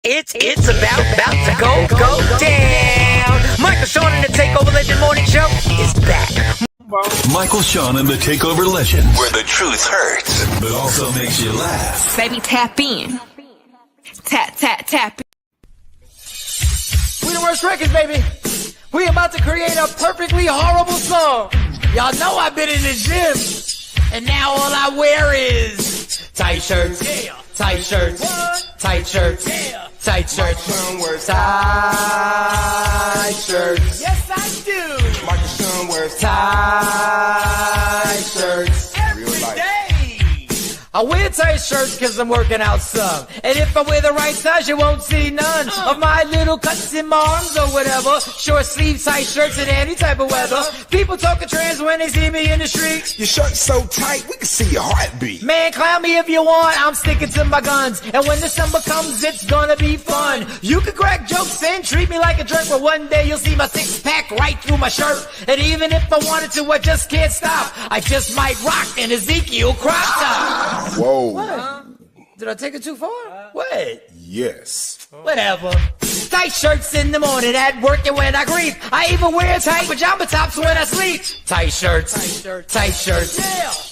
It's about to go down. Michael Sean and the Takeover Legend Morning Show is back. Michael Sean and the Takeover Legend, where the truth hurts, but also makes you laugh. Baby, tap in. Tap in. We the worst records, baby. We about to create a perfectly horrible song. Y'all know I've been in the gym, and now all I wear is tight shirts, tight shirts, tight shirts, tight shirts, tight shirts. Yes, I do. Michael Sean wears Tight shirts every day. I wear tight shirts cause I'm working out some. And if I wear the right size, you won't see none of my little cuts in my arms or whatever. Short sleeve tight shirts in any type of weather. People talking trans when they see me in the street. Your shirt's so tight, we can see your heartbeat. Man, clown me if you want, I'm sticking to my guns. And when December comes, it's gonna be fun. You can crack jokes and treat me like a jerk, but one day you'll see my six-pack right through my shirt. And even if I wanted to, I just can't stop. I just might rock an Ezekiel crop top. Whoa. What? Did I take it too far? What? Yes. Whatever. Tight shirts in the morning at work and when I grieve. I even wear tight pajama tops when I sleep. Tight shirts. Tight shirts.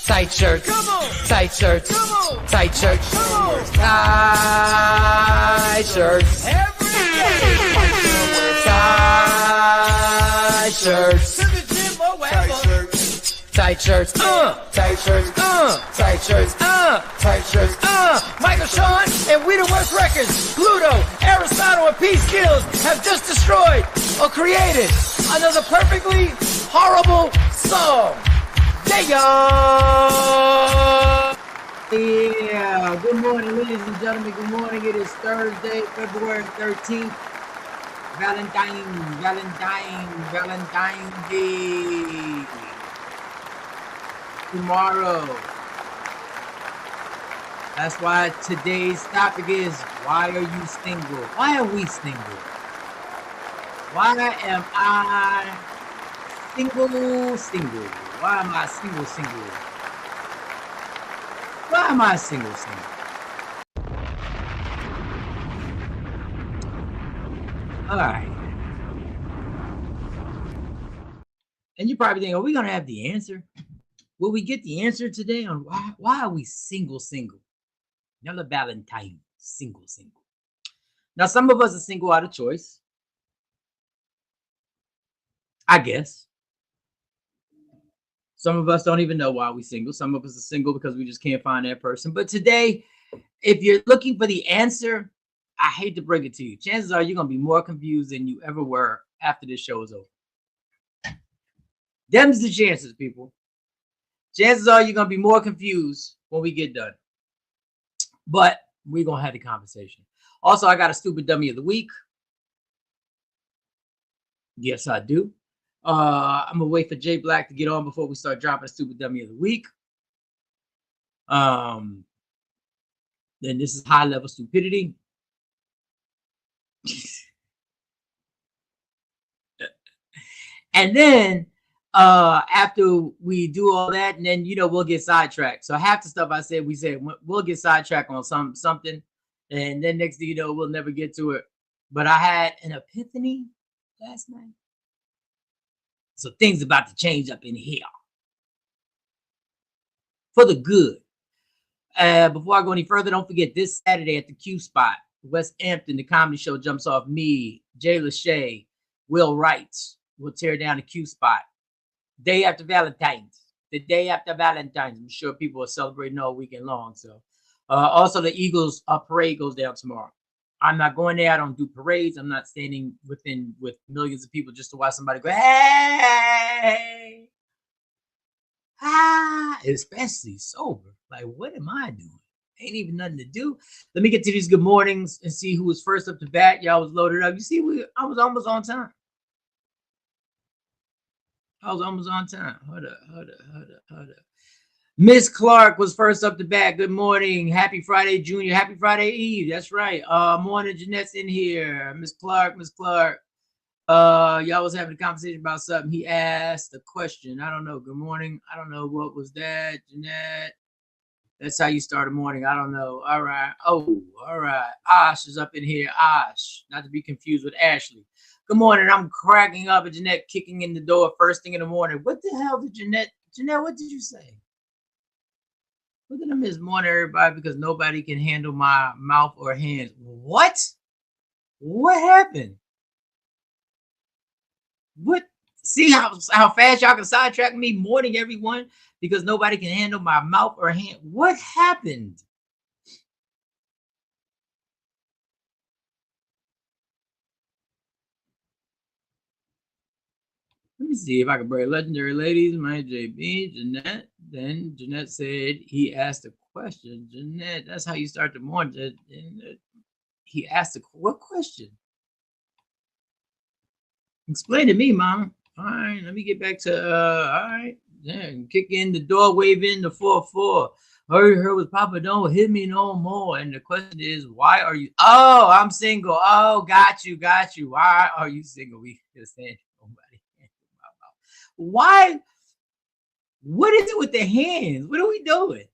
Tight shirts. Come on. Tight shirts. Come on. Tight shirts. Come on. Tight shirts. Every day. Tight shirts. To the gym or wherever. Tight shirts. Tight shirts, tight shirts, tight shirts, tight shirts, Michael Sean and We the Worst Records, Pluto, Aristotle, and P. Skills have just destroyed or created another perfectly horrible song. Yeah, good morning, ladies and gentlemen. Good morning. It is Thursday, February 13th. Valentine's Day. Tomorrow. That's why today's topic is, why are you single? Why are we single? Why am I single? Why am I single? Why am I single? All right. And you probably think, are we going to have the answer? Will we get the answer today on why are we single? Nella Valentine, single. Now, some of us are single out of choice, I guess. Some of us don't even know why we're single. Some of us are single because we just can't find that person. But today, if you're looking for the answer, I hate to break it to you. Chances are you're going to be more confused than you ever were after this show is over. Them's the chances, people. Chances are you're going to be more confused when we get done. But we're going to have the conversation. Also, I got a stupid dummy of the week. Yes, I do. I'm going to wait for Jay Black to get on before we start dropping a stupid dummy of the week. Then this is high level stupidity. And then after we do all that, and then we'll get sidetracked. So half the stuff I said, we'll get sidetracked on something, and then next thing you know, we'll never get to it. But I had an epiphany last night. So things about to change up in here for the good. Before I go any further, don't forget this Saturday at the Q Spot, West Hampton, the comedy show jumps off. Me, Jay Lachey, Will Wright will tear down the Q Spot. Day after Valentine's, the day after Valentine's. I'm sure people are celebrating all weekend long. So, also the Eagles parade goes down tomorrow. I'm not going there. I don't do parades. I'm not standing with millions of people just to watch somebody go, hey, especially sober. Like, what am I doing? Ain't even nothing to do. Let me get to these good mornings and see who was first up to bat. Y'all was loaded up. You see, I was almost on time. Hold up. Miss Clark was first up to bat. Good morning. Happy Friday, Junior. Happy Friday Eve. That's right. Morning, Jeanette's in here. Miss Clark. Y'all was having a conversation about something. He asked a question. I don't know. Good morning. I don't know what was that, Jeanette. That's how you start a morning. I don't know. All right. Oh, all right. Ash is up in here. Ash, not to be confused with Ashley. Good morning. I'm cracking up at Jeanette kicking in the door first thing in the morning. What the hell did Jeanette, what did you say? What did I miss? Morning, everybody, because nobody can handle my mouth or hands. What? What happened? What? See how fast y'all can sidetrack me? Morning, everyone, because nobody can handle my mouth or hand. What happened? Let me see if I can bring legendary ladies. My JB, Jeanette. Then Jeanette said he asked a question. Jeanette, that's how you start the morning. He asked what question? Explain to me, Mama. All right, let me get back to all right. Then kick in the door, wave in the 4-4. Her with Papa, don't hit me no more. And the question is, why are you? Oh, I'm single. Oh, got you. Why are you single? We just saying nobody. Why? What is it with the hands? What are we doing?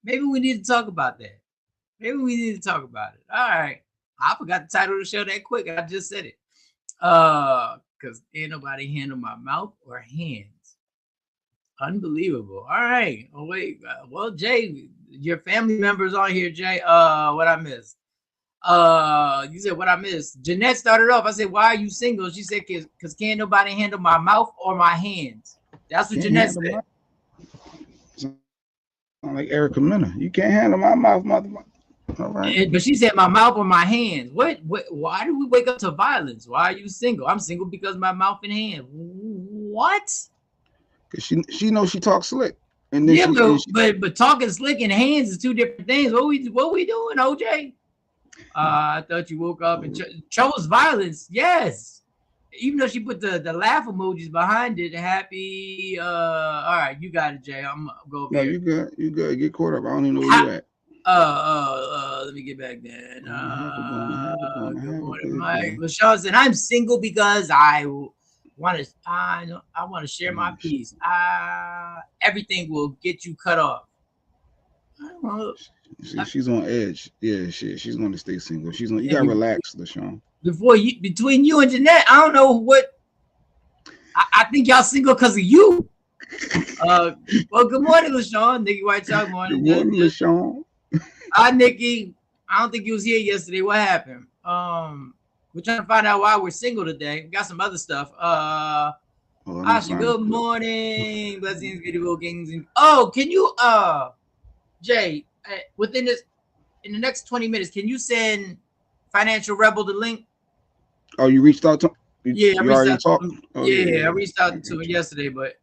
Maybe we need to talk about that. All right. I forgot the title of the show that quick. I just said it. Because ain't nobody handle my mouth or hands. Unbelievable. All right. Oh, wait. Well, Jay, your family members on here, Jay. What I missed? You said what I missed. Jeanette started off. I said, why are you single? She said, because can't nobody handle my mouth or my hands. That's what Jeanette said. Sound like Erica Mena. You can't handle my mouth, motherfucker. All right. But she said my mouth or my hands. What? Why do we wake up to violence? Why are you single? I'm single because my mouth and hand. What? Because she knows she talks slick. And then yeah, but talking slick and hands is two different things. What we doing, OJ? I thought you woke up and chose violence. Yes. Even though she put the laugh emojis behind it. Happy. All right, you got it, Jay. I'm gonna go over here. You good. Get caught up. I don't even know where you at. Let me get back then. Good morning, Mike. LaShawn said, I'm single because I want to share my peace. Everything will get you cut off. I don't know. She's on edge. Yeah, she's going to stay single. You gotta relax, LaShawn. Between you and Jeanette, I don't know what. I think y'all single because of you. Well, good morning, LaShawn. Nikki White Chalk morning. Good morning, LaShawn. Hi, Nikki. I don't think you was here yesterday. What happened? We're trying to find out why we're single today. We got some other stuff. Asha, good morning. Blessings, beautiful kings. Can you, Jay, in the next 20 minutes, can you send Financial Rebel the link? Oh, you reached out to him? I reached out to him yesterday, but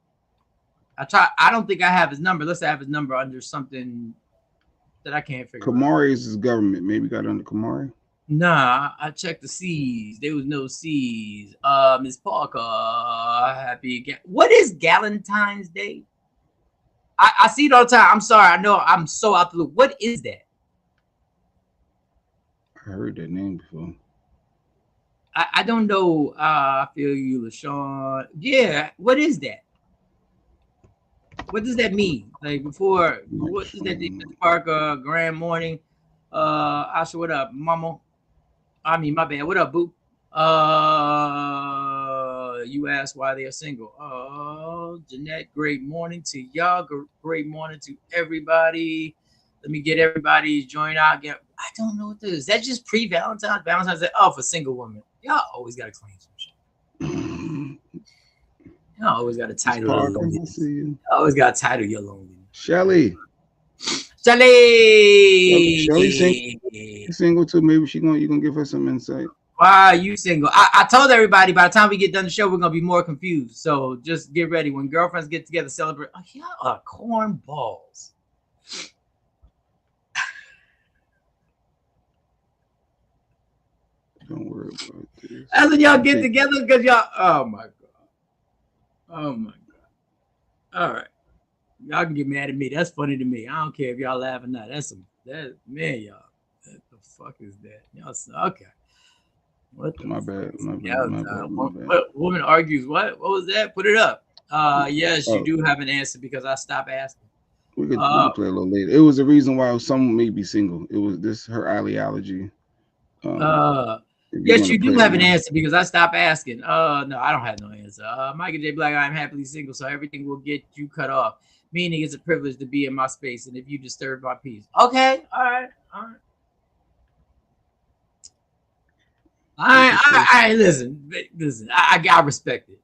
I don't think I have his number. Let's have his number under something that I can't figure out. Kamari is his government. Maybe got under Kamari. Nah, I checked the C's. There was no C's. Miss Parker, what is Galentine's Day? I see it all the time. I'm sorry. I know I'm so out the loop. What is that? I heard that name before. I don't know. I feel you, LaShawn. Yeah, what is that? What does that mean? Like before, what does that mean? Miss Parker, grand morning. Asha, what up, mama? I mean, my bad. What up, boo? You asked why they are single. Oh, Jeanette, great morning to y'all. Great morning to everybody. Let me get everybody join out. I don't know what this is. Is that just pre-Valentine's? Valentine's Day? Oh, for single women. Y'all always got to claim some shit. Y'all always got to title your loneliness. Y'all always got to title your loneliness. Shelly single too. Maybe you gonna give her some insight. Why are you single? I told everybody by the time we get done the show, we're gonna be more confused. So just get ready. When girlfriends get together, celebrate. Oh, y'all are cornballs. Don't worry about this. As in y'all get together because y'all. Oh my god. All right. Y'all can get mad at me. That's funny to me. I don't care if y'all laugh or not. Man, y'all. What the fuck is that? Y'all okay. My bad. Woman argues what? What was that? Put it up. Yes, you do have an answer because I stopped asking. We could play a little later. It was the reason why some may be single. It was this her allergy. Yes, you do have an answer because I stopped asking. No, I don't have no answer. Michael J. Black, I'm happily single, so everything will get you cut off. Meaning it's a privilege to be in my space, and if you disturb my peace. Okay, all right. Listen. I respect it.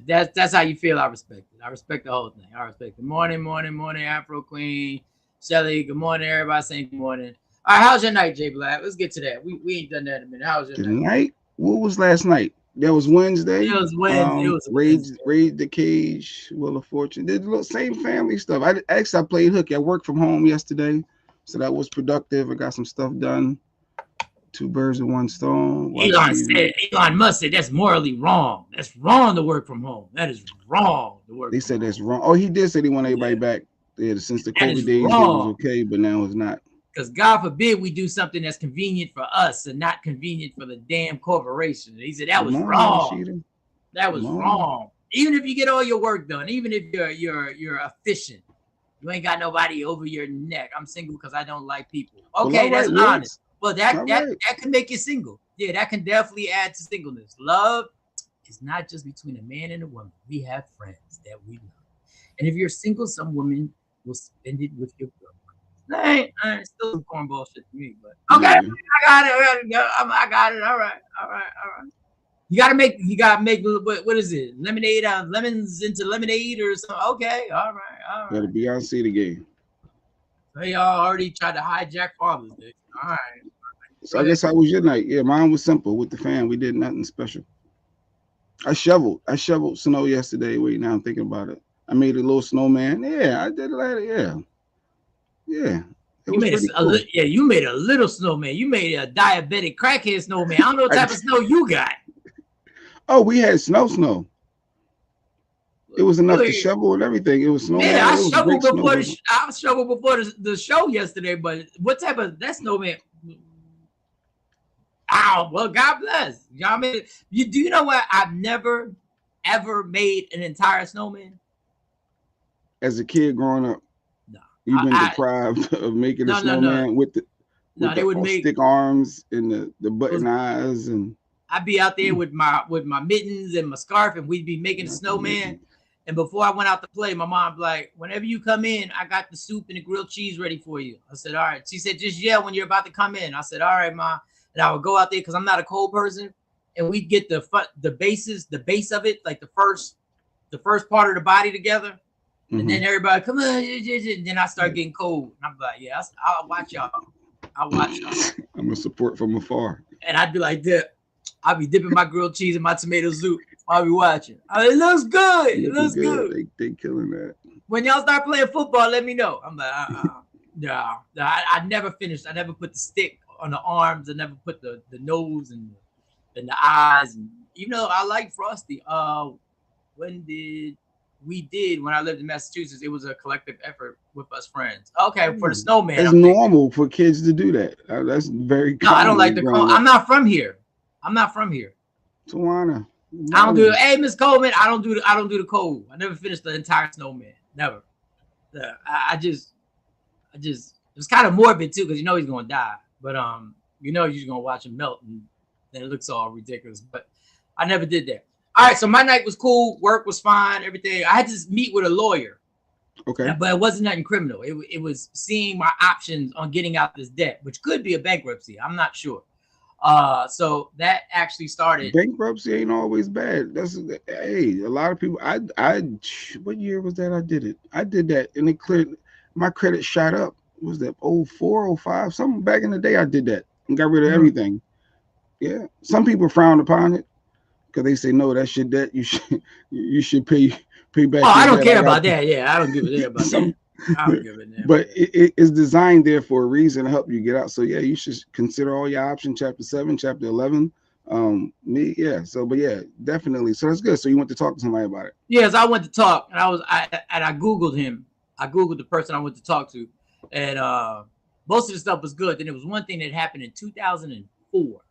That's how you feel. I respect it. I respect the whole thing. I respect it. Morning, Afro Queen, Shelly. Good morning, everybody. Saying good morning. All right, how's your night, J. Black? Let's get to that. We ain't done that in a minute. How's your night? What was last night? That was Wednesday. It was Wednesday. It was Raid the Cage, Wheel of Fortune. Did the same family stuff. I played hooky. I worked from home yesterday, so that was productive. I got some stuff done. 2 birds with 1 stone. Elon Musk said that's morally wrong. That's wrong to work from home. That is wrong to work. They said that's wrong. Oh, he did say he want everybody back. Yeah, since the COVID days, it was okay, but now it's not. Because God forbid we do something that's convenient for us and not convenient for the damn corporation. He said that was wrong. That was wrong. Even if you get all your work done, even if you're efficient, you ain't got nobody over your neck. I'm single because I don't like people. Okay, that's honest. Well, that can make you single. Yeah, that can definitely add to singleness. Love is not just between a man and a woman. We have friends that we love. And if you're single, some women will spend it with your girlfriend. I ain't still some cornball shit to me, but okay, I got it. All right. You gotta make what is it? Lemonade, lemons into lemonade or something. Okay, all right. Gotta Beyonce the game. They already tried to hijack Father's Day. All right. So I guess how was your night? Yeah, mine was simple with the fam. We did nothing special. I shoveled snow yesterday. Wait, now I'm thinking about it. I made a little snowman. Yeah, I did it. Yeah. You made you made a little snowman. You made a diabetic crackhead snowman. I don't know what type of snow you got. Oh, we had snow. It was enough to shovel and everything. It was snowman. Yeah, I shoveled before the show yesterday. But what type of that snowman? Oh, well, God bless. You know what I mean? Do you know what? I've never ever made an entire snowman. As a kid growing up, no, you've been deprived of making a snowman with the stick arms and the button eyes, and I'd be out there with my mittens and my scarf, and we'd be making a snowman. And before I went out to play, my mom like, whenever you come in, I got the soup and the grilled cheese ready for you. I said, all right. She said, just yell when you're about to come in. I said, all right, Ma. And I would go out there because I'm not a cold person, and we'd get the base of it, like the first part of the body together. And then everybody come on, and then I start getting cold. And I'm like, yeah, I'll watch y'all. I'm gonna support from afar. And I'd be like, I'll be dipping my grilled cheese in my tomato soup. I'll be watching. It looks good. It looks good. They killing that. When y'all start playing football, let me know. I'm like, I never finished. I never put the stick on the arms. I never put the nose and the eyes. And even though I like Frosty, when I lived in Massachusetts, it was a collective effort with us friends. Okay, for the snowman. It's normal for kids to do that. That's very common. No, I don't like the cold. I'm not from here. Tawana. I don't do it. Hey, Miss Coleman, I don't do the cold. I never finished the entire snowman. Never. I just it's kind of morbid too, because you know he's gonna die. But you know you're gonna watch him melt, and then it looks all ridiculous. But I never did that. All right, so my night was cool. Work was fine. Everything. I had to meet with a lawyer. Okay. But it wasn't nothing criminal. It was seeing my options on getting out this debt, which could be a bankruptcy. I'm not sure. So that actually started. Bankruptcy ain't always bad. A lot of people. What year was that? I did that, and it cleared. My credit shot up. Was that 04, 05? Something back in the day. I did that and got rid of everything. Yeah. Some people frown upon it because they say no, that's your debt. You should pay back. Oh, I don't care about that. Yeah, I don't give a damn about that. I don't give a damn. But it is designed there for a reason to help you get out. So yeah, you should consider all your options. Chapter 7, chapter 11. But definitely. So that's good. So you went to talk to somebody about it. Yes, I went to talk, and I Googled him. I Googled the person I went to talk to, and most of the stuff was good. Then there was one thing that happened in 2004.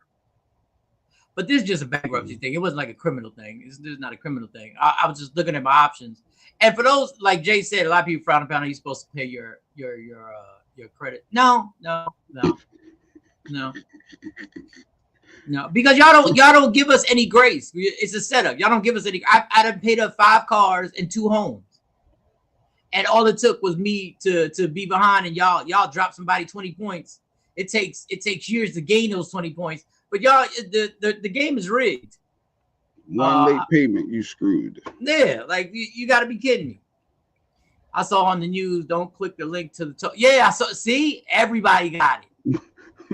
But this is just a bankruptcy thing. It wasn't like a criminal thing. This is not a criminal thing. I was just looking at my options. And for those, like Jay said, a lot of people frown upon, are you supposed to pay your credit? No, because y'all don't give us any grace. It's a setup. Y'all don't give us any. I done paid up 5 cars and 2 homes, and all it took was me to be behind, and y'all drop somebody 20 points. It takes years to gain those 20 points, but y'all, the game is rigged. One late payment, you screwed. Yeah, like you got to be kidding me. I saw on the news, don't click the link to the top. Yeah, I saw. See, everybody got it.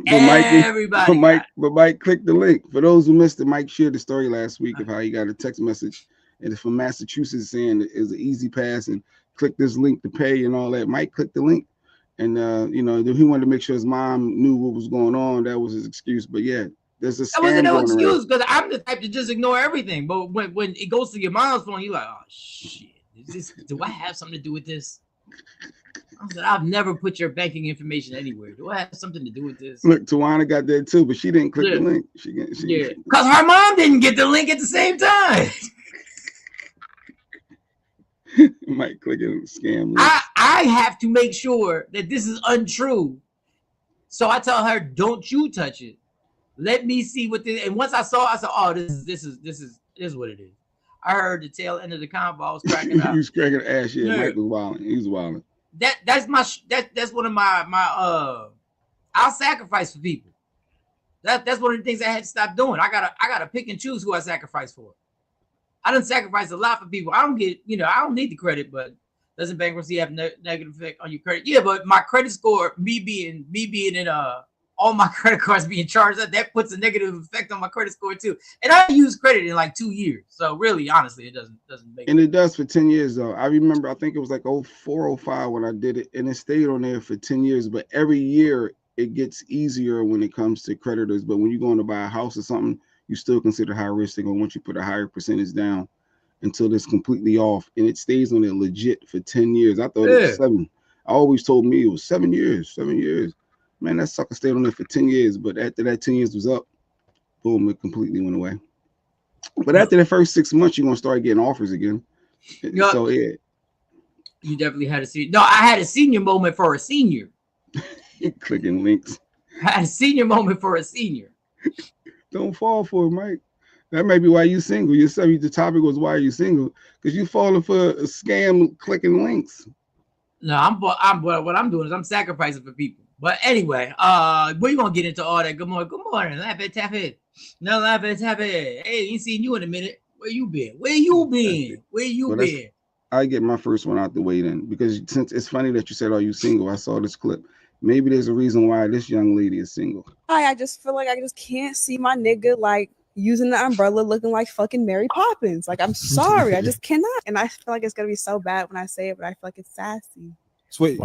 But Mike clicked the link. For those who missed it, Mike shared the story last week of how he got a text message and it's from Massachusetts saying it's an easy pass and click this link to pay and all that. Mike clicked the link, and he wanted to make sure his mom knew what was going on. That was his excuse. But yeah, there's a scam. That wasn't no excuse, because I'm the type to just ignore everything. But when it goes to your mom's phone, you're like, oh shit, do I have something to do with this? I said, I've never put your banking information anywhere. Do I have something to do with this? Look, Tawana got that too, but she didn't click the link. She because her mom didn't get the link at the same time. Might click it and scam. I have to make sure that this is untrue. So I tell her, don't you touch it. Let me see what this. And once I saw, I said, oh, this is what it is. I heard the tail end of the convo. I was cracking up. He was cracking ass. Yeah, Mike was wilding. He was wilding. That's one of my I'll sacrifice for people. That's one of the things I had to stop doing. I gotta pick and choose who I sacrifice for. I done sacrifice a lot for people. I don't need the credit, but doesn't bankruptcy have negative effect on your credit? Yeah, but my credit score, me being in all my credit cards being charged, that puts a negative effect on my credit score too. And I use credit in like 2 years. So really, honestly, it doesn't make and it does for 10 years though. I remember, I think it was like 04, 05 when I did it, and it stayed on there for 10 years. But every year it gets easier when it comes to creditors. But when you're going to buy a house or something, you still consider high risk. They're going to want you to put a higher percentage down until it's completely off, and it stays on there legit for 10 years. I thought it was 7. I always told me it was 7 years. 7 years. Man, that sucker stayed on there for 10 years, but after that 10 years was up, boom, it completely went away. But after the first 6 months, you're going to start getting offers again. So, yeah. You definitely had a senior. No, I had a senior moment for a senior. Clicking links. I had a senior moment for a senior. Don't fall for it, Mike. That may be why you single. The topic was why are you single? Because you falling for a scam clicking links. No, what I'm doing is I'm sacrificing for people. But anyway, we're gonna get into all that. Good morning. Laugh it, tap it. No, laugh it, tap it. Hey, ain't seen you in a minute. Where you been? I get my first one out the way then, because since it's funny that you said, "Are you single?" I saw this clip. Maybe there's a reason why this young lady is single. I just feel like I just can't see my nigga like using the umbrella looking like fucking Mary Poppins. Like, I'm sorry, I just cannot. And I feel like it's gonna be so bad when I say it, but I feel like it's sassy. Wait,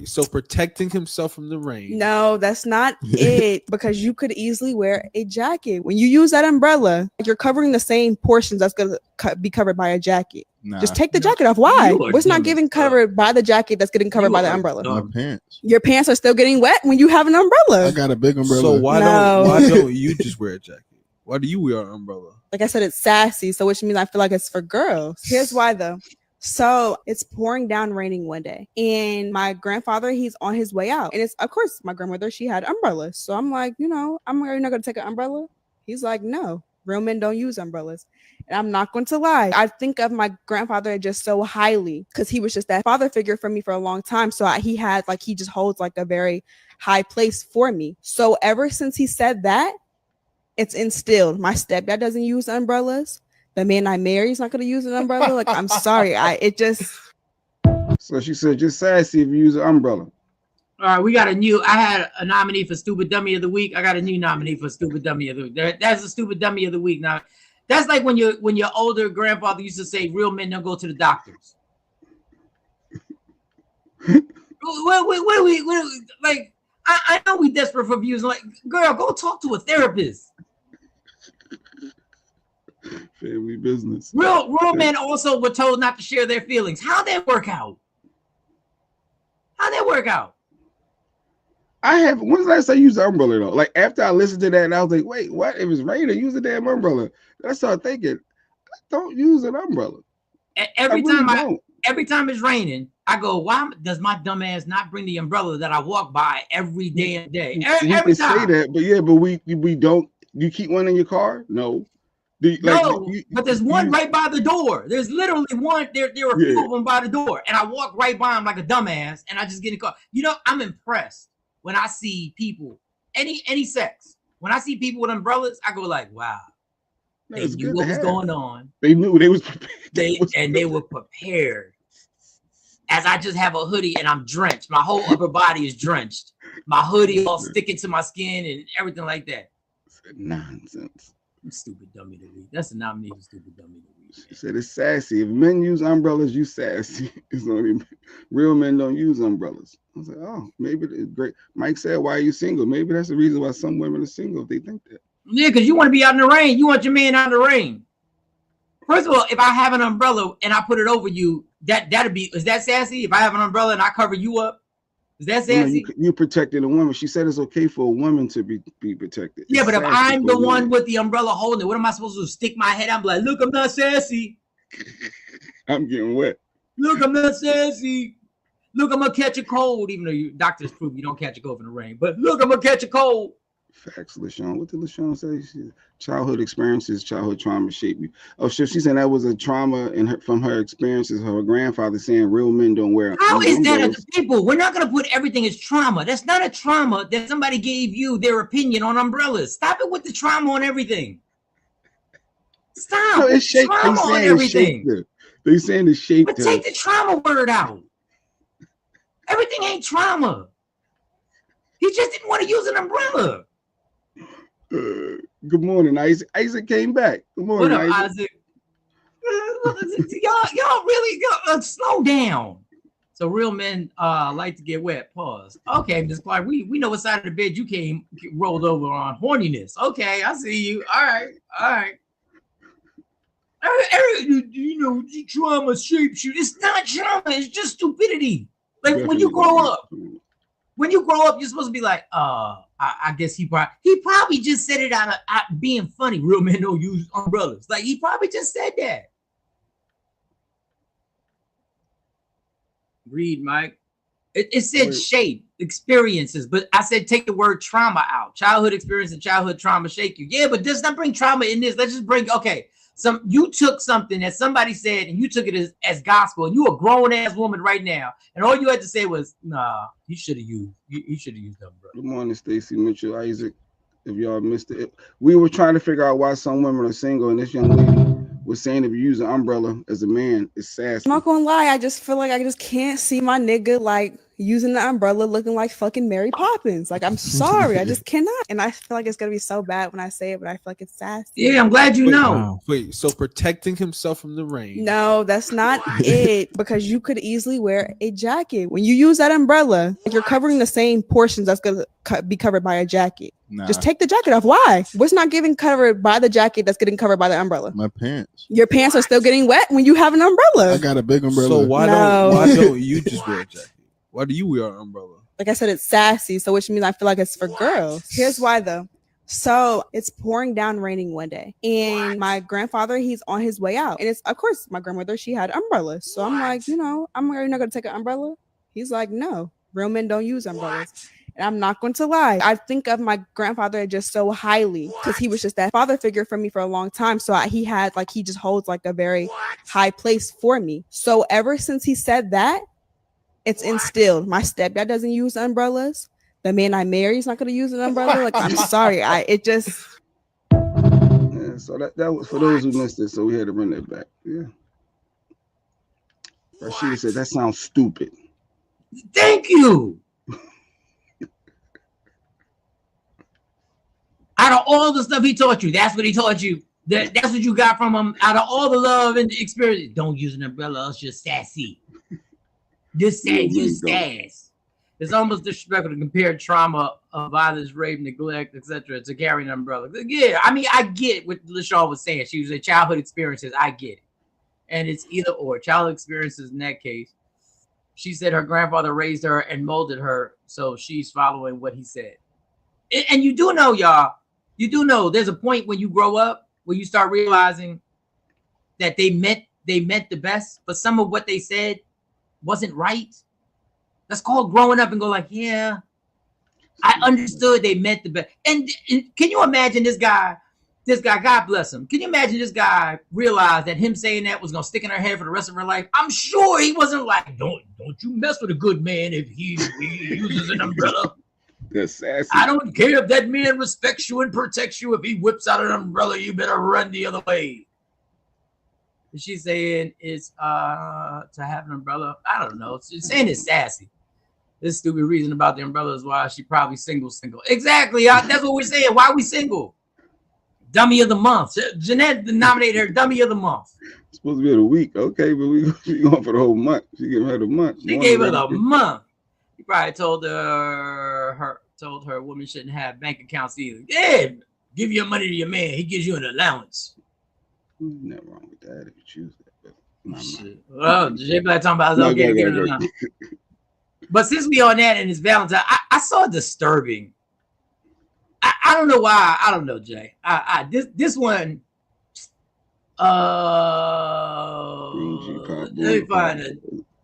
so protecting himself from the rain. No, that's not it, because you could easily wear a jacket. When you use that umbrella, you're covering the same portions that's going to be covered by a jacket. Nah, just take the jacket off. Why? What's not getting covered by the jacket that's getting covered by the umbrella? My pants. Your pants are still getting wet when you have an umbrella. I got a big umbrella. So why don't you just wear a jacket? Why do you wear an umbrella? Like I said, it's sassy, so which means I feel like it's for girls. Here's why though. So it's pouring down, raining one day, and my grandfather, he's on his way out, and it's, of course, my grandmother, she had umbrellas. So I'm like, I'm already not going to take an umbrella. He's like, no, real men don't use umbrellas. And I'm not going to lie. I think of my grandfather just so highly because he was just that father figure for me for a long time. So he just holds like a very high place for me. So ever since he said that, it's instilled. My stepdad doesn't use umbrellas. The man I marry is not going to use an umbrella. Like, I'm sorry. So she said, just sassy if you use an umbrella. All right, I had a nominee for Stupid Dummy of the Week. I got a new nominee for Stupid Dummy of the Week. That's a Stupid Dummy of the Week. Now, that's like when your older grandfather used to say, real men don't go to the doctors. Like, I know we desperate for views. Like, girl, go talk to a therapist. Family business. Real men also were told not to share their feelings. How'd that work out? When's the last time I used the umbrella though? Like after I listened to that, and I was like, wait, what? It was raining. Use a damn umbrella. Then I started thinking, I don't use an umbrella. Every time every time it's raining, I go, why does my dumb ass not bring the umbrella that I walk by every damn day? You Every can say time. that, but we don't. You keep one in your car? No. But there's one right by the door. There's literally one. There are a few of them by the door, and I walk right by them like a dumbass, and I just get in the car. You know, I'm impressed when I see people, any sex. When I see people with umbrellas, I go like, wow. They knew what was going on. They knew they was prepared. They were prepared. As I just have a hoodie and I'm drenched. My whole upper body is drenched. My hoodie all sticking to my skin and everything like that. Nonsense. Stupid dummy to read. That's the nominee for stupid dummy to read. She said it's sassy. If men use umbrellas, you sassy. It's only real men don't use umbrellas. I was like, oh, maybe it's great. Mike said, why are you single? Maybe that's the reason why some women are single if they think that. Yeah, because you want to be out in the rain. You want your man out in the rain. First of all, if I have an umbrella and I put it over you, is that sassy? If I have an umbrella and I cover you up, is that sassy? You protected a woman. She said it's okay for a woman to be protected. Yeah, but if I'm the one with the umbrella holding it, what am I supposed to do? Stick my head? I'm like, look, I'm not sassy. I'm getting wet. Look, I'm not sassy. Look, I'm gonna catch a cold, even though doctors prove you don't catch a cold in the rain. But look, I'm gonna catch a cold. Facts, LaShawn. What did LaShawn say? Childhood experiences, childhood trauma shape you. Oh, she said that was a trauma from her experiences. Her grandfather saying real men don't wear. How is that people? We're not going to put everything as trauma. That's not a trauma that somebody gave you their opinion on umbrellas. Stop it with the trauma on everything. Stop. No, it's shaped. Trauma on everything. They saying it's shaped. But take the trauma word out. Everything ain't trauma. He just didn't want to use an umbrella. Good morning, Isaac. Isaac came back. Good morning, what up, Isaac? Y'all really slow down. So real men like to get wet. Pause. Okay, Ms. Clark, we know what side of the bed you rolled over on. Horniness. Okay, I see you. All right. You know, trauma shapes you. It's not trauma. It's just stupidity. Like when you grow up, you're supposed to be like, I guess he probably just said it out of being funny. Real men don't use umbrellas. Like he probably just said that. Read, Mike. It said shape experiences, but I said take the word trauma out. Childhood experience and childhood trauma shake you. Yeah, but let's not bring trauma in this. Let's just bring you took something that somebody said and you took it as gospel, and you a grown ass woman right now, and all you had to say was, nah, you should have used them, bro. Good morning, Stacy Mitchell, Isaac. If y'all missed it, we were trying to figure out why some women are single, and this young lady was saying if you use an umbrella as a man, it's sassy. I'm not gonna lie, I just feel like I just can't see my nigga like using the umbrella looking like fucking Mary Poppins. Like, I'm sorry, I just cannot. And I feel like it's gonna be so bad when I say it, but I feel like it's sassy. Yeah, I'm glad you know. Wait, so protecting himself from the rain? No, that's not it. Because you could easily wear a jacket. When you use that umbrella, you're covering the same portions that's gonna be covered by a jacket. Nah. Just take the jacket off. Why? What's not getting covered by the jacket that's getting covered by the umbrella? My pants. Your pants are still getting wet when you have an umbrella. I got a big umbrella. So why don't you just wear a jacket? Why do you wear an umbrella? Like I said, it's sassy, so which means I feel like it's for girls. Here's why though. So it's pouring down, raining one day, and my grandfather, he's on his way out, and it's of course my grandmother, she had umbrellas. So I'm like, I'm really not gonna take an umbrella. He's like, no, real men don't use umbrellas. And I'm not going to lie, I think of my grandfather just so highly because he was just that father figure for me for a long time. So he just holds like a very high place for me. So ever since he said that, it's instilled. My stepdad doesn't use umbrellas. The man I marry is not going to use an umbrella. Like, I'm sorry. Yeah, so that was for those who missed it. So we had to run that back. Yeah. Rashida said, that sounds stupid. Thank you. Out of all the stuff he taught you, that's what he taught you. That's what you got from him. Out of all the love and the experience, don't use an umbrella. It's just sassy. Just sass. It's almost disrespectful to compare trauma, violence, rape, neglect, etc. to carrying an umbrella. Yeah, I mean, I get what LaShawn was saying. She was a childhood experiences. I get it. And it's either or. Childhood experiences in that case. She said her grandfather raised her and molded her, so she's following what he said. And you do know, y'all, there's a point when you grow up where you start realizing that they meant they meant the best, but some of what they said wasn't right. That's called growing up and go like, yeah, I understood they meant the best. And can you imagine this guy, God bless him. Can you imagine this guy realized that him saying that was going to stick in her head for the rest of her life? I'm sure he wasn't like, don't you mess with a good man if he uses an umbrella. That's sassy. I don't care if that man respects you and protects you. If he whips out an umbrella, you better run the other way. And she's saying it's to have an umbrella. I don't know. She's saying it's sassy. This stupid reason about the umbrella is why she probably single. Exactly. That's what we're saying. Why are we single? Dummy of the month. Jeanette nominated her Dummy of the month. It's supposed to be in a week. Okay, but we going for the whole month. She gave her the month. She gave her the month. He probably told her women shouldn't have bank accounts either. Yeah, give your money to your man. He gives you an allowance. Nothing wrong with that if you choose that. But well, Jay Black talking about his okay, give it an allowance. But since we on that and it's Valentine, I saw disturbing. I don't know why. I don't know, Jay. This one. Let me find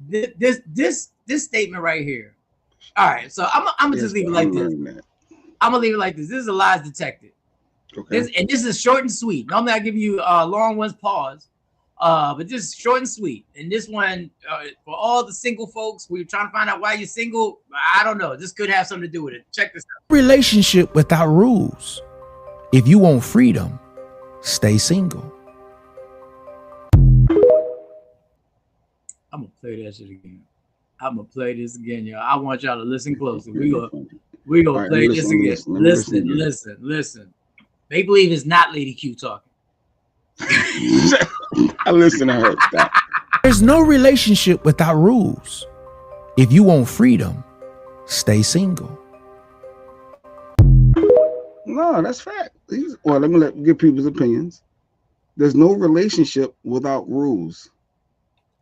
it. This statement right here. All right, so I'm gonna just leave it like this. I'm gonna leave it like this. This is a lies detected. Okay. This is short and sweet. Normally I give you long ones pause, but this is short and sweet. And this one for all the single folks, we're trying to find out why you're single. I don't know. This could have something to do with it. Check this out. Relationship without rules. If you want freedom, stay single. I'm gonna play that shit again. I'm gonna play this again, y'all. I want y'all to listen closely. We gonna right, play this again. Listen. They believe it's not Lady Q talking. I listen to her. Stop. There's no relationship without rules. If you want freedom, stay single. No, that's fact. Well, let me give people's opinions. There's no relationship without rules.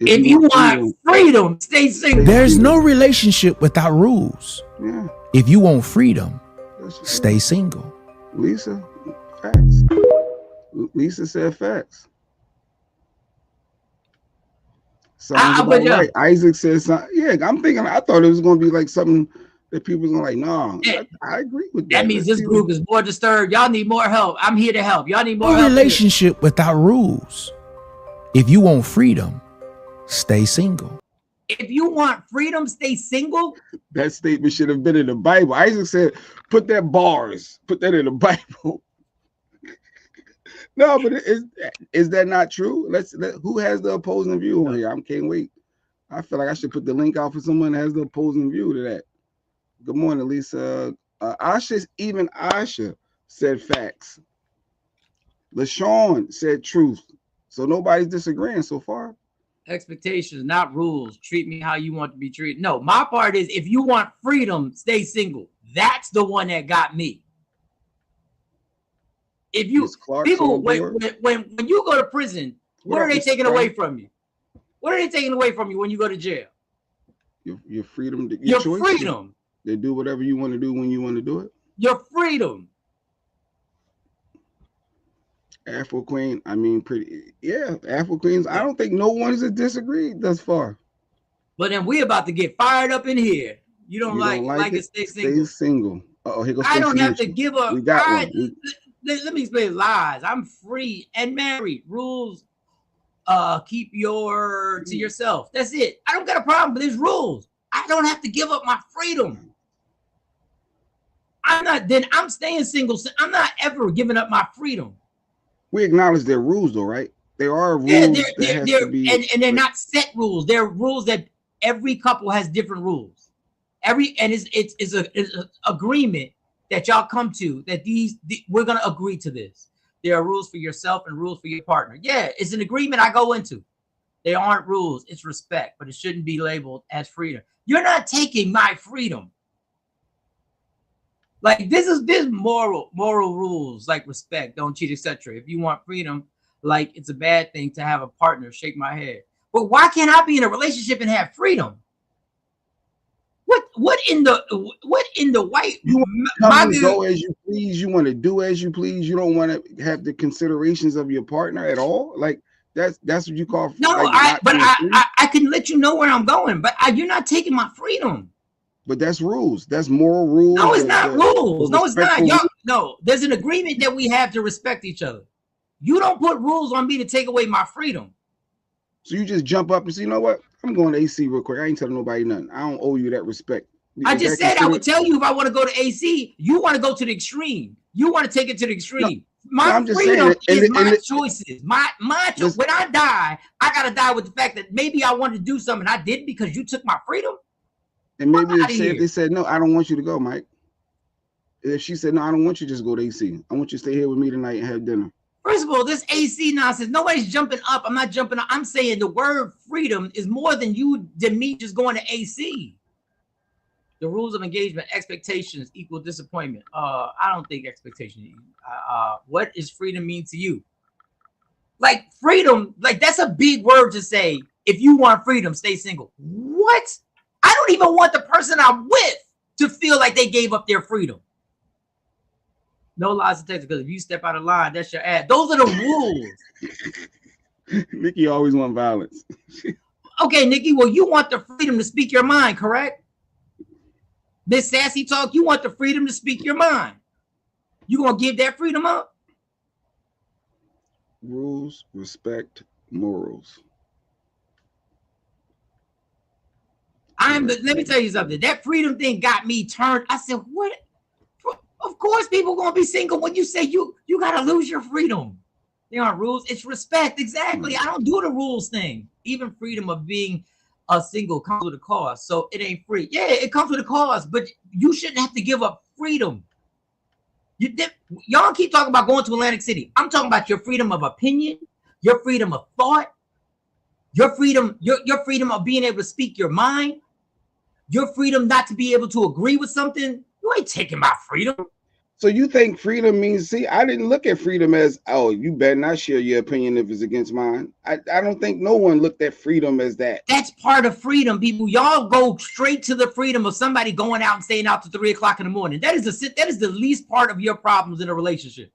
If you want freedom, stay single. There's no relationship without rules. Yeah. If you want freedom, stay single. Lisa, facts. Lisa said facts. Sounds about right. Isaac says something. Yeah, I'm thinking. I thought it was going to be like something that people was going to like. No, I agree with that. That means this group is more disturbed. Y'all need more help. I'm here to help. Y'all need more help. No relationship without rules. If you want freedom, stay single. If you want freedom, stay single. That statement should have been in the Bible. Isaac said, put that in the Bible. No, but is that not true? Who has the opposing view on here? I can't wait. I feel like I should put the link out for someone that has the opposing view to that. Good morning, Lisa. Asha said facts. LaShawn said truth. So nobody's disagreeing so far. Expectations, not rules. Treat me how you want to be treated. No, my part is if you want freedom, stay single. That's the one that got me. If you people when you go to prison, what are they taking away from you? What are they taking away from you when you go to jail? Your freedom. Your freedom. They do whatever you want to do when you want to do it. Your freedom. Afro Queen, I mean, Afro Queens. I don't think no one has disagreed thus far. But then we're about to get fired up in here. You don't like it? Stay single. Stay single. Here goes. I don't have to give up. We got one. Let me explain lies. I'm free and married. Rules. Keep to yourself. That's it. I don't got a problem, but there's rules. I don't have to give up my freedom. I'm staying single. I'm not ever giving up my freedom. We acknowledge their rules, though, right? There are rules. And they're not set rules. They're rules that every couple has different rules. It's an agreement that y'all come to that we're gonna agree to this. There are rules for yourself and rules for your partner. Yeah, it's an agreement I go into. They aren't rules. It's respect, but it shouldn't be labeled as freedom. You're not taking my freedom. Like this moral rules like respect, don't cheat, etc. If you want freedom, like it's a bad thing to have a partner. Shake my head. But why can't I be in a relationship and have freedom? What in the white? You want to go as you please. You want to do as you please. You don't want to have the considerations of your partner at all. Like That's what you call. No, like, I can let you know where I'm going, but you're not taking my freedom. But that's rules. That's moral rules. No, it's not rules. No, it's not. Y'all, no, there's an agreement that we have to respect each other. You don't put rules on me to take away my freedom. So you just jump up and say, you know what? I'm going to AC real quick. I ain't telling nobody nothing. I don't owe you that respect. I just said I would tell you if I want to go to AC. You want to go to the extreme. You want to take it to the extreme. My freedom is my choices. My choice. When I die, I gotta die with the fact that maybe I wanted to do something I didn't because you took my freedom. And maybe if they said no, I don't want you to go, Mike. If she said no, I don't want you to just go to AC. I want you to stay here with me tonight and have dinner. First of all, this AC nonsense. Nobody's jumping up. I'm not jumping up. I'm saying the word freedom is more than me just going to AC. The rules of engagement, expectations equal disappointment. I don't think expectation. What does freedom mean to you? Like freedom, like that's a big word to say. If you want freedom, stay single. What? I don't even want the person I'm with to feel like they gave up their freedom. No lies detected, because if you step out of line, that's your ass. Those are the rules. Nikki always want violence. Okay, Nikki, well, you want the freedom to speak your mind, correct? Miss Sassy Talk, you want the freedom to speak your mind. You gonna give that freedom up? Rules, respect, morals. Let me tell you something. That freedom thing got me turned. I said, what? Of course people gonna be single when you say you gotta lose your freedom. There aren't rules, it's respect. Exactly. I don't do the rules thing. Even freedom of being a single comes with a cost, so it ain't free. Yeah, it comes with a cost, but you shouldn't have to give up freedom. Y'all keep talking about going to Atlantic City. I'm talking about your freedom of opinion, your freedom of thought, your freedom of being able to speak your mind, your freedom not to be able to agree with something. You ain't taking my freedom. So you think freedom means, see, I didn't look at freedom as, oh, you better not share your opinion if it's against mine. I don't think no one looked at freedom as that. That's part of freedom, people. Y'all go straight to the freedom of somebody going out and staying out to 3 o'clock in the morning. That is the least part of your problems in a relationship.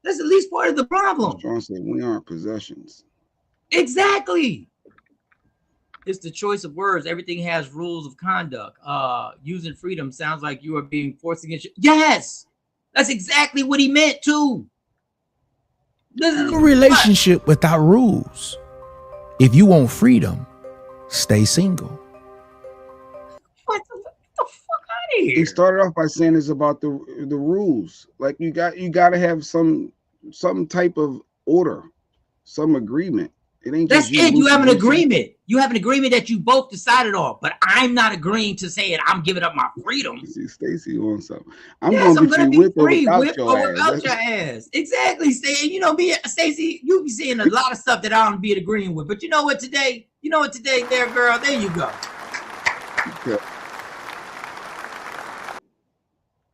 That's the least part of the problem. John said we aren't possessions. Exactly. It's the choice of words. Everything has rules of conduct. Using freedom sounds like you are being forced against you. Yes, that's exactly what he meant too. A relationship without rules. If you want freedom, stay single. What the fuck out of here? He started off by saying it's about the rules. Like you got to have some type of order, some agreement. It ain't That's just it. You have an agreement. You have an agreement that you both decided on, but I'm not agreeing to say it. I'm giving up my freedom. See, Stacey on something. I'm gonna be free with or without your ass. Exactly, Stacey. You know, Stacey, you be seeing a lot of stuff that I don't be agreeing with. But you know what today? There, girl. There you go. Okay.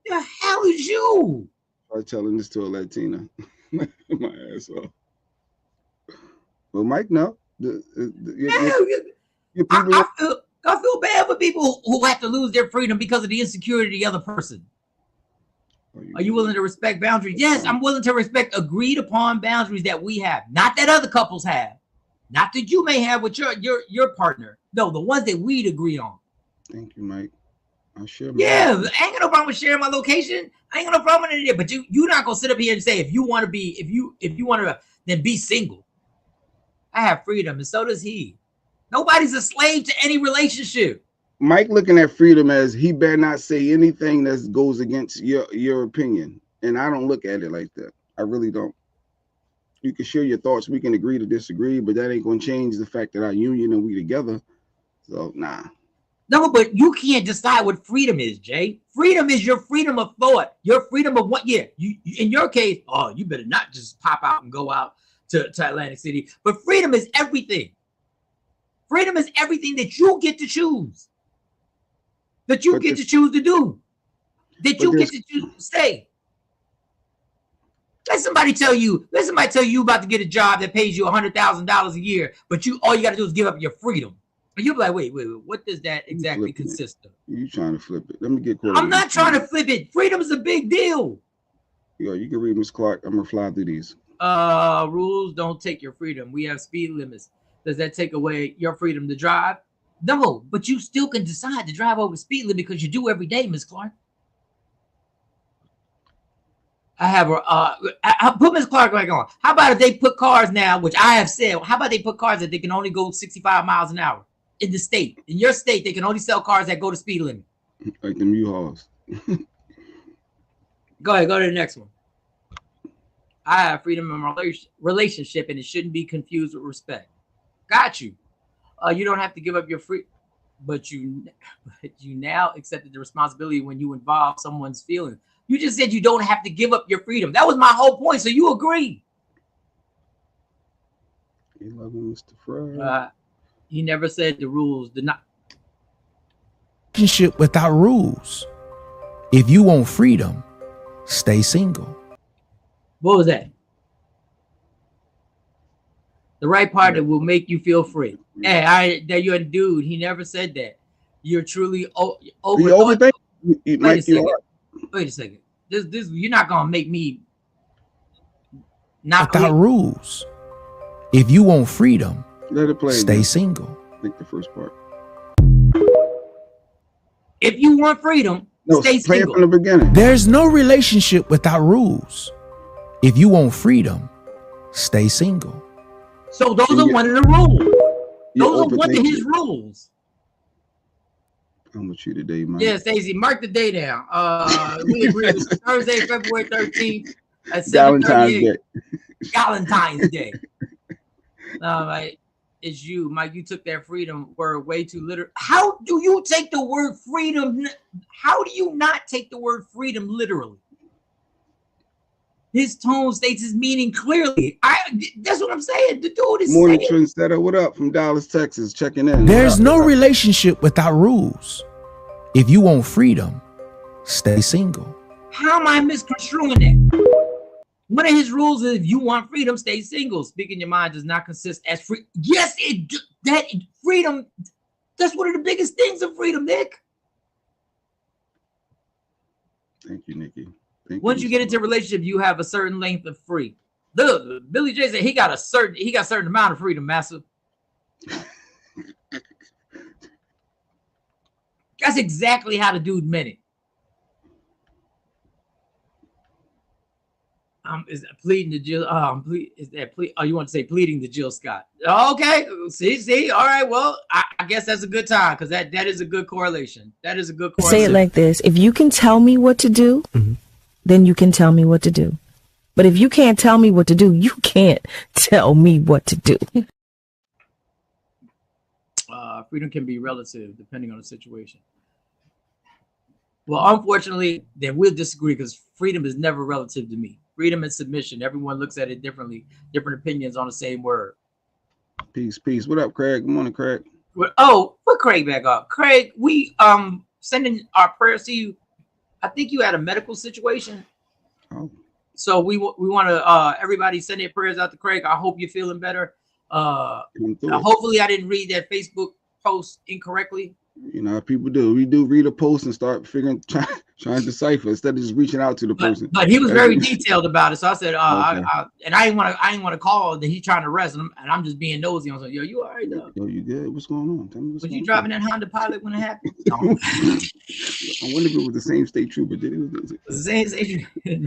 The hell is you? I'm telling this to a Latina. My ass off. Well, Mike, no. I feel bad for people who have to lose their freedom because of the insecurity of the other person. Are you willing to respect boundaries? Yes, I'm willing to respect agreed upon boundaries that we have, not that other couples have, not that you may have with your partner. No, the ones that we'd agree on. Thank you, Mike. I'll share. I ain't got no problem with sharing my location. I ain't got no problem with it. But you're not gonna sit up here and say if you want to then be single. I have freedom, and so does he. Nobody's a slave to any relationship. Mike looking at freedom as he better not say anything that goes against your opinion. And I don't look at it like that. I really don't. You can share your thoughts. We can agree to disagree, but that ain't going to change the fact that our union and we together. So, nah. No, but you can't decide what freedom is, Jay. Freedom is your freedom of thought. Your freedom of what? Yeah, you in your case, you better not just pop out and go out to Atlantic City. But freedom is everything. Freedom is everything that you get to choose. That you get to choose to do. That you get to choose to stay. Let somebody tell you you about to get a job that pays you $100,000 a year, but all you got to do is give up your freedom. And you'll be like, wait, what does that exactly consist of? You trying to flip it. Let me get caught. I'm not trying to flip it. Freedom is a big deal. Yo, you can read Miss Clark. I'm going to fly through these. Rules don't take your freedom. We have speed limits. Does that take away your freedom to drive? No, but you still can decide to drive over the speed limit because you do every day, Ms. Clark. I have her. I put Ms. Clark back on. How about if they put cars now, which I have said, how about they put cars that they can only go 65 miles an hour in the state? In your state, they can only sell cars that go to speed limit. Like them U-Hauls. Go ahead, go to the next one. I have freedom in my relationship, and it shouldn't be confused with respect. Got you. You don't have to give up your free, but you now accepted the responsibility when you involve someone's feelings. You just said you don't have to give up your freedom. That was my whole point. So you agree. You love him, Mr. Fry. He never said the rules did not. Relationship without rules. If you want freedom, stay single. What was that? The right partner will make you feel free. Hey, that you're a dude. He never said that. You're truly overthinking. Wait a second. This you're not gonna make me not without rules. If you want freedom, let it play. Stay single. I think the first part. If you want freedom, stay play single. It from the beginning. There's no relationship without rules. If you want freedom, stay single. So those are one of the rules. Those are one of his rules. I'm with you today, man. Yeah, Stacey, mark the day down. We agree. It's Thursday, February 13th at 7:38. Valentine's Day. Valentine's Day. All right. It's you, Mike. You took that freedom word way too literal. How do you take the word freedom? How do you not take the word freedom literally? His tone states his meaning clearly. That's what I'm saying. The dude is Morning saying. Trendsetter, what up from Dallas, Texas? Checking in. There's no relationship without rules. If you want freedom, stay single. How am I misconstruing that? One of his rules is if you want freedom, stay single. Speaking your mind does not consist as free. Yes, that freedom. That's one of the biggest things of freedom, Nick. Thank you, Nikki. Once you get into a relationship, you have a certain length of free. Look, Billy J said he got a certain amount of freedom, massive. That's exactly how the dude meant it. Is that pleading to Jill? Is that oh, you want to say pleading to Jill Scott? Okay, see. All right, well, I guess that's a good time because that is a good correlation. That is a good correlation. Say it like this: if you can tell me what to do, then you can tell me what to do. But if you can't tell me what to do, you can't tell me what to do. Freedom can be relative depending on the situation. Well, unfortunately, then we'll disagree because freedom is never relative to me. Freedom and submission. Everyone looks at it differently. Different opinions on the same word. Peace. What up, Craig? Good morning, Craig. Oh, put Craig back up. Craig, we sending our prayers to you. I think you had a medical situation. Oh. So we want to everybody send their prayers out to Craig. I hope you're feeling better. Hopefully I didn't read that Facebook post incorrectly. You know how people do. We do read a post and start trying to decipher instead of just reaching out to the person. But he was very detailed about it. So I said, okay. I didn't want to call that he's trying to rest him, and I'm just being nosy. I was like, yo, you all right though? Yo, you good? What's going on? Tell me what's was going you driving that Honda Pilot when it happened? No. I wonder if it was the same state trooper. Did it? The same state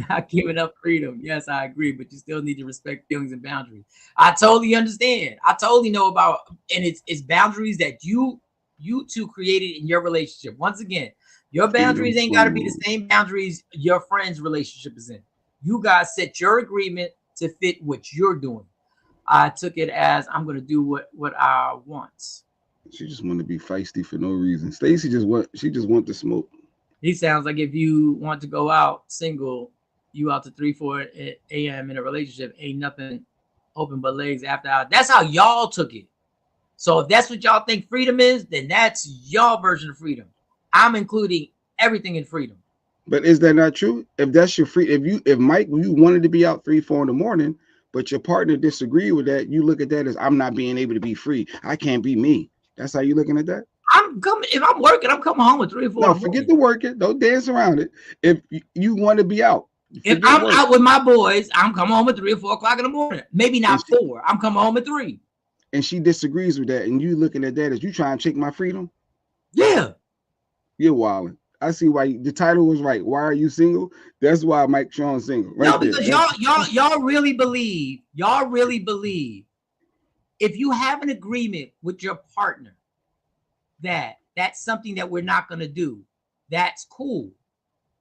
not giving up freedom. Yes, I agree, but you still need to respect feelings and boundaries. I totally understand. I totally know about, and it's boundaries that you two created in your relationship. Once again, your boundaries ain't got to be the same boundaries your friend's relationship is in. You guys set your agreement to fit what you're doing. I took it as I'm going to do what I want. She just want to be feisty for no reason. Stacey just want to smoke. He sounds like if you want to go out single, you out to 3-4 a.m. in a relationship, ain't nothing open but legs after hours. That's how y'all took it. So if that's what y'all think freedom is, then that's y'all version of freedom. I'm including everything in freedom. But is that not true? If that's your free, if Mike, you wanted to be out 3-4 in the morning, but your partner disagreed with that, you look at that as I'm not being able to be free. I can't be me. That's how you looking at that? If I'm working, I'm coming home at 3 or 4. No, forget the working. Don't dance around it. If you want to be out, If I'm out with my boys, I'm coming home at 3 or 4 o'clock in the morning. Maybe not 4. I'm coming home at 3. And she disagrees with that, and you looking at that as you trying to take my freedom? Yeah. You're wilding. I see why the title was right. Why are you single? That's why Mike Sean's single. Right no, because y'all really believe, if you have an agreement with your partner that that's something that we're not going to do, that's cool.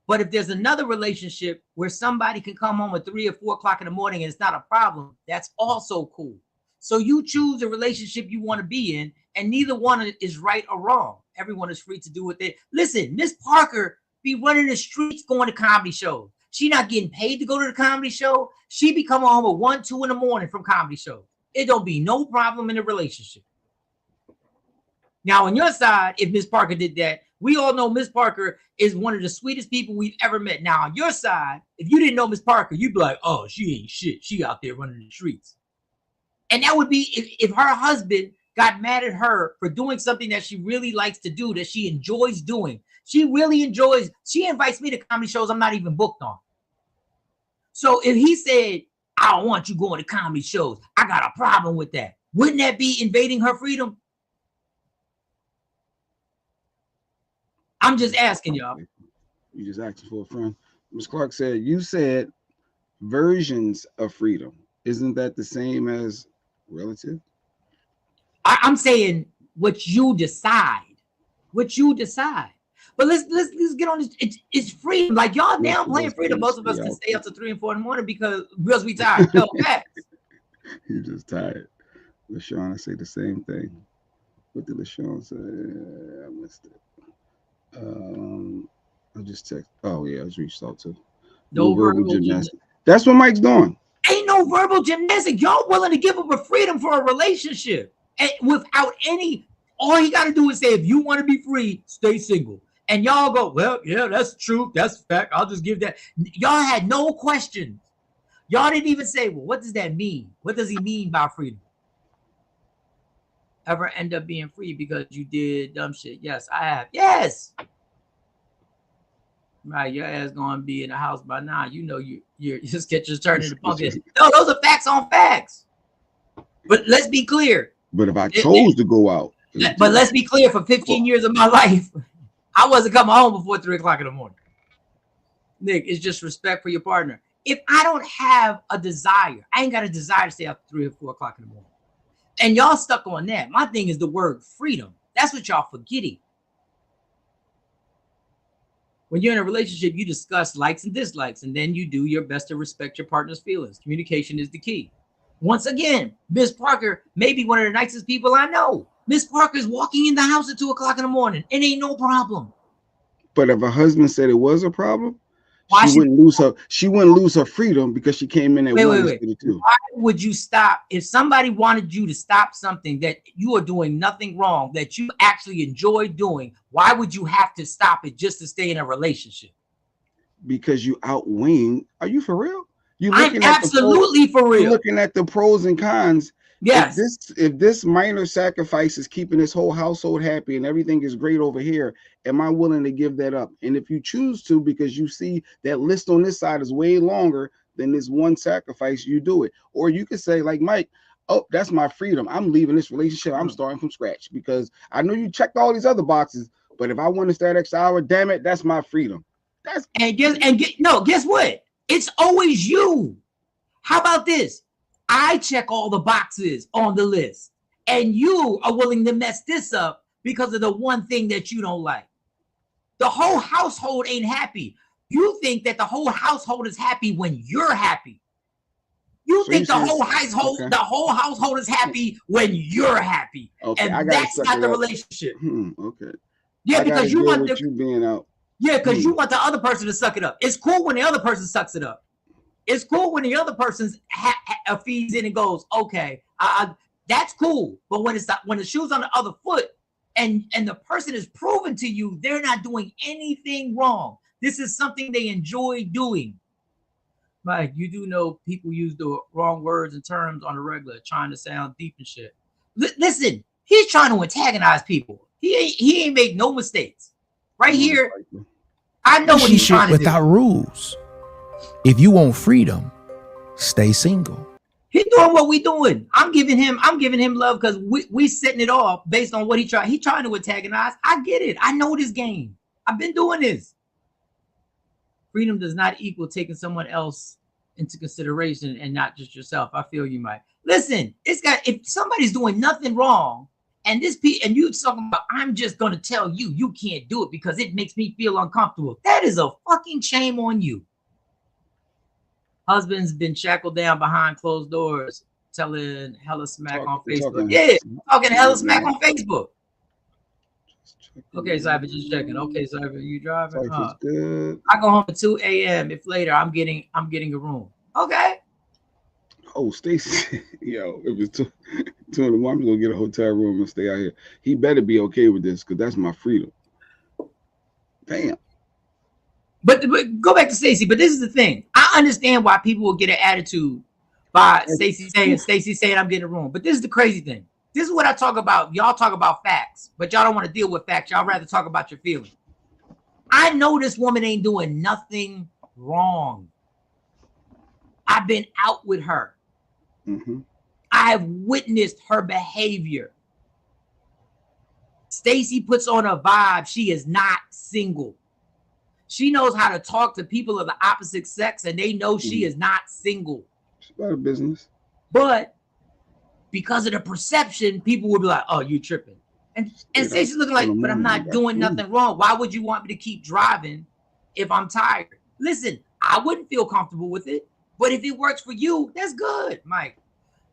But if there's another relationship where somebody can come home at 3 or 4 o'clock in the morning and it's not a problem, that's also cool. So you choose a relationship you want to be in, and neither one is right or wrong. Everyone is free to do what they listen. Miss Parker be running the streets going to comedy shows. She not getting paid to go to the comedy show. She be coming home at 1, 2 in the morning from comedy shows. It don't be no problem in the relationship. Now, on your side, if Miss Parker did that, we all know Miss Parker is one of the sweetest people we've ever met. Now, on your side, if you didn't know Miss Parker, you'd be like, oh, she ain't shit. She out there running the streets. And that would be if her husband got mad at her for doing something that she really likes to do, that she enjoys doing. She really enjoys. She invites me to comedy shows I'm not even booked on. So if he said, I don't want you going to comedy shows, I got a problem with that. Wouldn't that be invading her freedom? I'm just asking y'all. You just asking for a friend. Ms. Clark said, you said versions of freedom. Isn't that the same as relative? I'm saying what you decide. What you decide. But let's get on this. It's freedom. Like y'all now playing freedom. Most of us can stay up to 3 and 4 in the morning because we tired. No, facts. You're just tired. LaShawn, I say the same thing. What did LaShawn say? I missed it. I just text. Oh yeah, I was reached out to. No verbal gymnastics. That's what Mike's doing. Ain't no verbal gymnastics. Y'all willing to give up a freedom for a relationship and without any. All he got to do is say, if you want to be free, stay single. And y'all go, well, yeah, that's true. That's fact. I'll just give that. Y'all had no questions. Y'all didn't even say, well, what does that mean? What does he mean by freedom? Ever end up being free because you did dumb shit? Yes, I have. Yes. Right, your ass gonna be in the house by now. You know your sketches turning into pumpkin. No, those are facts on facts. But let's be clear. But if I chose to go out. But let's be clear, for 15 years of my life, I wasn't coming home before 3 o'clock in the morning. Nick, it's just respect for your partner. If I don't have a desire, I ain't got a desire to stay up 3 or 4 o'clock in the morning. And y'all stuck on that. My thing is the word freedom. That's what y'all forgetting. When you're in a relationship, you discuss likes and dislikes, and then you do your best to respect your partner's feelings. Communication is the key. Once again, Miss Parker may be one of the nicest people I know. Miss Parker's walking in the house at 2 o'clock in the morning. It ain't no problem. But if a husband said it was a problem, she wouldn't lose her freedom because she came in at 1 instead of 2. Why would you stop if somebody wanted you to stop something that you are doing nothing wrong, that you actually enjoy doing? Why would you have to stop it just to stay in a relationship? Because you outweighing. Are you for real? I'm absolutely for real. You're looking at the pros and cons. Yes. If this minor sacrifice is keeping this whole household happy and everything is great over here, am I willing to give that up? And if you choose to, because you see that list on this side is way longer than this one sacrifice, you do it. Or you could say, like Mike, oh, that's my freedom. I'm leaving this relationship. I'm starting from scratch because I know you checked all these other boxes, but if I want to start extra hour, damn it, that's my freedom. Guess what? It's always you. How about this? I check all the boxes on the list, and you are willing to mess this up because of the one thing that you don't like. The whole household ain't happy. You think that the whole household is happy when you're happy. You think the whole household is happy when you're happy. Okay, and that's not the relationship. Okay. Yeah, because you want you being out. Yeah, because you want the other person to suck it up. It's cool when the other person sucks it up. It's cool when the other person feeds in and goes, okay, that's cool. But when the shoe's on the other foot and the person is proven to you they're not doing anything wrong, this is something they enjoy doing. Mike, you do know people use the wrong words and terms on the regular, trying to sound deep and shit. Listen, he's trying to antagonize people. He ain't make no mistakes. Right here, I know what he's trying to do. Without rules. If you want freedom, stay single. He doing what we doing. I'm giving him love because we setting it off based on what he tried. He trying to antagonize. I get it. I know this game. I've been doing this. Freedom does not equal taking someone else into consideration and not just yourself. I feel you, Mike. Listen, if somebody's doing nothing wrong, and you talking about, I'm just gonna tell you can't do it because it makes me feel uncomfortable. That is a fucking shame on you. Husband's been shackled down behind closed doors, telling hella smack on Facebook. Talking hella smack on Facebook. Okay, Cyber, just checking. Okay, Cyber, you driving? Good. I go home at 2 a.m. If later, I'm getting a room. Okay. Oh, Stacy, yo, if it's 2 in the morning, I'm gonna get a hotel room and stay out here. He better be okay with this because that's my freedom. Damn. But go back to Stacy. But this is the thing. I understand why people will get an attitude by Stacy saying I'm getting a room. But this is the crazy thing. This is what I talk about. Y'all talk about facts, but y'all don't want to deal with facts. Y'all rather talk about your feelings. I know this woman ain't doing nothing wrong. I've been out with her. Mm-hmm. I have witnessed her behavior. Stacy puts on a vibe. She is not single. She knows how to talk to people of the opposite sex, and they know she is not single. She's about her business. But because of the perception, people will be like, "Oh, you tripping," and Stacey's looking like, "But I'm not doing nothing wrong. Why would you want me to keep driving if I'm tired?" Listen, I wouldn't feel comfortable with it, but if it works for you, that's good, Mike.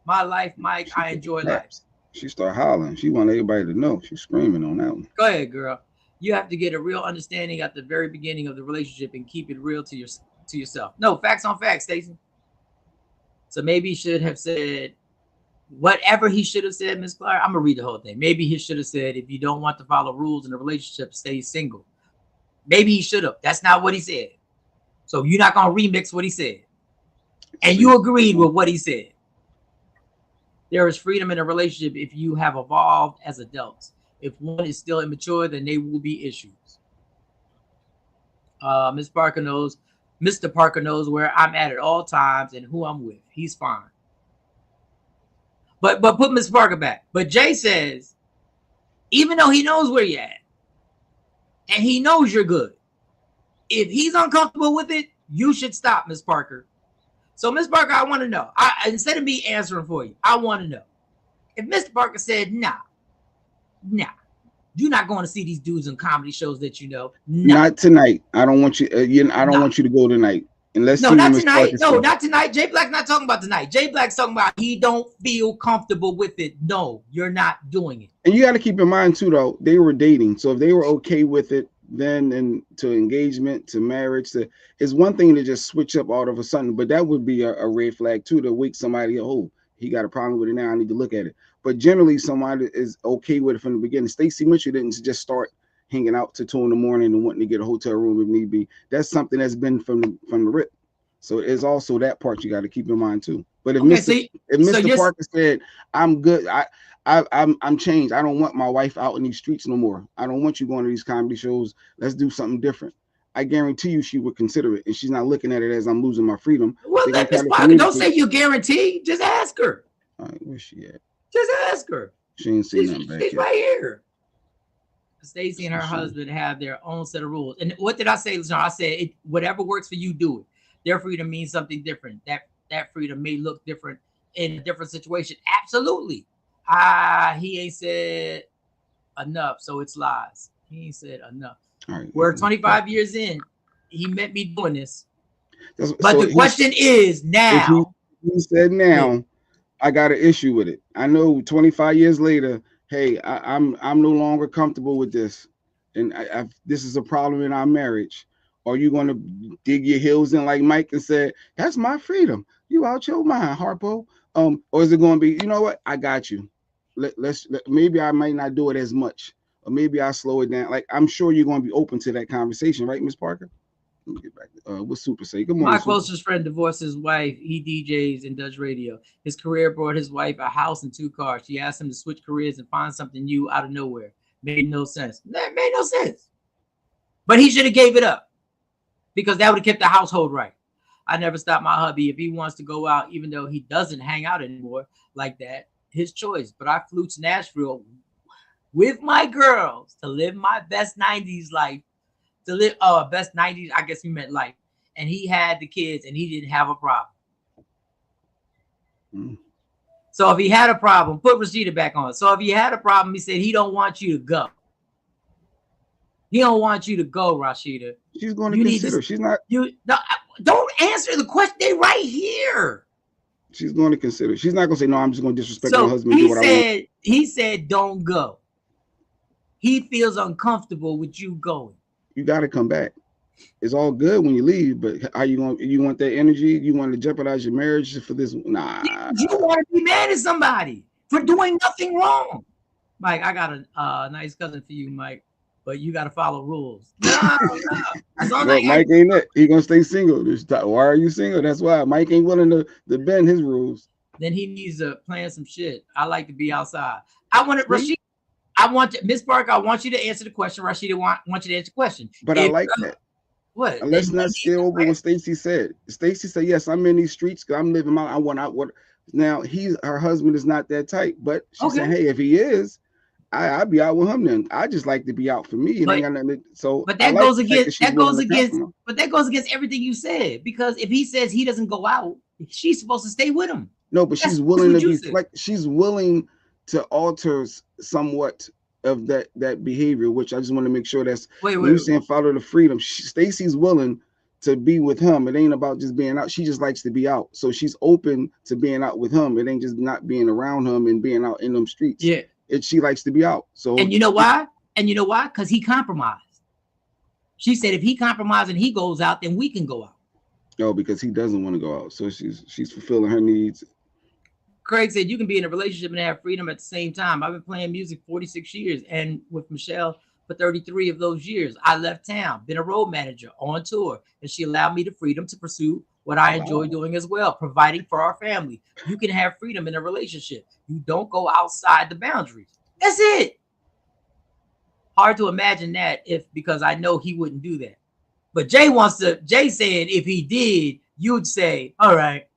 My life, Mike. I enjoy life. She started hollering. She wanted everybody to know. She's screaming on that one. Go ahead, girl. You have to get a real understanding at the very beginning of the relationship and keep it real to yourself. No, facts on facts, Stacey. So maybe he should have said whatever he should have said, Miss Clark. I'm gonna read the whole thing. Maybe he should have said, if you don't want to follow rules in a relationship, stay single. Maybe he should have. That's not what he said. So you're not gonna remix what he said. And you agreed with what he said. There is freedom in a relationship if you have evolved as adults. If one is still immature, then there will be issues. Mr. Parker knows where I'm at all times and who I'm with. He's fine. But put Mr. Parker back. But Jay says, even though he knows where you're at and he knows you're good, if he's uncomfortable with it, you should stop, Ms. Parker. So, Ms. Parker, I want to know. Instead of me answering for you, I want to know. If Mr. Parker said, nah, you're not going to see these dudes in comedy shows that you know. Nah. Not tonight. I don't want you. I don't want you to go tonight. Unless no, not tonight. No, not tonight. Jay Black's not talking about tonight. Jay Black's talking about he don't feel comfortable with it. No, you're not doing it. And you got to keep in mind too, though, they were dating. So if they were okay with it, then and to engagement, to marriage, it's one thing to just switch up all of a sudden, but that would be a red flag too to wake somebody. Oh, he got a problem with it now. I need to look at it. But generally, somebody is okay with it from the beginning. Stacey Mitchell didn't just start hanging out to 2 in the morning and wanting to get a hotel room if need be. That's something that's been from the rip. So it's also that part you got to keep in mind too. But if Mr. Parker said, "I'm good, I'm changed. I don't want my wife out in these streets no more. I don't want you going to these comedy shows. Let's do something different." I guarantee you she would consider it, and she's not looking at it as I'm losing my freedom. Well, let Ms. Parker, don't say you guarantee. Just ask her. All right, where's she at? Just ask her. She ain't seen nothing back She's yet. right here. Stacey and her husband have their own set of rules. And what did I say, Lizard? I said, whatever works for you, do it. Their freedom means something different. That freedom may look different in a different situation. Absolutely. He ain't said enough, so it's lies. He ain't said enough. All right, we're 25 years in. He met me doing this. But so the question is now. He said now, I got an issue with it. I know 25 years later, hey, I'm no longer comfortable with this, and this is a problem in our marriage. Are you going to dig your heels in like Mike and say, "That's my freedom. You out your mind, Harpo"? Or is it going to be, you know what? I got you. Maybe I might not do it as much, or maybe I'll slow it down. Like, I'm sure you're going to be open to that conversation, right, Ms. Parker? Let me get back. What's Super say? Good morning. My closest friend divorced his wife. He DJs and does radio. His career brought his wife a house and 2 cars. She asked him to switch careers and find something new out of nowhere. Made no sense. That made no sense. But he should have gave it up, because that would have kept the household right. I never stop my hubby if he wants to go out, even though he doesn't hang out anymore like that. His choice. But I flew to Nashville with my girls to live my best 90s life. To live best 90s, I guess he meant life. And he had the kids and he didn't have a problem. So if he had a problem, put Rashida back on. So if he had a problem, he said he don't want you to go. He don't want you to go, Rashida. She's going to consider. She's not. Don't answer the question. They right here. She's going to consider. She's not going to say, no, I'm just going to disrespect my husband. And do what I want. He said, don't go. He feels uncomfortable with you going. You got to come back. It's all good when you leave, but how you going? You want that energy? You want to jeopardize your marriage for this? Nah. You want to be mad at somebody for doing nothing wrong. Mike, I got a nice cousin for you, Mike, but you got to follow rules. No. Mike ain't that. He gonna stay single. Why are you single? That's why Mike ain't willing to bend his rules. Then he needs to plan some shit. I like to be outside. I want it, Rashida. I want Miss Parker. I want you to answer the question. Rashida want you to answer the question. But I like that. What? And let's not steal over what Stacy said. Stacy said, "Yes, I'm in these streets because I'm living my. I want out what." Now her husband is not that type, but she said, "Hey, if he is, I'd be out with him. Then I just like to be out for me." And ain't got nothing. So, but that goes against everything you said, because if he says he doesn't go out, she's supposed to stay with him. No, but she's willing to be like she's willing to alter somewhat of that behavior, which I just want to make sure that's when you're saying follow the freedom. Stacy's willing to be with him. It ain't about just being out. She just likes to be out. So she's open to being out with him. It ain't just not being around him and being out in them streets. Yeah. She likes to be out. So and you know why? Because he compromised. She said if he compromised and he goes out, then we can go out. No, because he doesn't want to go out. So she's fulfilling her needs. Craig said you can be in a relationship and have freedom at the same time. I've been playing music 46 years and with Michelle for 33 of those years. I left town, been a road manager on tour, and she allowed me the freedom to pursue what I enjoy doing as well, providing for our family. You can have freedom in a relationship. You don't go outside the boundaries. That's it. Hard to imagine that because I know he wouldn't do that. But Jay said if he did, you'd say, all right.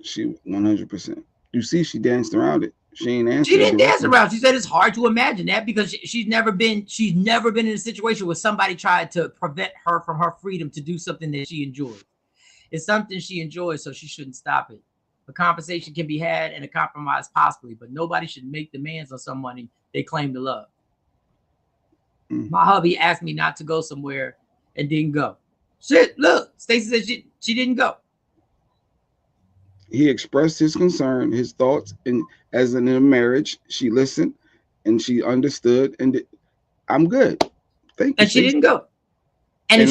She 100%. You see, she danced around it. She ain't answered. She didn't dance around. She said it's hard to imagine that because she's never been in a situation where somebody tried to prevent her from her freedom to do something that she enjoys. It's something she enjoys, so she shouldn't stop it. A conversation can be had and a compromise possibly, but nobody should make demands on someone they claim to love. My hubby asked me not to go somewhere and didn't go. Shit, look, Stacey said she didn't go. He expressed his concern, his thoughts, and as in a marriage, she listened and she understood, and I'm good. Thank you. And she didn't go. And if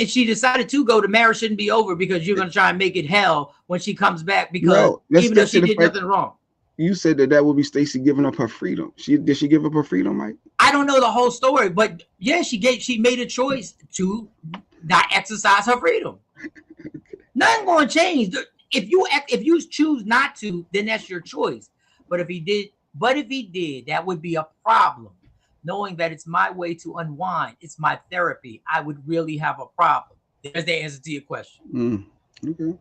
she decided to go, the marriage shouldn't be over because you're going to try and make it hell when she comes back because even though she did nothing wrong. You said that would be Stacy giving up her freedom. Did she give up her freedom, Mike? I don't know the whole story, but yeah, she made a choice to not exercise her freedom. Nothing going to change. If you choose not to, then that's your choice. But if he did, that would be a problem. Knowing that it's my way to unwind, it's my therapy, I would really have a problem. There's the answer to your question. Okay.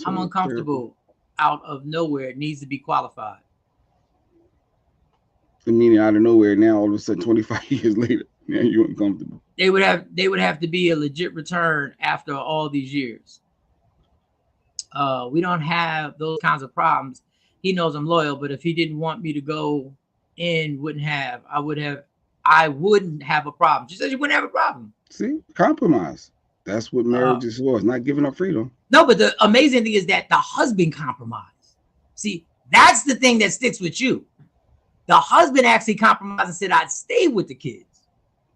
I'm uncomfortable out of nowhere. It needs to be qualified. I mean, out of nowhere now, all of a sudden, 25 years later, now you're uncomfortable. They would have to be a legit return after all these years. We don't have those kinds of problems. He knows I'm loyal, but if he didn't want me to go in, I wouldn't have a problem. She said you wouldn't have a problem. See, compromise. That's what marriage is for. It's not giving up freedom. No, but the amazing thing is that the husband compromised. See, that's the thing that sticks with you. The husband actually compromised and said, I'd stay with the kids.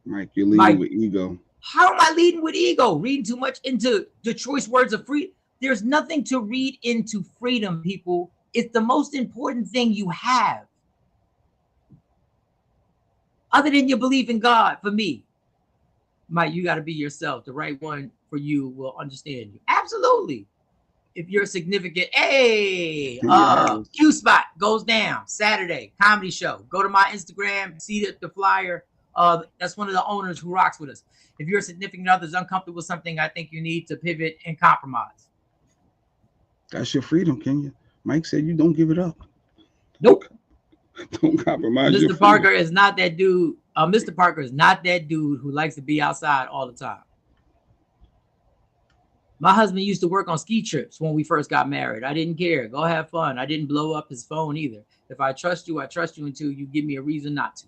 Mike, you're leading with ego. How am I leading with ego? Reading too much into the choice words of freedom. There's nothing to read into freedom, people. It's the most important thing you have. Other than your belief in God, for me. Mike, you got to be yourself. The right one for you will understand you. Absolutely. If you're significant, Q Spot goes down Saturday, comedy show. Go to my Instagram, see the flyer That's one of the owners who rocks with us. If your significant other is uncomfortable with something, I think you need to pivot and compromise. That's your freedom, Kenya. Mike said you don't give it up. Nope. Don't compromise. Mr. Parker is not that dude. Mr. Parker is not that dude who likes to be outside all the time. My husband used to work on ski trips when we first got married. I didn't care. Go have fun. I didn't blow up his phone either. If I trust you, I trust you until you give me a reason not to.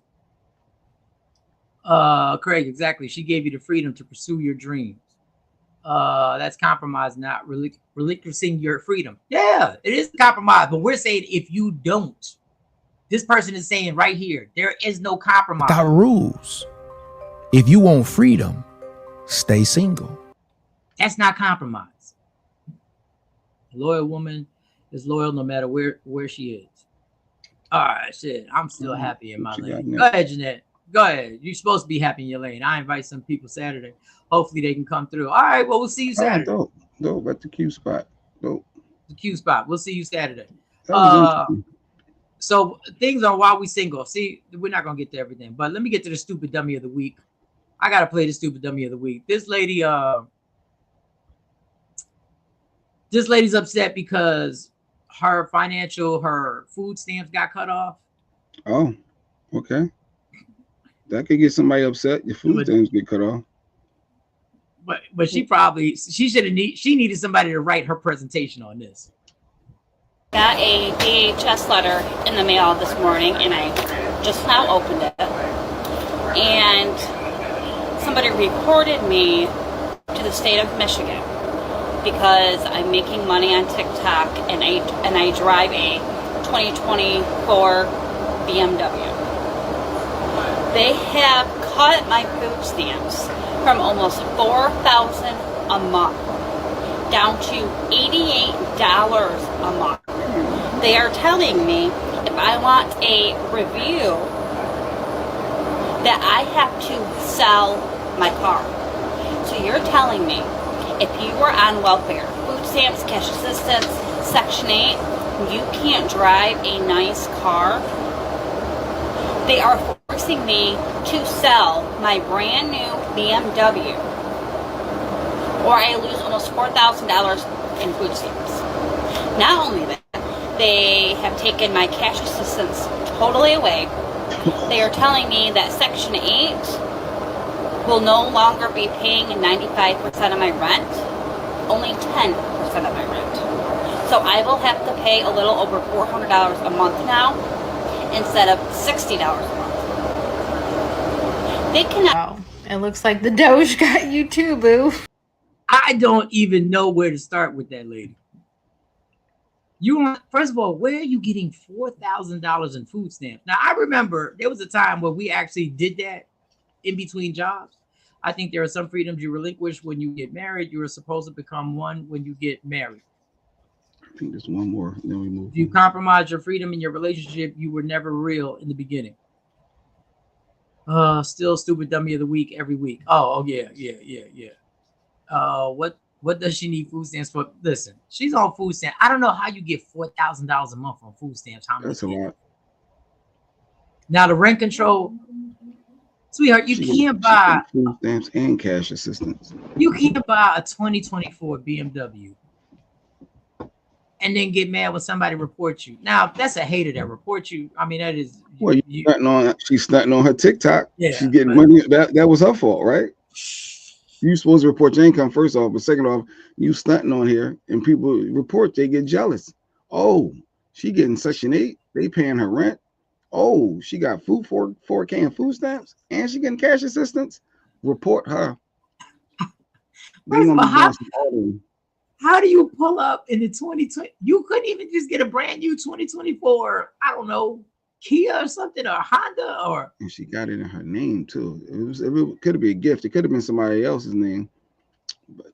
Craig, exactly. She gave you the freedom to pursue your dreams. That's compromise, not relinquishing your freedom. Yeah, it is compromise, but we're saying if you don't, this person is saying right here, there is no compromise. Without rules. If you want freedom, stay single. That's not compromise. A loyal woman is loyal no matter where she is. All right, shit. I'm still happy in my lane. Go ahead, Jeanette. Go ahead. You're supposed to be happy in your lane. I invite some people Saturday. Hopefully they can come through. All right, well, we'll see you Saturday. Dope at the Q spot. Dope. The Q spot. We'll see you Saturday. That was interesting. So things on why we single. See, we're not gonna get to everything, but let me get to the stupid dummy of the week. I gotta play the stupid dummy of the week. This lady's upset because her food stamps got cut off. Oh, okay. That could get somebody upset. Your food stamps get cut off. But she needed somebody to write her presentation on this. Got a DHS letter in the mail this morning, and I just now opened it. And somebody reported me to the state of Michigan because I'm making money on TikTok, and I drive a 2024 BMW. They have cut my food stamps from almost $4,000 a month down to $88 a month. They are telling me if I want a review that I have to sell my car. So you're telling me if you were on welfare, food stamps, cash assistance, Section 8, you can't drive a nice car? They are forcing me to sell my brand new BMW, or I lose almost $4,000 in food stamps. Not only that, they have taken my cash assistance totally away. They are telling me that Section 8 will no longer be paying 95% of my rent, only 10% of my rent. So I will have to pay a little over $400 a month now instead of $60 a month. They cannot. Wow. It looks like the Doge got you too, boo. I don't even know where to start with that lady. First of all, where are you getting $4,000 in food stamps? Now, I remember there was a time where we actually did that in between jobs. I think there are some freedoms you relinquish when you get married. You are supposed to become one when you get married. I think there's one more. Then we move. If you compromise your freedom in your relationship, you were never real in the beginning. Still stupid dummy of the week every week. Oh yeah. What does she need food stamps for? Listen, she's on food stamps. I don't know how you get $4,000 a month on food stamps. That's a lot. Now the rent control, sweetheart, you can't buy food stamps and cash assistance. You can't buy a 2024 BMW and then get mad when somebody reports you. Now that's a hater that reports you. I mean, that is. Well, she's stunting on her TikTok. Yeah, she's getting money. That was her fault, right? You supposed to report your income first off, but second off, you stunting on here, and people report, they get jealous. Oh, she getting Section 8, they paying her rent. Oh, she got food 4K and food stamps, and she getting cash assistance. Report her. How do you pull up in the 2020? You couldn't even just get a brand new 2024, I don't know, Kia or something, or Honda, or. And she got it in her name too. It could have been a gift. It could have been somebody else's name. But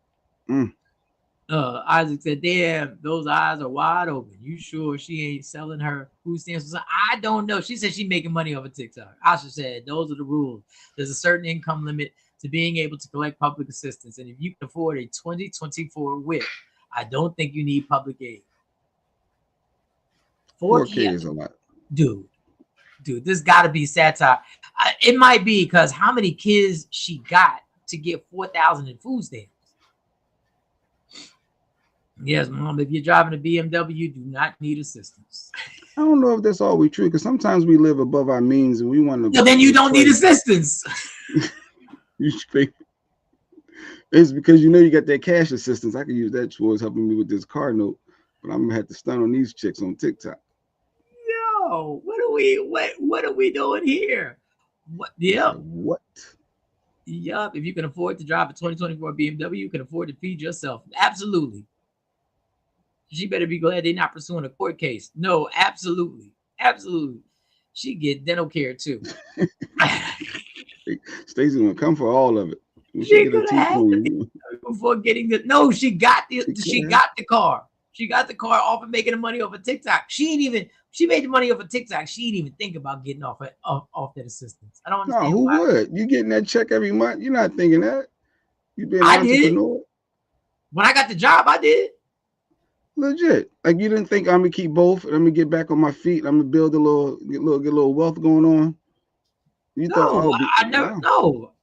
Isaac said, "Damn, those eyes are wide open. You sure she ain't selling her food stamps?" I don't know. She said she's making money off of TikTok. Asha said, "Those are the rules. There's a certain income limit to being able to collect public assistance, and if you can afford a 2024 whip, I don't think you need public aid." 4K is a lot, dude. dude, this got to be satire. It might be because how many kids she got to get 4,000 in food stamps? Yes, Mom, if you're driving a BMW, you do not need assistance. I don't know if that's always true, because sometimes we live above our means and we want to. Well, then you don't need assistance. You think it's because you got that cash assistance. I can use that towards helping me with this car note, but I'm gonna have to stun on these chicks on TikTok. Yo, what are we doing here? What? Yeah. What? Yup. If you can afford to drive a 2024 BMW, you can afford to feed yourself. Absolutely. She better be glad they're not pursuing a court case. No, absolutely. Absolutely. She get dental care too. Stacey gonna come for all of it. She could have before getting the she got the car. She got the car off of making the money off of TikTok. She made the money off of TikTok. She didn't even think about getting off that assistance. I don't understand. No, who would? You getting that check every month? You're not thinking that. You being an I did. entrepreneur. When I got the job, I did. Legit. Like you didn't think I'm gonna keep both. I'm gonna get back on my feet. I'm gonna build get a little wealth going on. You thought I never know.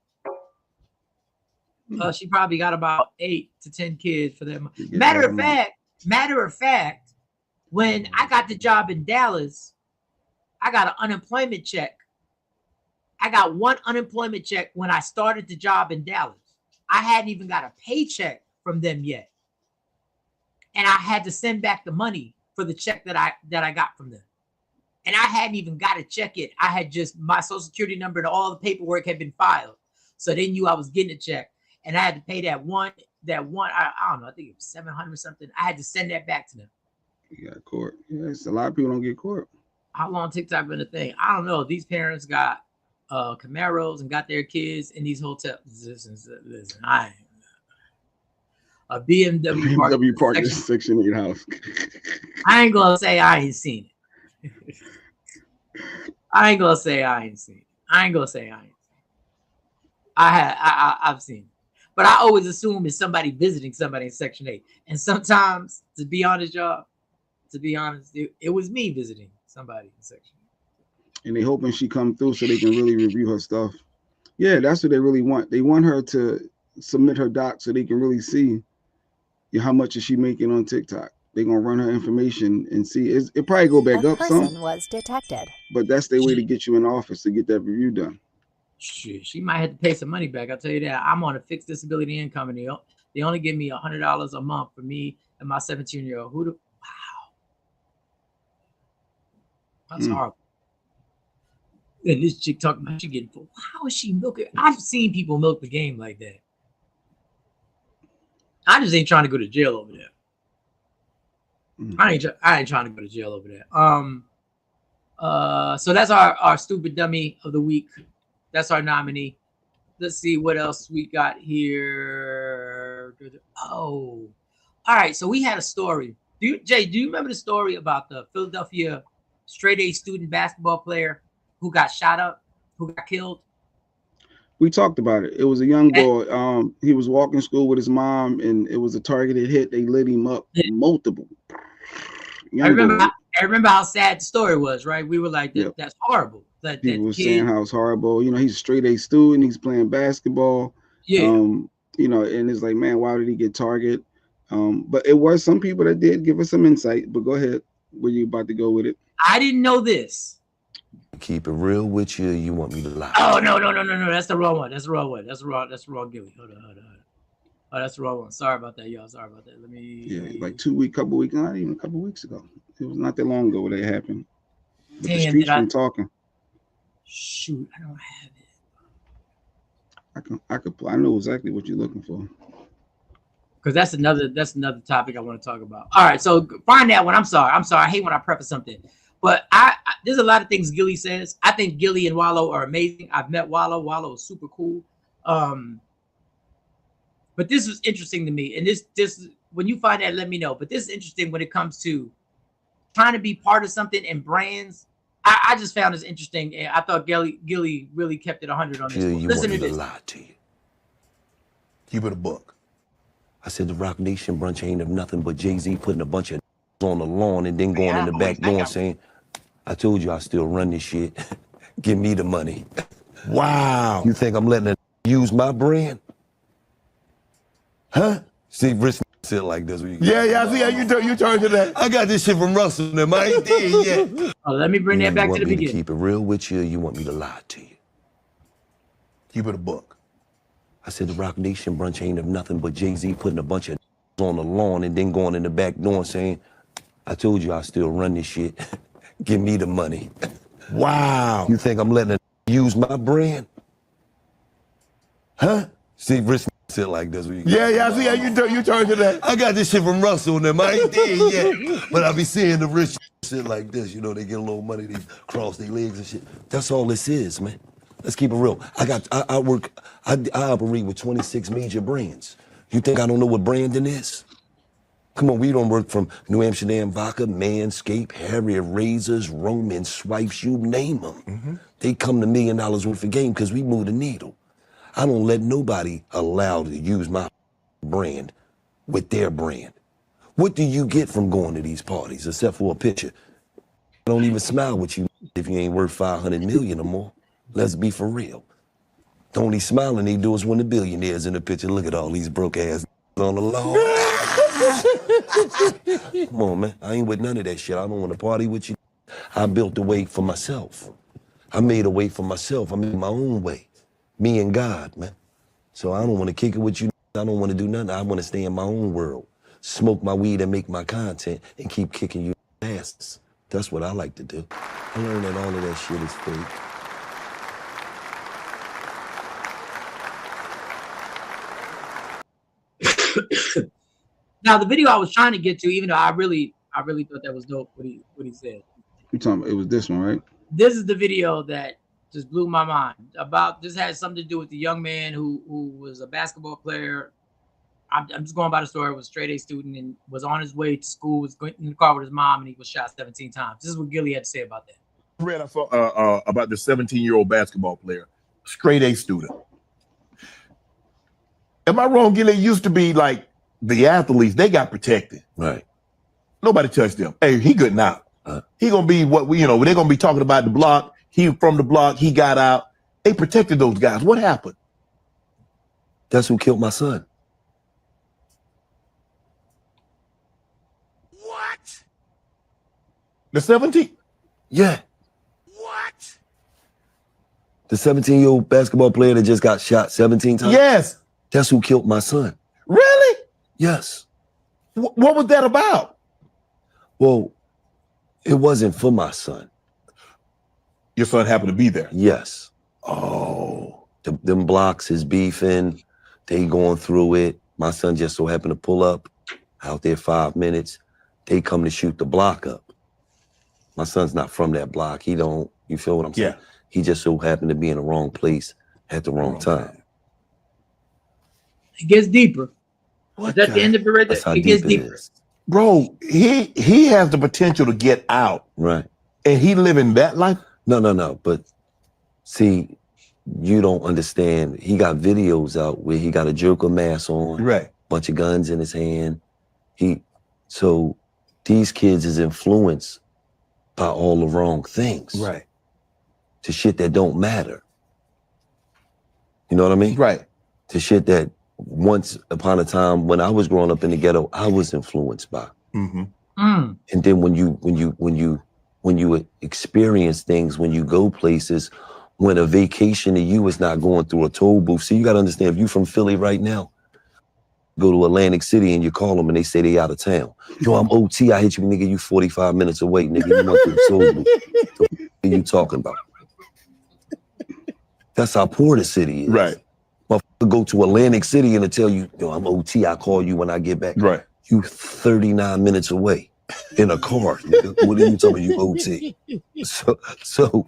She probably got about 8 to 10 kids for them. Matter of fact, when I got the job in Dallas, I got an unemployment check. I got one unemployment check when I started the job in Dallas. I hadn't even got a paycheck from them yet. And I had to send back the money for the check that I got from them. And I hadn't even got to check it. I had just my social security number and all the paperwork had been filed. So they knew I was getting a check. And I had to pay that one, I don't know, I think it was $700 something. I had to send that back to them. You got court. Yes, a lot of people don't get court. How long TikTok been a thing? I don't know. These parents got Camaros and got their kids in these hotels. Listen, I ain't. A BMW parking Section 8 house. I ain't gonna say I ain't seen it. I've seen it. But I always assume it's somebody visiting somebody in Section 8. And sometimes, to be honest, it was me visiting somebody in Section 8. And they hoping she come through so they can really review her stuff. Yeah, that's what they really want. They want her to submit her doc so they can really see how much is she making on TikTok. They're gonna run her information and see. It probably go back up some. Was detected. But that's their way to get you in office to get that review done. She might have to pay some money back. I'll tell you that. I'm on a fixed disability income, and they only give me $100 a month for me and my 17-year-old. Wow, that's horrible. And this chick talking about she getting full. How is she milking? I've seen people milk the game like that. I just ain't trying to go to jail over there. I ain't trying to go to jail over there. So that's our stupid dummy of the week. That's our nominee. Let's see what else we got here. Oh, all right. So we had a story. Jay, do you remember the story about the Philadelphia straight A student basketball player who got shot up, who got killed? We talked about it. It was a young boy. He was walking school with his mom, and it was a targeted hit. They lit him up multiple. I remember how sad the story was, right? We were like, that's horrible. People were saying how it's horrible. He's a straight A student. He's playing basketball. Yeah. And it's like, man, why did he get targeted? But it was some people that did give us some insight. But go ahead. Where you about to go with it? I didn't know this. Keep it real with you. You want me to lie? Oh, no. That's the wrong one. That's the wrong Gilly. Hold on. Oh, that's the wrong one. Sorry about that, y'all. Sorry about that. Let me. Yeah, like couple weeks, not even a couple weeks ago. It was not that long ago when that happened. But Damn, the streets been talking. Shoot, I don't have it. I know exactly what you're looking for. Because that's another topic I want to talk about. All right, so find that one. I'm sorry. I hate when I preface something. But there's a lot of things Gilly says. I think Gilly and Wallow are amazing. I've met Wallow. Wallow is super cool. But this was interesting to me. And this when you find that, let me know. But this is interesting when it comes to trying to be part of something and brands. I just found this interesting. And I thought Gilly really kept it 100 on this one. Listen to this. Lie to you. Keep it a book. I said the Rock Nation brunch ain't of nothing but Jay-Z putting a bunch of on the lawn and then going in the back door saying, I told you I still run this shit. Give me the money. Wow. You think I'm letting her use my brand? Huh? See, rich shit like this. Yeah, I see how you turn to that. I got this shit from Russell, and I ain't there yet. Oh, let me bring that back to the You want me to beginning. keep it real with you, or you want me to lie to you? Keep it a buck. I said the Rock Nation brunch ain't of nothing but Jay-Z putting a bunch of on the lawn and then going in the back door and saying, I told you I still run this shit. Give me the money. Wow. You think I'm letting her use my brand? Huh? See, rich shit like this. Yeah, I see how you turn to that. I got this shit from Russell and them. I ain't there yet. But I be seeing the rich shit like this. You know, they get a little money, they cross their legs and shit. That's all this is, man. Let's keep it real. I operate with 26 major brands. You think I don't know what branding is? Come on, we don't work from New Amsterdam Vodka, Manscaped, Harrier Razors, Roman Swipes, you name them. They come to $1 million worth of game because we move the needle. I don't let nobody allow to use my brand with their brand. What do you get from going to these parties except for a picture? I don't even smile with you if you ain't worth 500 million or more. Let's be for real. The only smiling they do is when the billionaires in the picture. Look at all these broke ass on the lawn. Come on, man. I ain't with none of that shit. I don't want to party with you. I built the way for myself. I made a way for myself. I made my own way. Me and God, man. So I don't want to kick it with you. I don't want to do nothing. I want to stay in my own world. Smoke my weed and make my content and keep kicking you asses. That's what I like to do. I learned that all of that shit is fake. Now the video I was trying to get to, even though I really thought that was dope what he said. You talking about, it was this one, right? This is the video that just blew my mind. This has something to do with the young man who was a basketball player. I'm just going by the story. Was a straight A student and was on his way to school, was going in the car with his mom, and he was shot 17 times. This is what Gilly had to say about that. I saw about the 17-year-old basketball player, straight A student. Am I wrong, Gilly? It used to be like the athletes, they got protected. Right. Nobody touched them. Hey, he good now. He gonna be what they're gonna be talking about the block. He from the block, he got out. They protected those guys. What happened? That's who killed my son. What? The 17? Yeah. What? The 17-year-old basketball player that just got shot 17 times? Yes. That's who killed my son. Really? Yes. What was that about? Well, it wasn't for my son. Your son happened to be there? Yes. Oh. Them blocks is beefing. They going through it. My son just so happened to pull up out there 5 minutes. They come to shoot the block up. My son's not from that block. He don't, you feel what I'm saying? Yeah. He just so happened to be in the wrong place at the wrong time. It gets deeper. At the end of it right there, it gets deeper. Bro, he has the potential to get out. Right. And he living that life? No. But see, you don't understand. He got videos out where he got a Joker mask on. Right. Bunch of guns in his hand. So these kids is influenced by all the wrong things. Right. To shit that don't matter. You know what I mean? Right. To shit that once upon a time when I was growing up in the ghetto, I was influenced by. Mm-hmm. And then when you experience things, when you go places, when a vacation to you is not going through a toll booth. See, you got to understand, if you from Philly right now, go to Atlantic City and you call them and they say they out of town. Yo, I'm OT, I hit you, nigga, you 45 minutes away, nigga, you went through the toll booth. What are you talking about? That's how poor the city is. Right. Motherfucker go to Atlantic City and tell you, yo, I'm OT, I call you when I get back. Right. You 39 minutes away in a car. Nigga. What are you talking about, you OT? So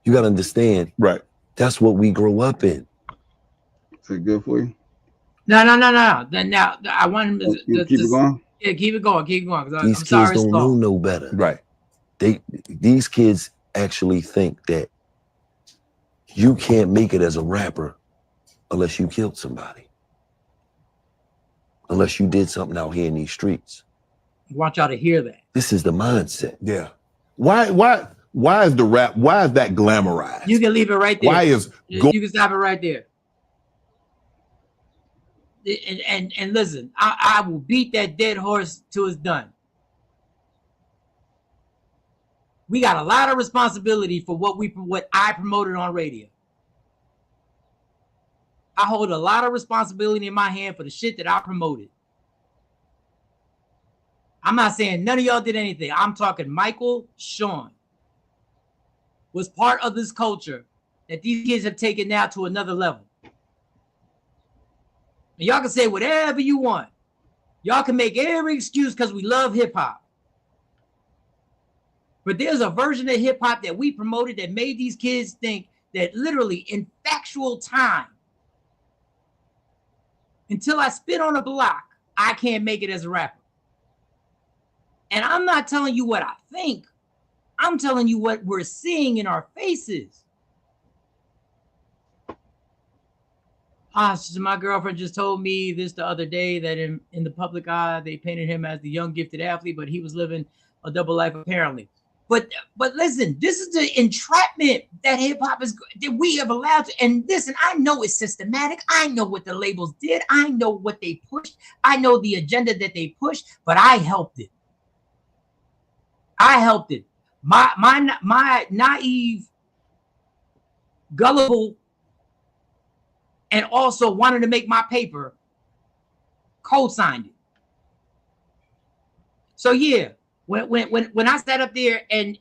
you got to understand. Right. That's what we grow up in. Is that good for you? No. Then now I want him to keep it going? Yeah, keep it going. Because These kids don't know no better. Right. These kids actually think that you can't make it as a rapper unless you killed somebody. Unless you did something out here in these streets. I want y'all to hear that. This is the mindset. Yeah. Why is the rap? Why is that glamorized? You can leave it right there. Why is you can stop it right there. And listen, I will beat that dead horse till it's done. We got a lot of responsibility for what I promoted on radio. I hold a lot of responsibility in my hand for the shit that I promoted. I'm not saying none of y'all did anything. I'm talking Michael Sean was part of this culture that these kids have taken now to another level. And y'all can say whatever you want. Y'all can make every excuse because we love hip hop. But there's a version of hip hop that we promoted that made these kids think that literally in factual time, until I spit on a block, I can't make it as a rapper. And I'm not telling you what I think. I'm telling you what we're seeing in our faces. My girlfriend just told me this the other day that in the public eye, they painted him as the young gifted athlete, but he was living a double life apparently. But listen, this is the entrapment that hip hop is that we have allowed to. And listen, I know it's systematic. I know what the labels did. I know what they pushed. I know the agenda that they pushed, but I helped it. I helped it. My naive, gullible, and also wanted to make my paper, co-signed it. So yeah. When I sat up there and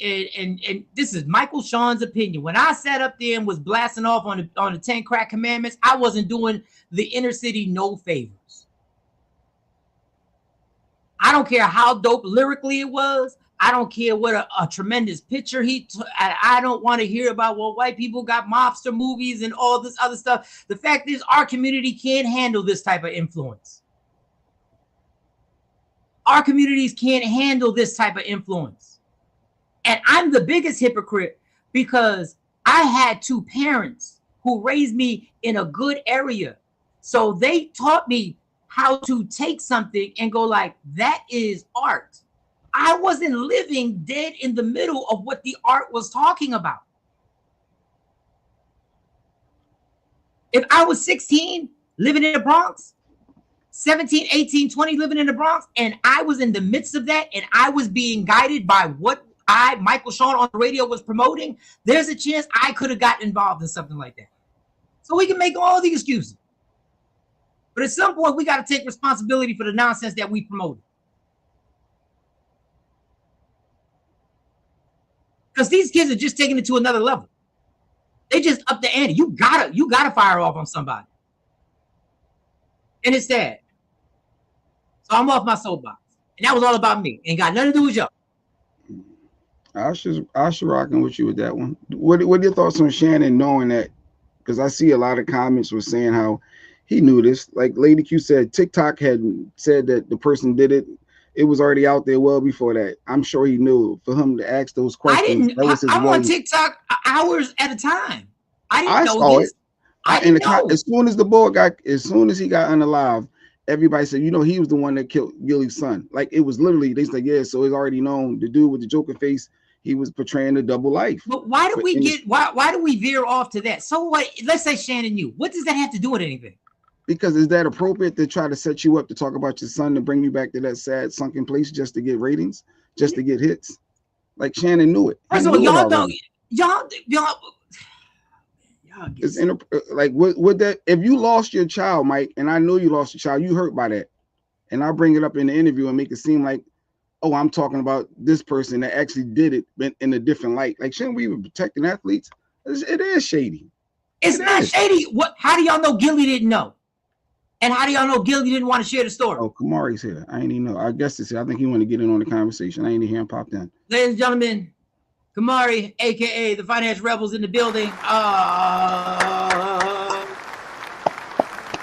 this is Michael Sean's opinion. When I sat up there and was blasting off on the 10 crack commandments, I wasn't doing the inner city no favors. I don't care how dope lyrically it was. I don't care what a tremendous picture I don't want to hear about, well, white people got mobster movies and all this other stuff. The fact is our community can't handle this type of influence. Our communities can't handle this type of influence. And I'm the biggest hypocrite because I had two parents who raised me in a good area. So they taught me how to take something and go like, that is art. I wasn't living dead in the middle of what the art was talking about. If I was 16, living in the Bronx, 17, 18, 20 living in the Bronx, and I was in the midst of that, and I was being guided by what Michael Sean on the radio was promoting, there's a chance I could have gotten involved in something like that. So we can make all the excuses. But at some point, we got to take responsibility for the nonsense that we promoted. Because these kids are just taking it to another level. They just up the ante. You gotta fire off on somebody. And it's sad. So I'm off my soapbox. And that was all about me. Ain't got nothing to do with y'all. I should rocking with you with that one. What are your thoughts on Shannon knowing that? Because I see a lot of comments were saying how he knew this. Like Lady Q said, TikTok had said that the person did it. It was already out there well before that. I'm sure he knew. For him to ask those questions. I'm on TikTok hours at a time. I didn't know this. As soon as the boy as soon as he got unalive, everybody said, you know, he was the one that killed Gilly's son. Like it was literally, they said, yeah, so it's already known. The dude with the Joker face, he was portraying a double life. But why do why do we veer off to that? So what? Let's say Shannon knew. What does that have to do with anything? Because is that appropriate to try to set you up to talk about your son to bring you back to that sad sunken place just to get ratings, just to get hits? Like Shannon knew it. First of all, y'all don't. Y'all. It's like would that if you lost your child, Mike, and I know you lost your child, you hurt by that, and I bring it up in the interview and make it seem like, oh, I'm talking about this person that actually did it in a different light. Like, shouldn't we be protecting athletes? It is shady. It's not shady. What? How do y'all know Gilly didn't know? And how do y'all know Gilly didn't want to share the story? Oh, Kamari's here. I ain't even know. I guess it's here. I think he wanted to get in on the conversation. I ain't even hear him pop in. Ladies and gentlemen, Kamari, aka the Finance Rebels, in the building.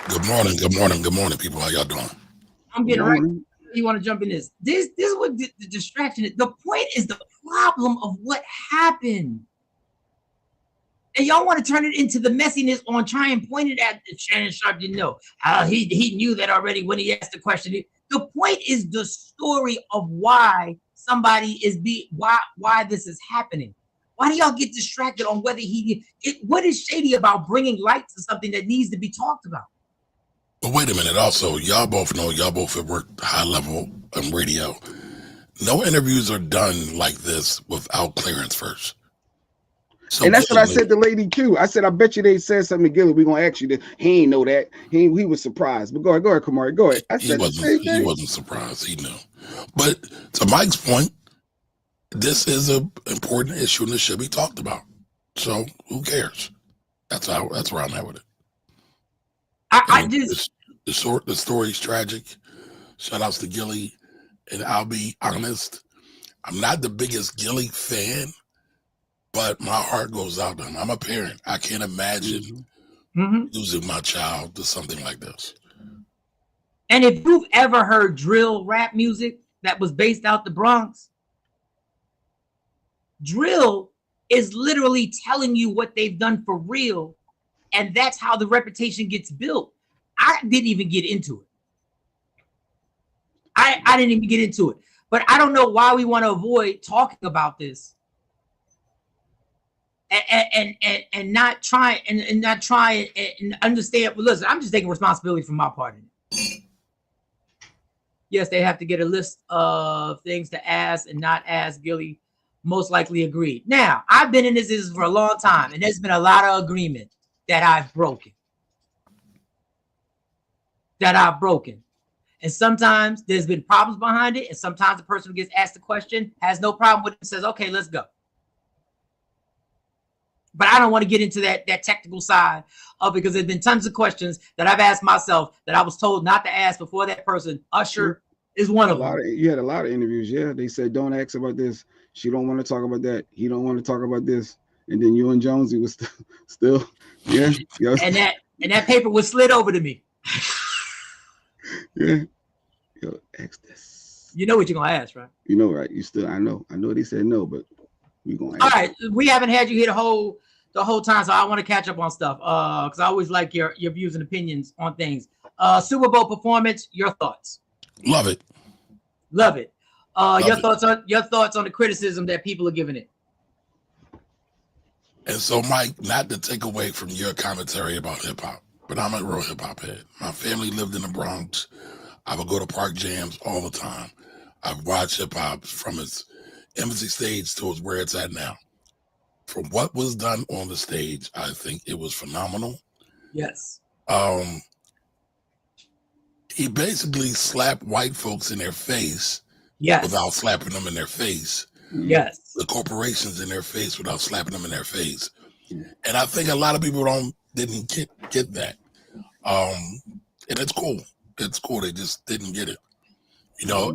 Good morning, people. How y'all doing? I'm getting right. You want to jump in this? This is what the distraction is. The point is the problem of what happened. And y'all want to turn it into the messiness on try and point it at Shannon Sharpe didn't know. He knew that already when he asked the question. The point is the story of why somebody is why this is happening. Why do y'all get distracted on whether what is shady about bringing light to something that needs to be talked about? But wait a minute. Also, y'all both know, y'all both have worked high level on radio. No interviews are done like this without clearance first. So and that's what I said to Lady Q. I said, I bet you they said something to Gilly. We're gonna ask you that. He ain't know that. He was surprised. But go ahead, Kamari. Go ahead. I said he wasn't surprised. He knew. But to Mike's point, this is an important issue and it should be talked about. So who cares? That's where I'm at with it. The story's tragic. Shout outs to Gilly. And I'll be honest, I'm not the biggest Gilly fan, but my heart goes out to him. I'm a parent. I can't imagine losing my child to something like this. And if you've ever heard drill rap music that was based out the Bronx, drill is literally telling you what they've done for real. And that's how the reputation gets built. I didn't even get into it. I didn't even get into it. But I don't know why we want to avoid talking about this and not try and understand. Well, listen, I'm just taking responsibility for my part in it. Yes, they have to get a list of things to ask and not ask. Gilly most likely agreed. Now, I've been in this business for a long time, and there's been a lot of agreement that I've broken. And sometimes there's been problems behind it, and sometimes the person who gets asked the question has no problem with it and says, okay, let's go. But I don't want to get into that technical side of it, because there's been tons of questions that I've asked myself that I was told not to ask before that person. Usher is one of them. You had a lot of interviews, yeah. They said, don't ask about this. She don't want to talk about that. He don't want to talk about this. And then you and Jonesy was still, yeah. And that paper was slid over to me. Yeah. Yo, ask this. You know what you're gonna ask, right? You know, right? I know they said no, but we gonna ask. All right, we haven't had you here the whole time, so I want to catch up on stuff. Because I always like your views and opinions on things. Super Bowl performance, your thoughts? Love it. Your thoughts on the criticism that people are giving it. And so, Mike, not to take away from your commentary about hip hop, but I'm a real hip hop head. My family lived in the Bronx. I would go to park jams all the time. I've watched hip hop from its infancy stage towards where it's at now. From what was done on the stage, I think it was phenomenal. Yes. He basically slapped white folks in their face without slapping them in their face. Yes. The corporations in their face without slapping them in their face. And I think a lot of people didn't get that. And it's cool. It's cool. They just didn't get it. You know,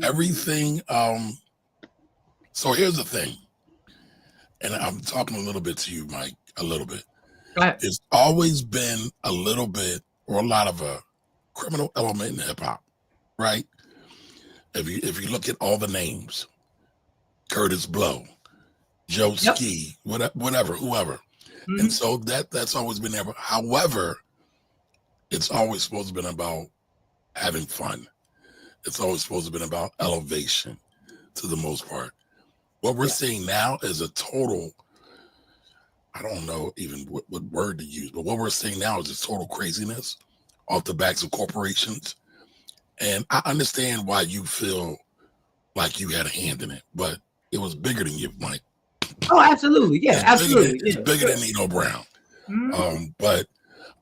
everything. So here's the thing. And I'm talking a little bit to you, Mike, a little bit. Go ahead. There's always been a little bit or a lot of a criminal element in hip hop, right? If you look at all the names, Curtis Blow, Joe Ski, whatever, whoever. Mm-hmm. And so that's always been there. However, it's always supposed to have been about having fun. It's always supposed to have been about elevation to the most part. What we're seeing now is a total, I don't know even what word to use, but what we're seeing now is a total craziness off the backs of corporations. And I understand why you feel like you had a hand in it, but it was bigger than you, Mike. Oh, absolutely. Yeah, absolutely. It's bigger than Nino Brown. Mm-hmm. But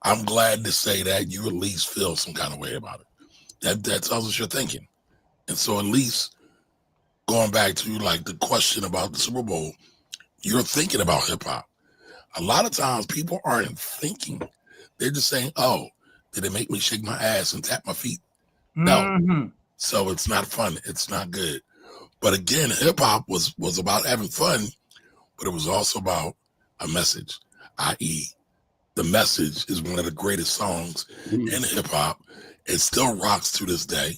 I'm glad to say that you at least feel some kind of way about it. That tells us you're thinking. And so at least going back to like the question about the Super Bowl, you're thinking about hip hop. A lot of times people aren't thinking. They're just saying, oh, did it make me shake my ass and tap my feet? No. Mm-hmm. So it's not fun. It's not good. But again, hip hop was about having fun, but it was also about a message, i.e., the message is one of the greatest songs in hip hop. It still rocks to this day.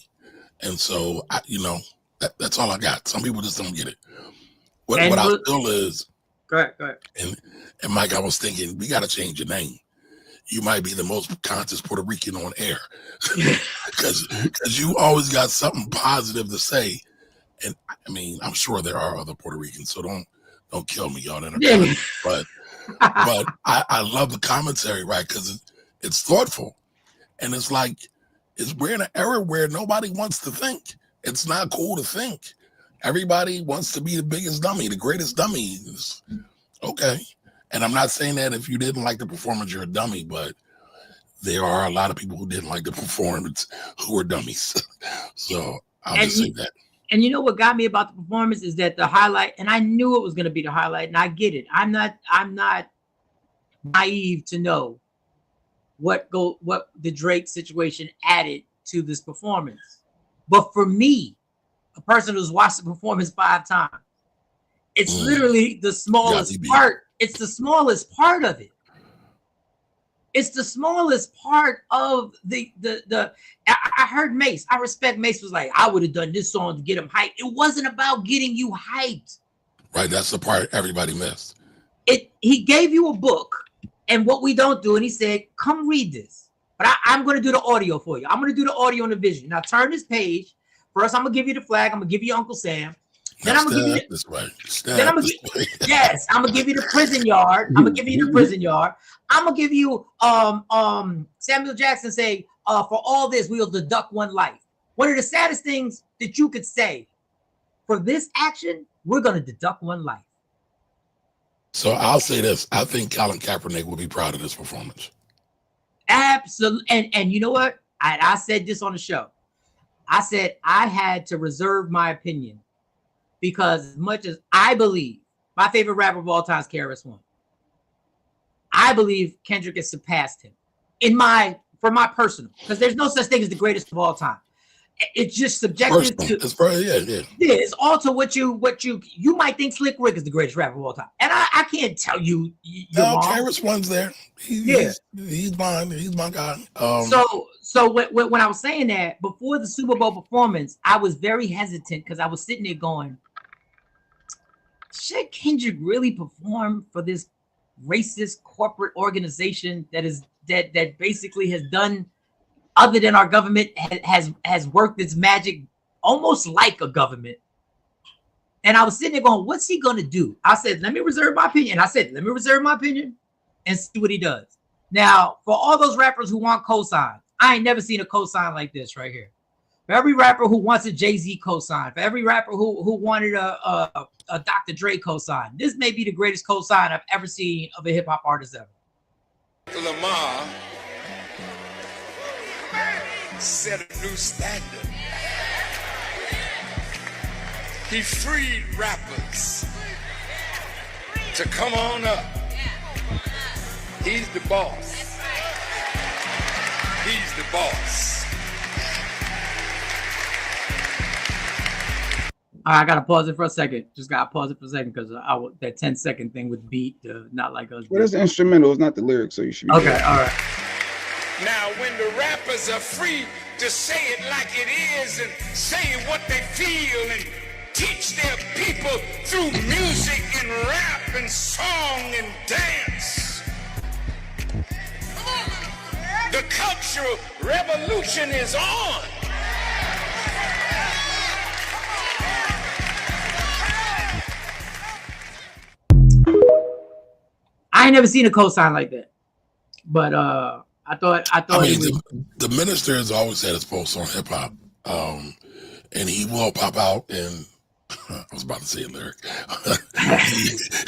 And so, that's all I got. Some people just don't get it. What I feel is, go ahead. And Mike, I was thinking, we got to change your name. You might be the most conscious Puerto Rican on air because you always got something positive to say. And I mean, I'm sure there are other Puerto Ricans, so don't kill me, y'all. Yeah. But I love the commentary, right? Because it's thoughtful, and it's like we're in an era where nobody wants to think. It's not cool to think. Everybody wants to be the biggest dummy, the greatest dummy. Okay. And I'm not saying that if you didn't like the performance, you're a dummy, but there are a lot of people who didn't like the performance who were dummies. So I'll just say that. And you know what got me about the performance is that the highlight, and I knew it was going to be the highlight, and I get it. I'm not naive to know what the Drake situation added to this performance. But for me, a person who's watched the performance 5 times, it's literally the smallest part. It's the smallest part of it. It's the smallest part of the. I heard Mace. I respect Mace was like, I would have done this song to get him hyped. It wasn't about getting you hyped. Right, that's the part everybody missed. He gave you a book, and what we don't do, and he said, come read this. But I'm going to do the audio for you. I'm going to do the audio and the vision. Now turn this page. First, I'm going to give you the flag. I'm going to give you Uncle Sam. Then I'm going to give you this way. Yes, I'm going to give you the prison yard. I'm going to give you the prison yard. I'm going to give you Samuel Jackson say, for all this, we'll deduct one life. One of the saddest things that you could say, for this action, we're going to deduct one life. So I'll say this. I think Colin Kaepernick will be proud of this performance. Absolutely. And you know what? I said this on the show. I said I had to reserve my opinion because as much as I believe my favorite rapper of all time is KRS-One, I believe Kendrick has surpassed him for my personal, because there's no such thing as the greatest of all time. It's just subjective. It's also what you might think Slick Rick is the greatest rapper of all time, and I can't tell you. No, KRS-One's there. He's mine. He's my guy. So when I was saying that before the Super Bowl performance, I was very hesitant because I was sitting there going, should Kendrick really perform for this racist corporate organization that basically has done, other than our government, has worked its magic almost like a government? And I was sitting there going, what's he going to do? I said, let me reserve my opinion. And see what he does. Now, for all those rappers who want cosign, I ain't never seen a cosign like this right here. For every rapper who wants a Jay-Z cosign, for every rapper who wanted a Dr. Dre cosign, this may be the greatest cosign I've ever seen of a hip-hop artist ever. Lamar set a new standard. He freed rappers to come on up. He's the boss. He's the boss. I gotta pause it for a second. Just gotta pause it for a second because that 10-second thing would beat not like us. Well, it's the instrumental. It's not the lyrics, so you should be okay. good. All right. Now, when the rappers are free to say it like it is and say what they feel and teach their people through music and rap and song and dance, the cultural revolution is on. I ain't never seen a cosign like that, but I thought. I mean, the minister has always had his pulse on hip hop, and he will pop out and I was about to say a lyric.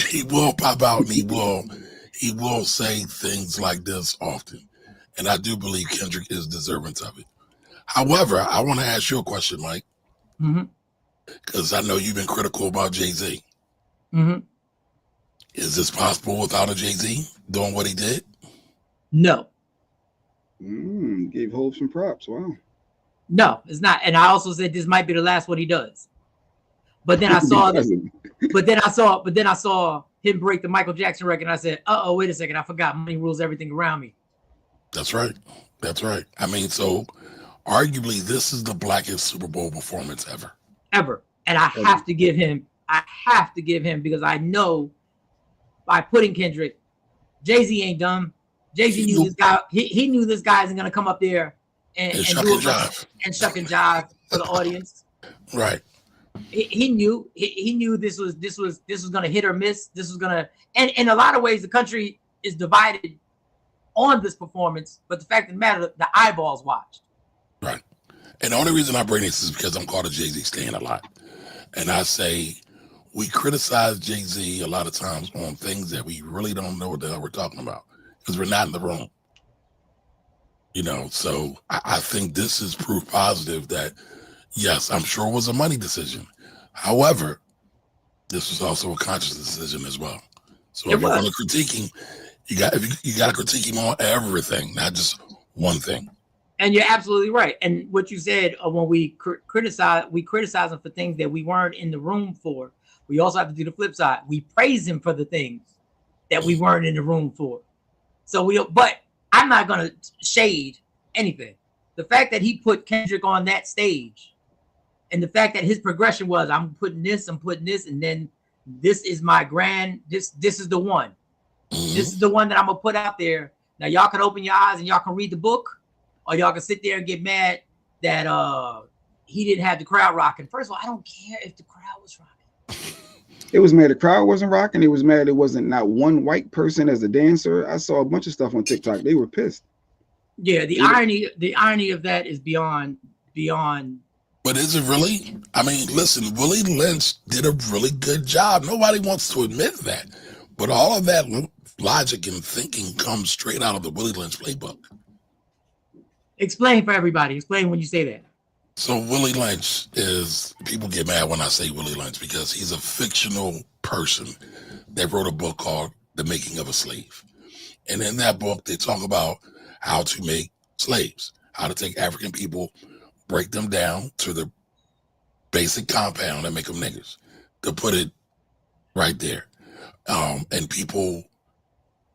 he will pop out and he will say things like this often, and I do believe Kendrick is deserving of it. However, I want to ask you a question, Mike, because I know you've been critical about Jay-Z. Is this possible without a Jay-Z doing what he did? No. Gave Hov some props. Wow. No, it's not. And I also said this might be the last one he does. But then I saw but then I saw him break the Michael Jackson record, and I said, "Uh-oh, wait a second, I forgot money rules everything around me." That's right. That's right. I mean, so arguably this is the blackest Super Bowl performance ever. Ever. And I have to give him because I know by putting Kendrick, Jay-Z ain't dumb. Jay-Z knew this guy. He knew this guy isn't gonna come up there and shuck and jive for the audience. Right. he knew this was going to hit or miss. This was going to, and in a lot of ways, the country is divided on this performance. But the fact of the matter, the eyeballs watched. Right. And the only reason I bring this is because I'm called a Jay-Z stan a lot. And I say we criticize Jay-Z a lot of times on things that we really don't know what the hell we're talking about because we're not in the room. You know, so I think this is proof positive that, yes, I'm sure it was a money decision. However, this was also a conscious decision as well. So if you're going to critique him, you got to critique him on everything, not just one thing. And you're absolutely right. And what you said, when we criticize him for things that we weren't in the room for. We also have to do the flip side. We praise him for the things that we weren't in the room for. But I'm not going to shade anything. The fact that he put Kendrick on that stage, and the fact that his progression was, I'm putting this, and then this is my this is the one. This is the one that I'm gonna put out there. Now y'all can open your eyes and y'all can read the book, or y'all can sit there and get mad that he didn't have the crowd rocking. First of all, I don't care if the crowd was rocking. It was mad the crowd wasn't rocking. It was mad it wasn't not one white person as a dancer. I saw a bunch of stuff on TikTok. They were pissed. Yeah, the irony of that is beyond. But is it really? I mean, listen, Willie Lynch did a really good job. Nobody wants to admit that. But all of that logic and thinking comes straight out of the Willie Lynch playbook. Explain for everybody. Explain when you say that. So Willie Lynch is, people get mad when I say Willie Lynch because he's a fictional person that wrote a book called The Making of a Slave. And in that book, they talk about how to make slaves, how to take African people, break them down to the basic compound and make them niggas, to put it right there. And people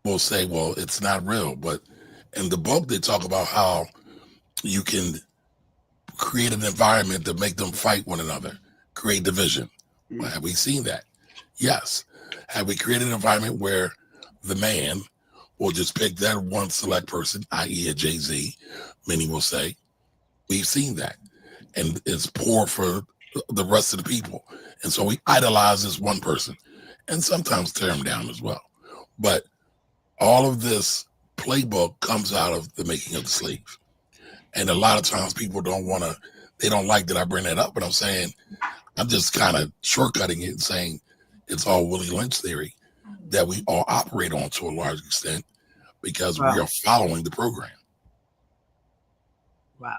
will say, well, it's not real. But in the book, they talk about how you can create an environment to make them fight one another, create division. Well, have we seen that? Yes. Have we created an environment where the man will just pick that one select person, i.e. a Jay-Z, many will say? We've seen that. And it's poor for the rest of the people. And so we idolize this one person and sometimes tear him down as well. But all of this playbook comes out of The Making of the Slave. And a lot of times people they don't like that I bring that up, but I'm saying, I'm just kind of shortcutting it and saying it's all Willie Lynch theory that we all operate on to a large extent because we are following the program. Wow.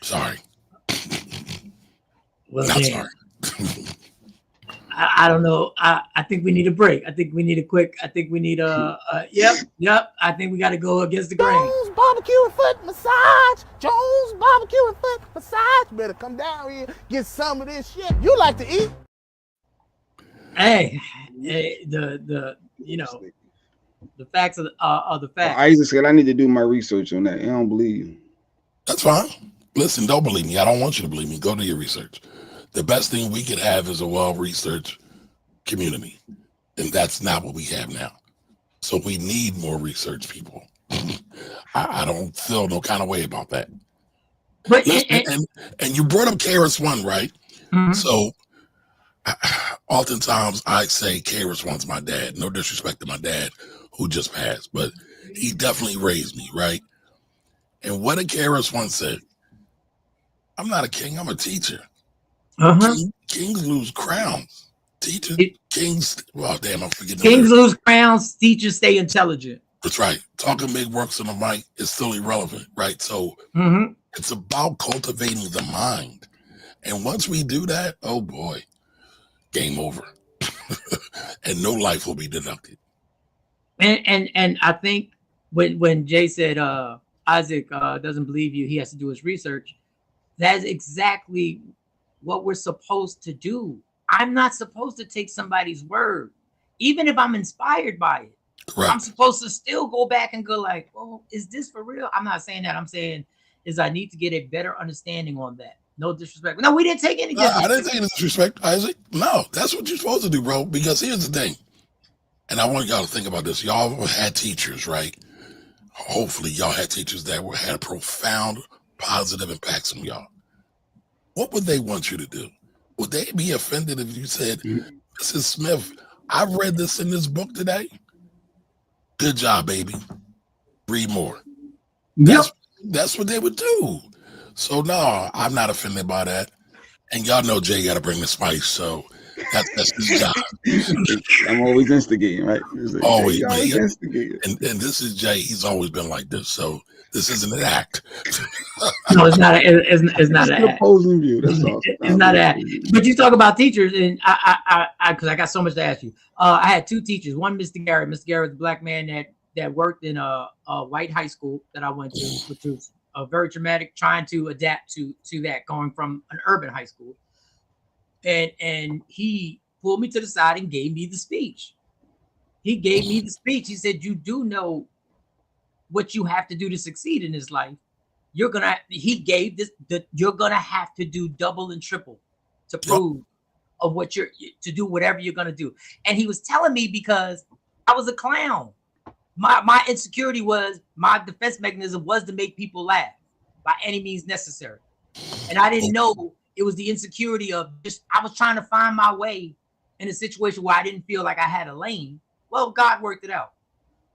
Sorry. Well, Not sorry. I don't know. I think we need a break. I think we need yep. I think we got to go against the grain. Jones barbecue and foot massage. Jones barbecue and foot massage. Better come down here, get some of this shit. You like to eat? Hey, the facts are the facts. Isaac said I need to do my research on that. I don't believe you. That's fine. Listen, don't believe me. I don't want you to believe me. Go do your research. The best thing we could have is a well-researched community. And that's not what we have now. So we need more research people. I don't feel no kind of way about that. But and you brought up KRS-One, right? Mm-hmm. So oftentimes I say KRS-One's my dad. No disrespect to my dad who just passed, but he definitely raised me, right? And what did KRS-One say? I'm not a king, I'm a teacher. Kings lose crowns. Kings, well, damn, I'm forgetting. Kings lose crowns, teachers stay intelligent. That's right. Talking big works on the mic is still irrelevant, right? So it's about cultivating the mind. And once we do that, oh boy, game over. And no life will be deducted. And I think when Jay said Isaac doesn't believe you, he has to do his research, that's exactly what we're supposed to do. I'm not supposed to take somebody's word, even if I'm inspired by it. Right. I'm supposed to still go back and go like, well, is this for real? I'm not saying that. I'm saying is I need to get a better understanding on that. No disrespect. No, we didn't take any disrespect. I didn't take any disrespect, Isaac. No, that's what you're supposed to do, bro. Because here's the thing. And I want y'all to think about this. Y'all had teachers, right? Hopefully y'all had teachers that had a profound positive impacts on y'all. what would they want you to do? Would they be offended if you said, Mrs. Smith, I've read this in this book today? Good job, baby. Read more. That's what they would do. So no, I'm not offended by that. And y'all know Jay got to bring the spice, so that's his job. I'm always instigating, right? Like, always, instigating. And this is Jay. He's always been like this, so this isn't an act. No, it's not. It's not an act. Opposing view. That's all. It's not an act. But you talk about teachers, and I because I got so much to ask you. I had two teachers. One, Mr. Garrett. Mr. Garrett was a black man that worked in a white high school that I went to, which was very traumatic, trying to adapt to that, going from an urban high school. And he pulled me to the side and gave me the speech. He gave me the speech. He said, you do know what you have to do to succeed in this life. You're gonna have to do double and triple to prove of what to do whatever you're gonna do. And he was telling me because I was a clown. My insecurity was, my defense mechanism was to make people laugh by any means necessary. And I didn't know it was the insecurity of just, I was trying to find my way in a situation where I didn't feel like I had a lane. Well, God worked it out.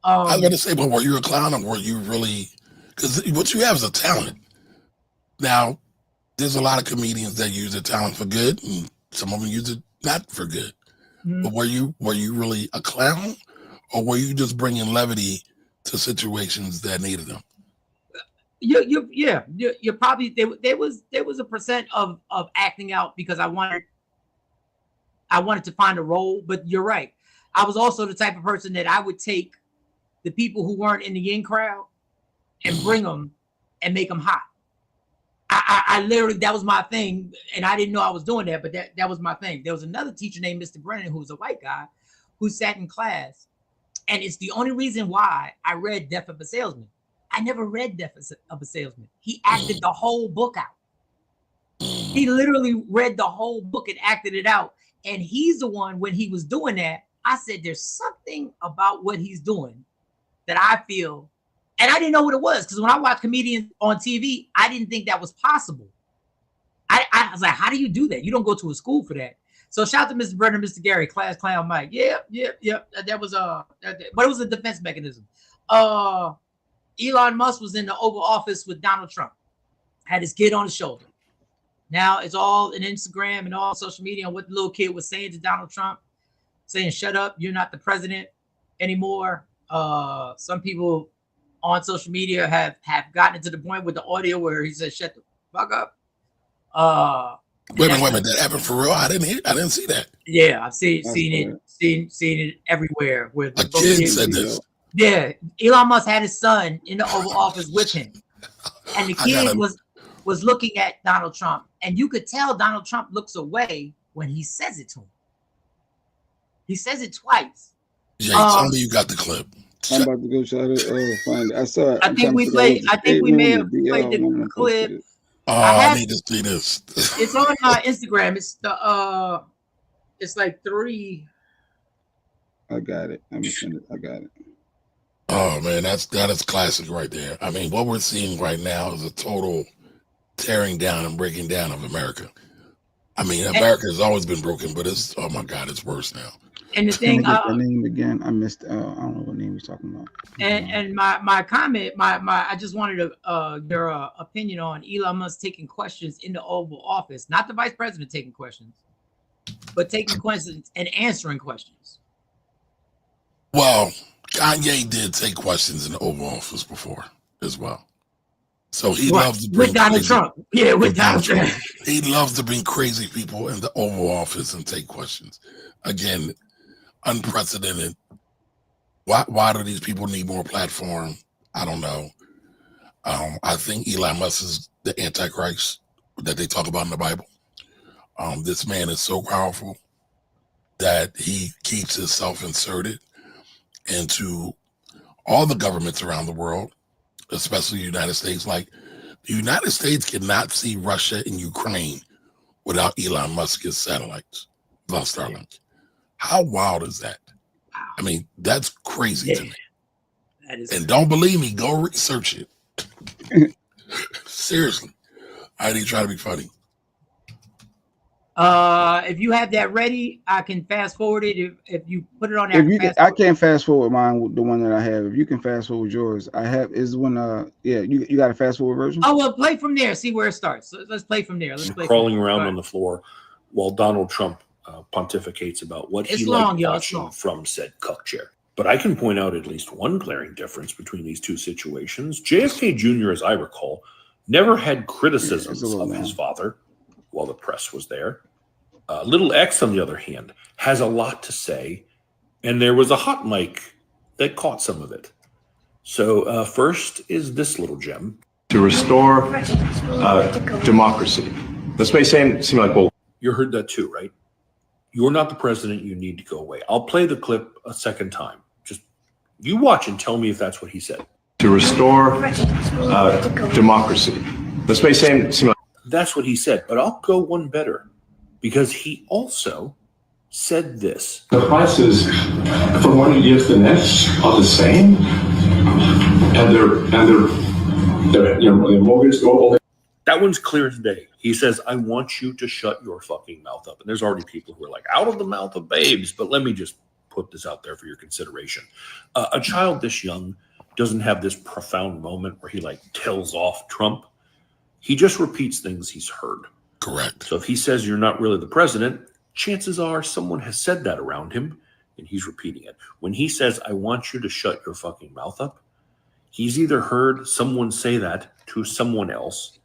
I was going to say, but were you a clown, or were you really, because what you have is a talent. Now, there's a lot of comedians that use their talent for good, and some of them use it not for good. Mm-hmm. But were you really a clown? Or were you just bringing levity to situations that needed them? You're probably there was a percent of acting out because I wanted to find a role. But you're right. I was also the type of person that I would take the people who weren't in the in crowd and bring them and make them hot. I literally, that was my thing, and I didn't know I was doing that, but that was my thing. There was another teacher named Mr. Brennan, who was a white guy, who sat in class. And it's the only reason why I read Death of a Salesman. I never read Death of a Salesman. He acted the whole book out. He literally read the whole book and acted it out. And he's the one, when he was doing that, I said, there's something about what he's doing that I feel, and I didn't know what it was, because when I watch comedians on TV, I didn't think that was possible. I was like, how do you do that? You don't go to a school for that. So shout out to Mr. Brennan, Mr. Gary, Class Clown Mike. Yeah. That was but it was a defense mechanism. Elon Musk was in the Oval Office with Donald Trump, had his kid on his shoulder. Now it's all in Instagram and all social media on what the little kid was saying to Donald Trump, saying, shut up, you're not the president anymore. Some people on social media have gotten to the point with the audio where he said, shut the fuck up. Wait a minute, that happened for real? I didn't see that. Yeah, I've seen it everywhere. Where a kid said this. Yeah, Elon Musk had his son in the Oval Office with him, and the kid was looking at Donald Trump, and you could tell Donald Trump looks away when he says it to him. He says it twice. Jay, tell me you got the clip. I'm about to go try to find it. I saw it. I think we may have played the clip. Oh, I need to see this. It's on Instagram. It's it's like 3. I got it. Let me send it. I got it. Oh man, that is classic right there. I mean, what we're seeing right now is a total tearing down and breaking down of America. I mean, America has always been broken, but it's, oh my God, it's worse now. And the thing, the name again, I missed. I don't know what name he's talking about. And my comment, I just wanted your opinion on Elon Musk taking questions in the Oval Office, not the vice president taking questions, but taking questions and answering questions. Well, Kanye did take questions in the Oval Office before as well. So he loves to bring with Donald Trump. Yeah, with Donald Trump. He loves to bring crazy people in the Oval Office and take questions. Again, unprecedented. Why do these people need more platform? I don't know. I think Elon Musk is the Antichrist that they talk about in the Bible. This man is so powerful that he keeps himself inserted into all the governments around the world, especially the United States. Like, the United States cannot see Russia and Ukraine without Elon Musk's satellites, without Starlink. How wild is that? I mean, that's crazy to me. That is and don't believe me, go research it. Seriously. I didn't try to be funny. If you have that ready, I can fast forward it. If you put it on there, I can't fast forward mine, the one that I have. If you can fast forward yours, I have is when you got a fast forward version. Oh well, play from there. See where it starts. So let's play from there. Let's play crawling around on the floor while Donald Trump pontificates about what he liked watching from said cuck chair. But I can point out at least one glaring difference between these two situations. JFK Jr., as I recall, never had criticisms of his father while the press was there. Little X, on the other hand, has a lot to say, and there was a hot mic that caught some of it. So first is this little gem. To restore democracy. This may seem like, well, you heard that too, right? You're not the president. You need to go away. I'll play the clip a second time. Just you watch and tell me if that's what he said. To restore democracy. This may seem like. That's what he said, but I'll go one better because he also said this. The prices from one year to the next are the same, and their mortgage go. That one's clear as day. He says, I want you to shut your fucking mouth up. And there's already people who are like, out of the mouth of babes. But let me just put this out there for your consideration. A child this young doesn't have this profound moment where he like tells off Trump. He just repeats things he's heard. Correct. So if he says you're not really the president, chances are someone has said that around him and he's repeating it. When he says, I want you to shut your fucking mouth up, he's either heard someone say that to someone else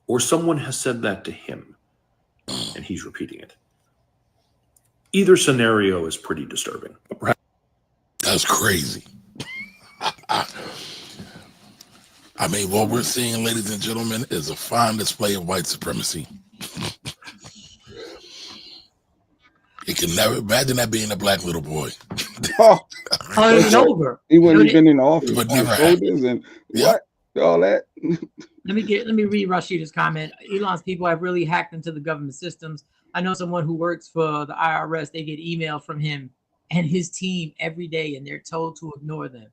or someone has said that to him, and he's repeating it. Either scenario is pretty disturbing. That's crazy. I mean, what we're seeing, ladies and gentlemen, is a fine display of white supremacy. You can never imagine that being a black little boy. It's over. He wouldn't have been in the office. But never And what? All that. Let me read Rashida's comment. Elon's people have really hacked into the government systems. I know someone who works for the IRS. They get email from him and his team every day, and they're told to ignore them.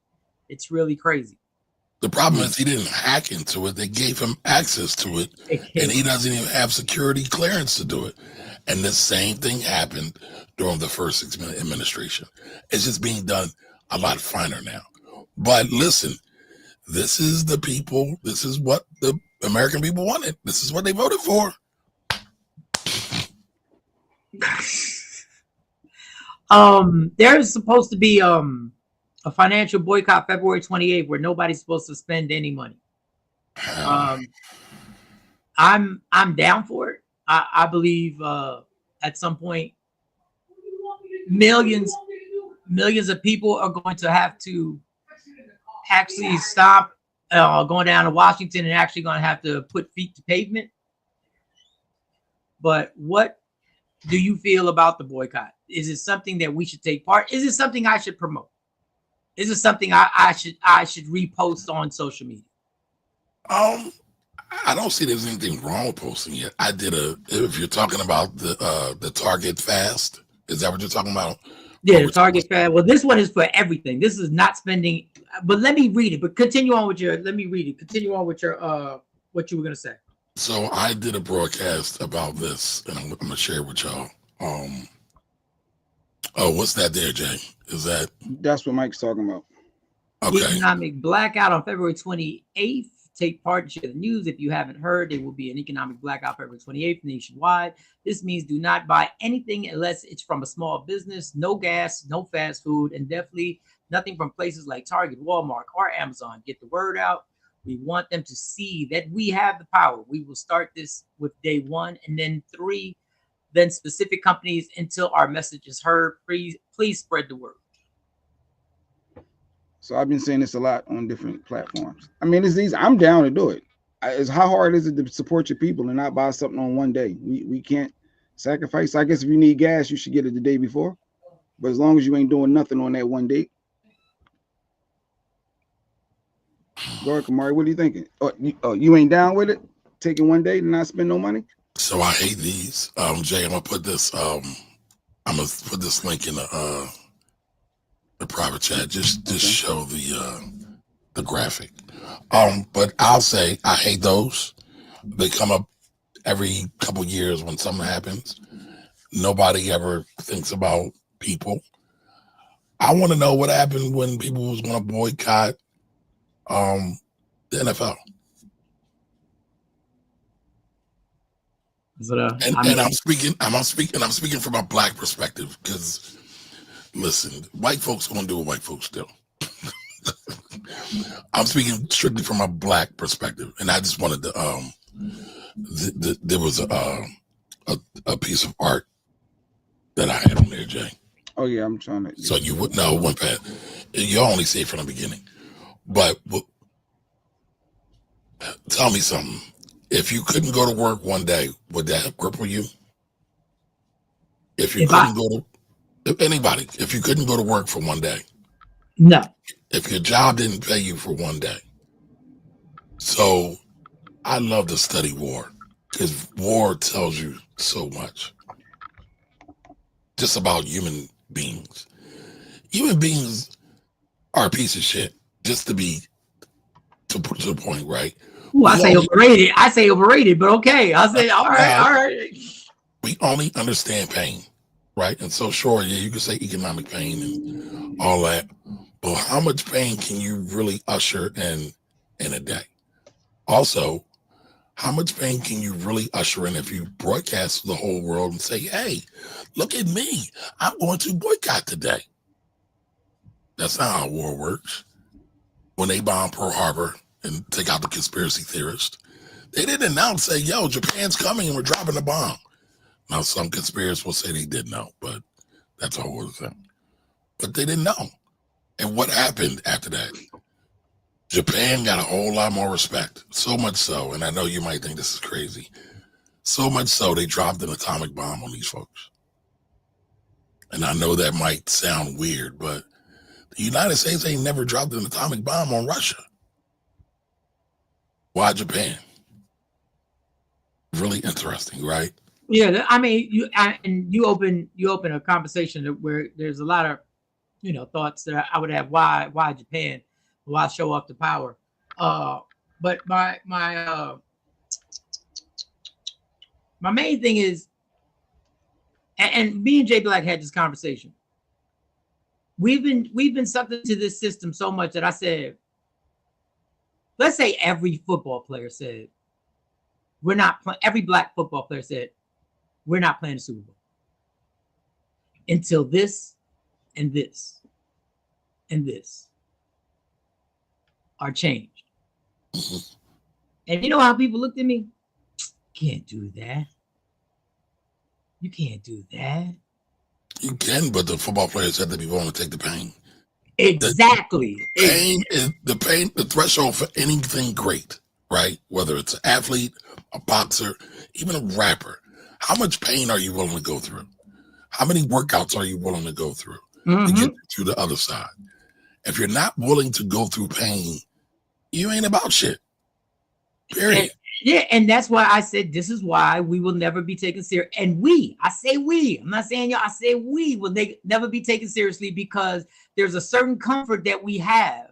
It's really crazy. The problem is he didn't hack into it. They gave him access to it, and he doesn't even have security clearance to do it. And the same thing happened during the first 6 minute administration. It's just being done a lot finer now. But listen, this is the people. This is what the American people wanted. This is what they voted for. There's supposed to be a financial boycott February 28th where nobody's supposed to spend any money. I'm down for it. I believe at some point millions of people are going to have to actually stop going down to Washington and actually going to have to put feet to pavement. But what do you feel about the boycott? Is it something that we should take part? Is it something I should promote? Is it something I should repost on social media? I don't see there's anything wrong with posting it. I did if you're talking about the Target fast, is that what you're talking about? Yeah, the Target fast. Well, this one is for everything. This is not spending, but let me read it. But continue on with let me read it. Continue on with your, what you were going to say. So I did a broadcast about this, and I'm going to share it with y'all. What's that there, Jay? That's what Mike's talking about. Okay. Economic blackout on February 28th. Take part and share the news. If you haven't heard, there will be an economic blackout February 28th nationwide. This means do not buy anything unless it's from a small business. No gas, no fast food, and definitely nothing from places like Target, Walmart, or Amazon. Get the word out. We want them to see that we have the power. We will start this with day 1 and then 3, then specific companies until our message is heard. Please spread the word. So I've been saying this a lot on different platforms. I mean, it's easy. I'm down to do it. It's how hard is it to support your people and not buy something on one day? We can't sacrifice. I guess if you need gas, you should get it the day before. But as long as you ain't doing nothing on that one date. Go ahead, Kamari, what are you thinking? You ain't down with it? Taking one day and not spend no money? So I hate these. Jay, I'm gonna put this link in the private chat, just show the graphic. But I'll say I hate those. They come up every couple years when something happens, nobody ever thinks about people. I want to know what happened when people was going to boycott the NFL. And I'm speaking from a black perspective, because listen, white folks gonna do what white folks do. I'm speaking strictly from a black perspective, and I just wanted to there was a piece of art that I had on there, Jay. Oh yeah, I'm trying to. So you would know one past. You only see it from the beginning, but tell me something. If you couldn't go to work one day, would that cripple you? If you couldn't if you couldn't go to work for one day, no. If your job didn't pay you for one day. So I love to study war, because war tells you so much just about human beings. Human beings are a piece of shit, just to put to the point, right? Ooh, I say overrated, but okay. I say all right. We only understand pain, right? And so sure, yeah, you can say economic pain and all that, but how much pain can you really usher in a day? Also, how much pain can you really usher in if you broadcast to the whole world and say, hey, look at me, I'm going to boycott today? That's not how war works. When they bomb Pearl Harbor and take out the conspiracy theorists, they didn't announce, say, yo, Japan's coming and we're dropping the bomb. Now, some conspiracists will say they did know, but that's a whole other thing. But they didn't know. And what happened after that? Japan got a whole lot more respect. So much so, and I know you might think this is crazy, so much so they dropped an atomic bomb on these folks. And I know that might sound weird, but the United States ain't never dropped an atomic bomb on Russia. Why Japan? Really interesting, right? Yeah, I mean, you open a conversation where there's a lot of, thoughts that I would have. Why Japan? Why show off the power? But my main thing is, and me and Jay Black had this conversation. We've been sucked into this system so much that I said, let's say every football player said, we're not playing. Every black football player said, we're not playing the Super Bowl until this and this and this are changed. And you know how people looked at me? Can't do that. You can't do that. You can, but the football players have to be willing to take the pain. Exactly. The threshold for anything great, right? Whether it's an athlete, a boxer, even a rapper. How much pain are you willing to go through? How many workouts are you willing to go through to get to the other side? If you're not willing to go through pain, you ain't about shit. Period. And that's why I said this is why we will never be taken serious. And I say we. I'm not saying y'all. I say we will never be taken seriously, because there's a certain comfort that we have.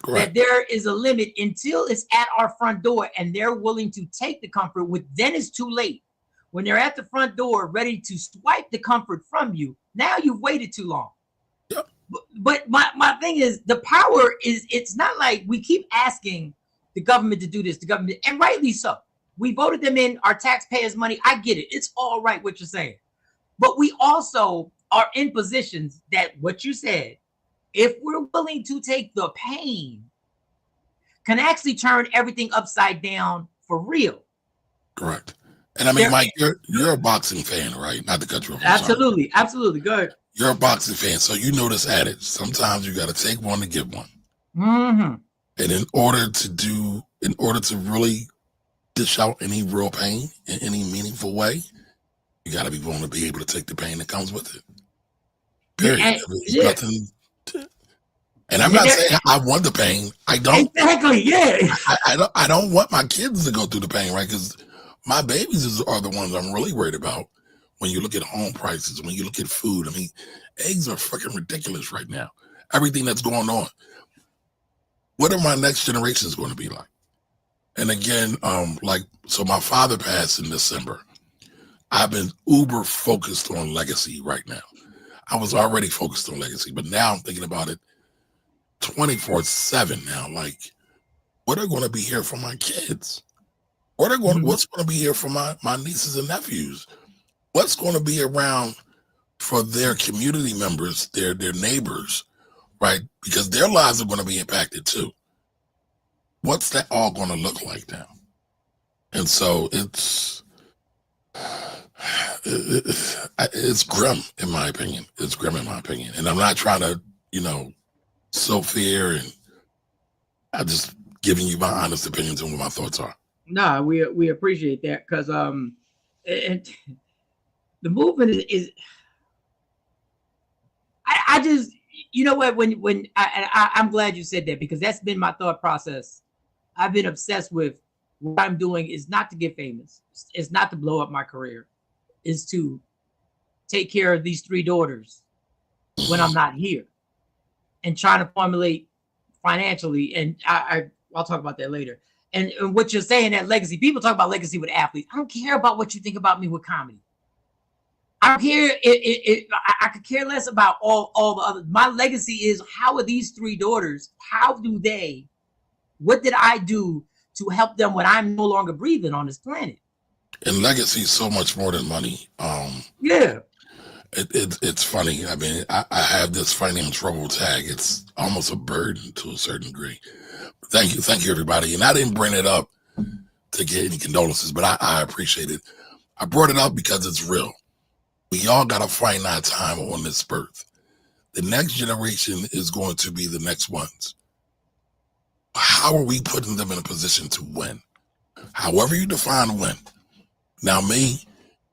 Correct. That there is a limit until it's at our front door, and they're willing to take the comfort. Then it's too late. When they're at the front door ready to swipe the comfort from you, now you've waited too long. Yep. But my thing is, the power is, it's not like we keep asking the government to do this, the government, and rightly so. We voted them in, our taxpayers' money. I get it. It's all right what you're saying. But we also are in positions that what you said, if we're willing to take the pain, can actually turn everything upside down for real. Correct. And I mean, Mike, you're a boxing fan, right? Not to cut you off. Absolutely. Absolutely. Good. You're a boxing fan, so you know this adage. Sometimes you got to take one to get one. Mm-hmm. And in order to really dish out any real pain in any meaningful way, you got to be willing to be able to take the pain that comes with it. Period. And I'm not saying I want the pain. I don't. Exactly. Yeah. I don't want my kids to go through the pain, right? Because my babies are the ones I'm really worried about. When you look at home prices, when you look at food, I mean, eggs are fucking ridiculous right now. Everything that's going on. What are my next generations going to be like? And again, so my father passed in December. I've been uber focused on legacy right now. I was already focused on legacy, but now I'm thinking about it 24/7 now. Like, what are going to be here for my kids? What's going to be here for my nieces and nephews? What's going to be around for their community members, their neighbors, right? Because their lives are going to be impacted too. What's that all going to look like now? And so it's grim, in my opinion. It's grim, in my opinion. And I'm not trying to, sow fear, and I'm just giving you my honest opinions on what my thoughts are. No, we appreciate that, because and the movement is I just, you know what, when I'm glad you said that, because that's been my thought process. I've been obsessed with what I'm doing is not to get famous. It's not to blow up my career. Is to take care of these 3 daughters when I'm not here, and trying to formulate financially. And I'll talk about that later. And what you're saying, that legacy, people talk about legacy with athletes. I don't care about what you think about me with comedy. I don't care. I could care less about all the others. My legacy is, how are these 3 daughters? What did I do to help them when I'm no longer breathing on this planet? And legacy is so much more than money. Yeah. It's funny. I mean, I have this finance trouble tag. It's almost a burden to a certain degree. Thank you, everybody. And I didn't bring it up to get any condolences, but I appreciate it. I brought it up because it's real. We all got a finite time on this earth. The next generation is going to be the next ones. How are we putting them in a position to win? However you define win. Now, me,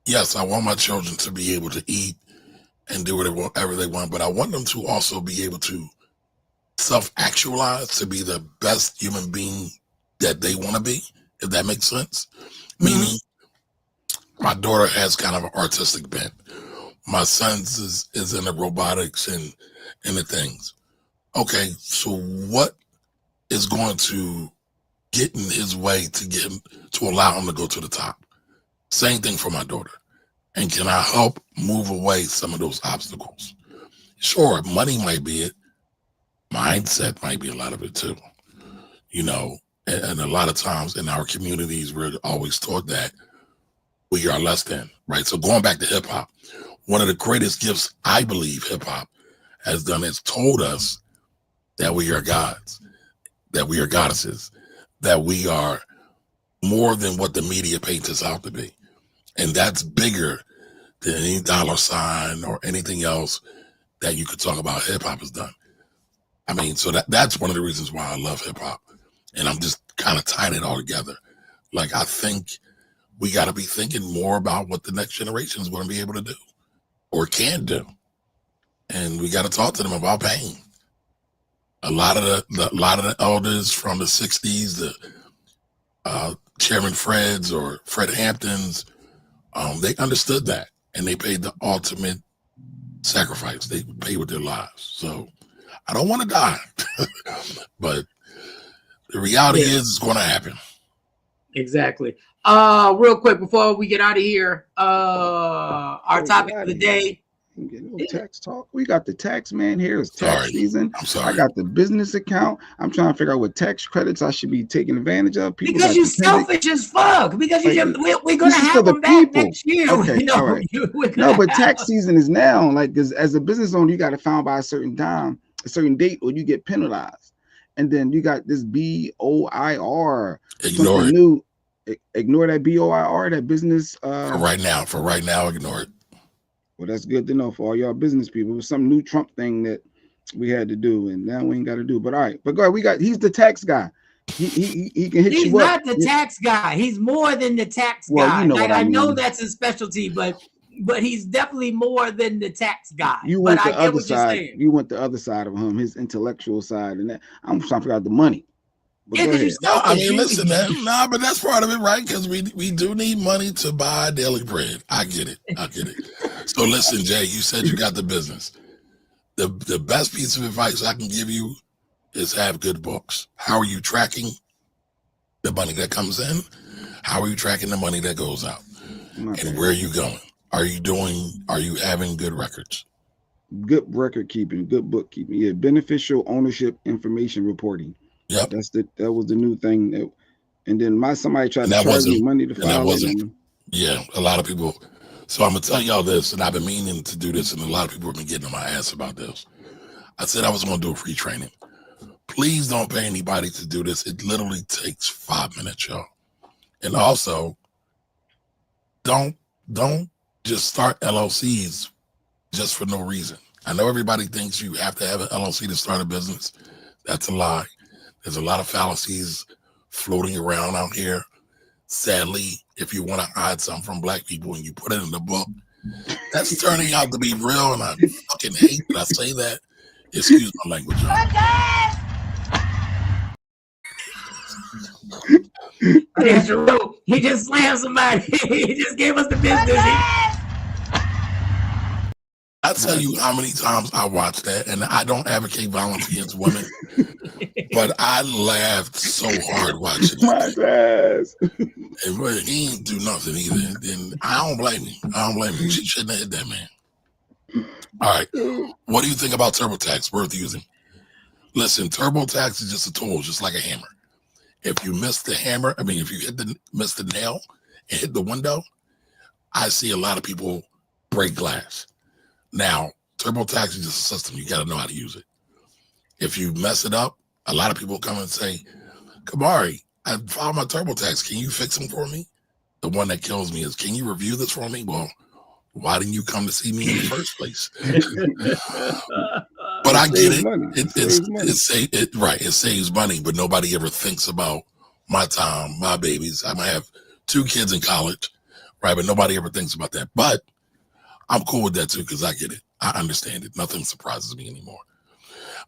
yes, I want my children to be able to eat and do whatever they want, but I want them to also be able to self-actualize, to be the best human being that they want to be, if that makes sense. Meaning, my daughter has kind of an artistic bent. My son's is in the robotics and the things. Okay, so what is going to get in his way to allow him to go to the top? Same thing for my daughter. And can I help move away some of those obstacles? Sure, money might be it. Mindset might be a lot of it too. And a lot of times in our communities, we're always taught that we are less than, right? So going back to hip hop, one of the greatest gifts I believe hip hop has done is told us that we are gods, that we are goddesses, that we are more than what the media paints us out to be. And that's bigger than any dollar sign or anything else that you could talk about hip hop has done. I mean, so that's one of the reasons why I love hip hop. And I'm just kind of tying it all together. Like, I think we got to be thinking more about what the next generation is going to be able to do or can do. And we got to talk to them about pain. A lot of the elders from the 60s, the Chairman Freds or Fred Hamptons, they understood that, and they paid the ultimate sacrifice. They paid with their lives. So I don't want to die, but the reality is it's going to happen. Exactly. Real quick before we get out of here, our topic of the day. Get a little tax talk. We got the tax man here. It's tax season. I'm sorry. I got the business account. I'm trying to figure out what tax credits I should be taking advantage of. People because you're selfish as fuck. Because we're gonna have them back next year. Okay, all right. No, but tax season is now. Like, as a business owner, you got to file by a certain time, a certain date, or you get penalized. And then you got this BOIR. Ignore it. New. Ignore that BOIR, that business. For right now, ignore it. Well, that's good to know for all y'all business people. It was some new Trump thing that we had to do, and now we ain't got to do. But all right, but go ahead. He's the tax guy. He can hit you up. He's not the tax guy. He's more than the tax guy. You know like, what I mean. know that's his specialty, but he's definitely more than the tax guy. You went the other side. You went the other side of him, his intellectual side, and that I'm trying to figure out the money. But I mean, listen, man. Nah, but that's part of it, right? Because we do need money to buy daily bread. I get it. So listen, Jay, you said you got the business. The best piece of advice I can give you is have good books. How are you tracking the money that comes in? How are you tracking the money that goes out? And where are you going? Are you having good records? Good record keeping, good bookkeeping. Yeah, beneficial ownership information reporting. Yep. That was the new thing. And then somebody tried to charge me money to file it. Yeah, a lot of people. So I'm gonna tell y'all this, and I've been meaning to do this, and a lot of people have been getting on my ass about this. I said I was gonna do a free training. Please don't pay anybody to do this. It literally takes 5 minutes, y'all. And also, don't just start LLCs just for no reason. I know everybody thinks you have to have an LLC to start a business. That's a lie. There's a lot of fallacies floating around out here. Sadly, if you want to hide something from black people and you put it in the book, that's turning out to be real, and I fucking hate that I say that. Excuse my language, y'all. That's true. He just slammed somebody. He just gave us the business. I tell you how many times I watched that, and I don't advocate violence against women, but I laughed so hard watching it. My ass. And he ain't do nothing either. And I don't blame him. She shouldn't have hit that man. All right. What do you think about TurboTax? Worth using? Listen, TurboTax is just a tool, just like a hammer. If you miss the hammer, if you miss the nail and hit the window, I see a lot of people break glass. Now, TurboTax is just a system. You got to know how to use it. If you mess it up, a lot of people come and say, Kamari, I filed my TurboTax. Can you fix them for me? The one that kills me is, can you review this for me? Well, why didn't you come to see me in the first place? But I get it. It saves money, but nobody ever thinks about my time, my babies. I might have 2 kids in college, right? But nobody ever thinks about that. But I'm cool with that too, because I get it. I understand it. Nothing surprises me anymore.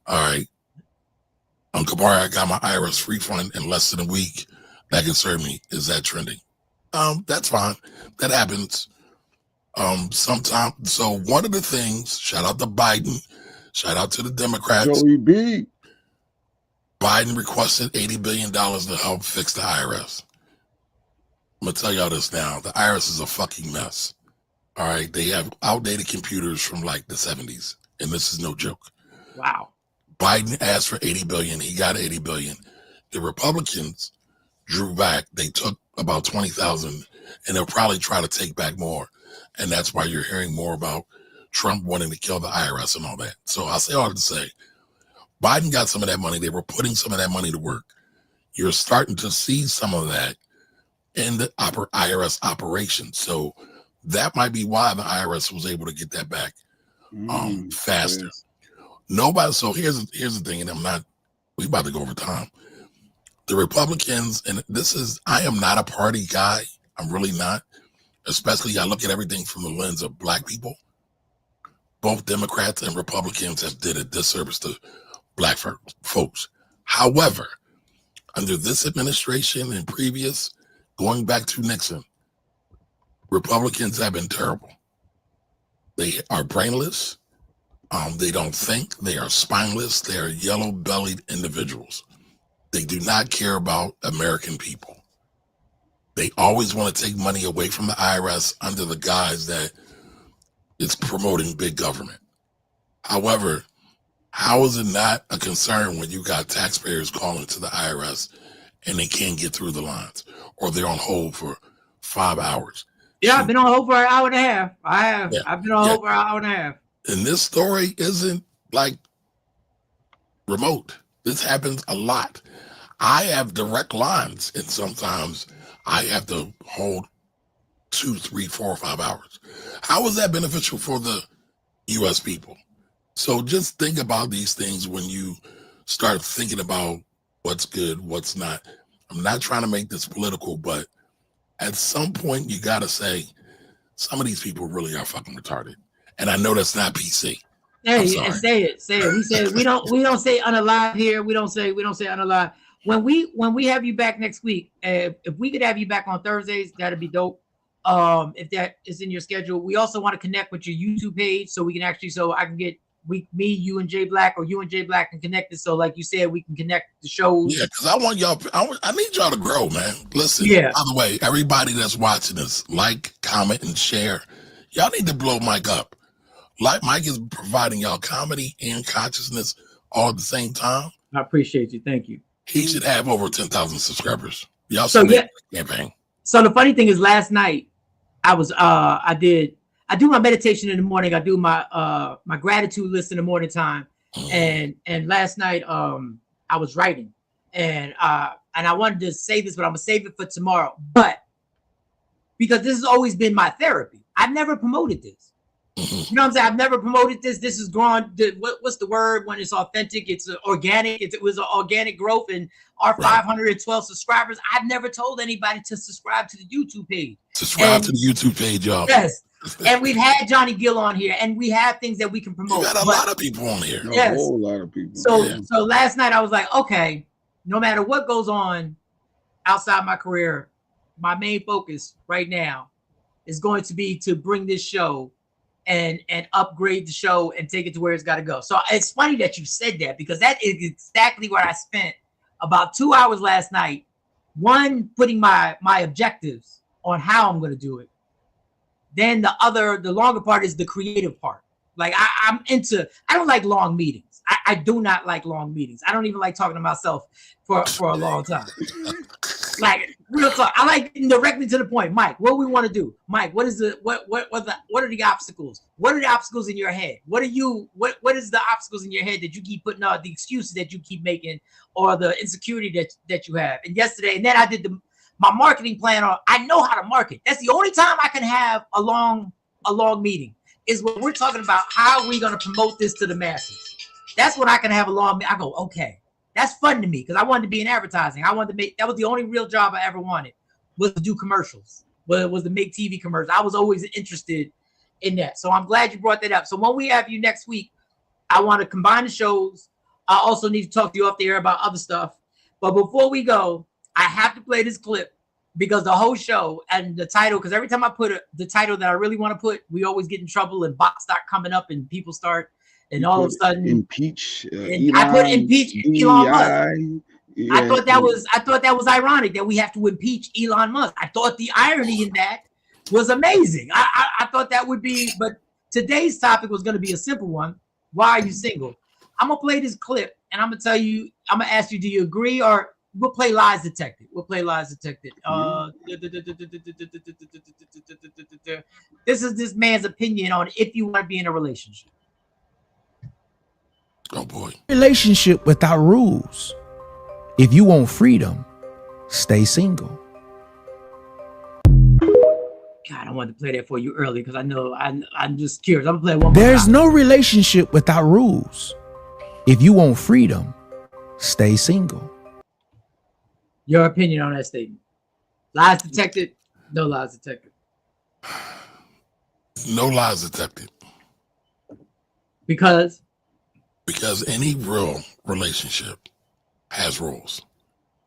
All right. On Kamari, I got my IRS refund in less than a week. That concerned me. Is that trending? That's fine. That happens. Sometimes. So one of the things, shout out to Biden, shout out to the Democrats. Joey B. Biden requested $80 billion to help fix the IRS. I'm going to tell y'all this now. The IRS is a fucking mess. All right. They have outdated computers from like the 70s. And this is no joke. Wow. Biden asked for $80 billion. He got $80 billion. The Republicans drew back. They took about 20,000, and they'll probably try to take back more. And that's why you're hearing more about Trump wanting to kill the IRS and all that. So I'll say all to say, Biden got some of that money. They were putting some of that money to work. You're starting to see some of that in the IRS operation. So that might be why the IRS was able to get that back faster. Yes. Nobody. So here's the thing, and we about to go over time. The Republicans, and I am not a party guy. I'm really not. Especially, I look at everything from the lens of black people. Both Democrats and Republicans have did a disservice to black folks. However, under this administration and previous, going back to Nixon, Republicans have been terrible. They are brainless. They don't think. They are spineless. They are yellow-bellied individuals. They do not care about American people. They always want to take money away from the IRS under the guise that it's promoting big government. However, how is it not a concern when you got taxpayers calling to the IRS and they can't get through the lines, or they're on hold for 5 hours? Yeah, I've been on hold for an hour and a half. I have. Yeah. I've been on hold for an hour and a half. And this story isn't like remote. This happens a lot. I have direct lines, and sometimes I have to hold 2, 3, 4, 5 hours. How is that beneficial for the U.S. people? So just think about these things when you start thinking about what's good, what's not. I'm not trying to make this political, but at some point you got to say some of these people really are fucking retarded. And I know that's not PC. Hey, and say it. We don't say unalive here. We don't say unalive. When we have you back next week, if we could have you back on Thursdays, that'd be dope. If that is in your schedule, we also want to connect with your YouTube page so I can get me, you, and Jay Black, or you and Jay Black can connect it. So, like you said, we can connect the shows. Yeah, because I want y'all. I need y'all to grow, man. Listen. Yeah. By the way, everybody that's watching this, like, comment, and share. Y'all need to blow Mike up. Like, Mike is providing y'all comedy and consciousness all at the same time. I appreciate you. Thank you. He should have over 10,000 subscribers. Y'all So, support the campaign. So the funny thing is, last night I was I do my meditation in the morning. I do my my gratitude list in the morning time. And last night I was writing, and I wanted to say this, but I'm gonna save it for tomorrow. But because this has always been my therapy, I've never promoted this. You know what I'm saying? I've never promoted this. This has grown. What's the word when it's authentic? It's organic. It was an organic growth, and our 512 subscribers. I've never told anybody to subscribe to the YouTube page. Subscribe to the YouTube page, y'all. Yes. And we've had Johnny Gill on here, and we have things that we can promote. You got a lot of people on here. Yes. A whole lot of people. So last night I was like, okay, no matter what goes on outside my career, my main focus right now is going to be to bring this show and upgrade the show and take it to where it's got to go. So it's funny that you said that, because that is exactly what I spent about 2 hours last night. One, putting my objectives on how I'm going to do it. Then the longer part is the creative part. Like I don't like long meetings. I do not like long meetings. I don't even like talking to myself for a long time. Like, real talk. I like getting directly to the point. Mike, what do we want to do? Mike, what are the obstacles? What are the obstacles in your head? What is the obstacles in your head that you keep putting out, the excuses that you keep making, or the insecurity that you have? And yesterday, and then I did my marketing plan on, I know how to market. That's the only time I can have a long meeting, is when we're talking about how are we going to promote this to the masses. That's when I can have a long meeting. I go, okay, that's fun to me, because I wanted to be in advertising. I wanted to make, that was the only real job I ever wanted, was to do commercials, was to make TV commercials. I was always interested in that. So I'm glad you brought that up. So when we have you next week, I want to combine the shows. I also need to talk to you off the air about other stuff. But before we go, I have to play this clip, because the whole show and the title, because every time I put the title that I really want to put, we always get in trouble, and bots start coming up and people start, and all of a sudden impeach. I put impeach Elon Musk. Yeah, I thought that was ironic that we have to impeach Elon Musk. I thought the irony in that was amazing. I thought that would be, but today's topic was going to be a simple one. Why are you single? I'm gonna play this clip, and I'm gonna tell you, I'm gonna ask you, do you agree, or we'll play lies detected. This is this man's opinion on if you want to be in a relationship. Oh boy. Relationship without rules. If you want freedom, stay single. God, I wanted to play that for you early, because I know I'm just curious. I'm gonna play it one more There's time. no relationship without rules. If you want freedom, stay single. Your opinion on that statement. Lies detected, no lies detected. No lies detected. Because any real relationship has rules.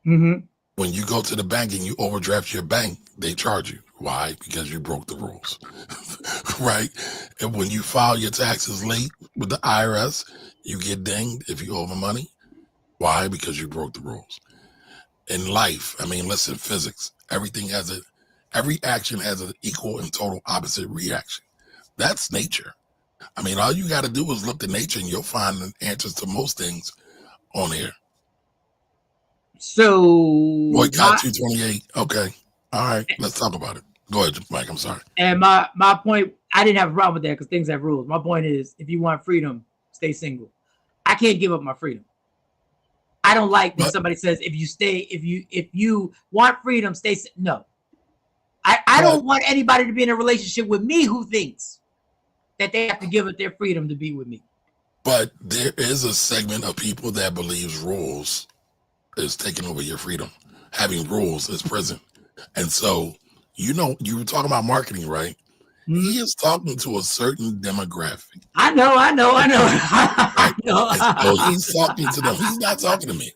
Mm-hmm. When you go to the bank and you overdraft your bank, they charge you. Why? Because you broke the rules. Right? And when you file your taxes late with the IRS, you get dinged if you owe the money. Why? Because you broke the rules. In life, I mean, listen, physics, every action has an equal and total opposite reaction. That's nature. I mean, all you got to do is look to nature, and you'll find the answers to most things on here. So, Boycott 228. Okay. All right. Let's talk about it. Go ahead, Mike. I'm sorry. And my point, I didn't have a problem with that, because things have rules. My point is, if you want freedom, stay single. I can't give up my freedom. I don't like when somebody says, if you want freedom, stay. No, I don't want anybody to be in a relationship with me who thinks that they have to give up their freedom to be with me. But there is a segment of people that believes rules is taking over your freedom. Having rules is prison. And so, you were talking about marketing, right? Mm-hmm. He is talking to a certain demographic. I know. So he's talking to them. He's not talking to me.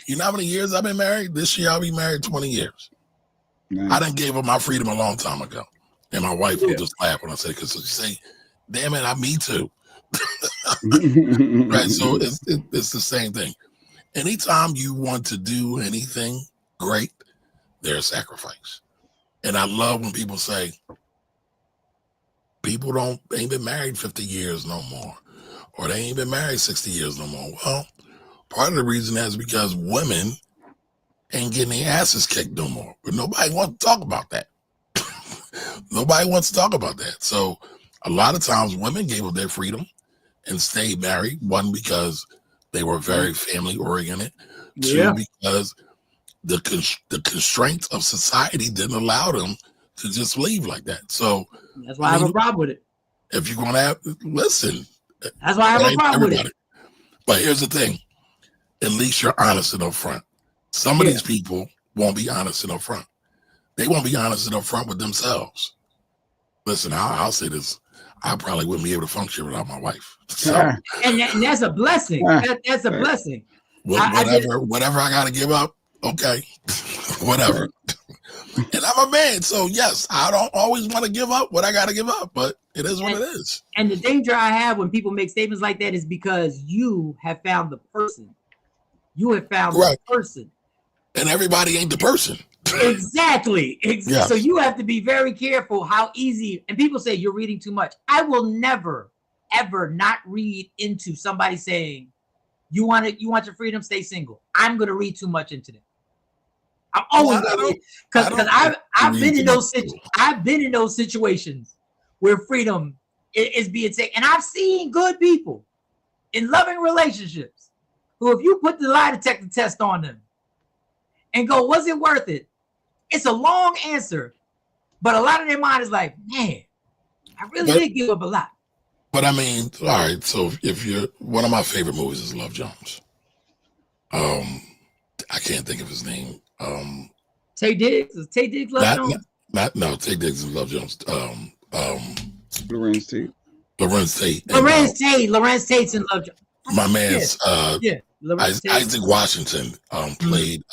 You know how many years I've been married? This year I'll be married 20 years. Nice. I done gave up my freedom a long time ago. And my wife will just laugh when I say, because she say, damn it, me too. Right. So it's the same thing. Anytime you want to do anything great, there's sacrifice. And I love when people say, people ain't been married 50 years no more, or they ain't been married 60 years no more. Well, part of the reason is because women ain't getting their asses kicked no more. But nobody wants to talk about that. Nobody wants to talk about that. So a lot of times women gave up their freedom and stayed married. One, because they were very family oriented. Yeah. Two, because the constraints of society didn't allow them to just leave like that. So that's why I have a problem with it. If you're going to have, listen. That's why I have a problem with it. But here's the thing. At least you're honest and upfront. Some of these people won't be honest and upfront. They won't be honest and upfront with themselves. Listen, I'll say this. I probably wouldn't be able to function without my wife. So, and that's a blessing. That's a blessing. Whatever I got to give up, okay. Whatever. And I'm a man, so yes, I don't always want to give up what I got to give up, but it is what it is. And the danger I have when people make statements like that is because you have found the person. You have found the person. And everybody ain't the person. Exactly. Yes. So you have to be very careful how easy, and people say you're reading too much. I will never, ever not read into somebody saying, you want your freedom, stay single. I'm going to read too much into that. I'm always because I've been in those situations where freedom is being taken, and I've seen good people in loving relationships who, if you put the lie detector test on them and go, was it worth it? It's a long answer, but a lot of their mind is like, man, I really did give up a lot. But I mean, all right. So if you're, one of my favorite movies is Love Jones. I can't think of his name. Tay Diggs? Is Tay Diggs Love Jones? No, Tay Diggs is Love Jones. Lorenz Tate. Lorenz Tate. Lorenz Tate's in Love Jones. My man's Lorenz Tate. Isaac Washington played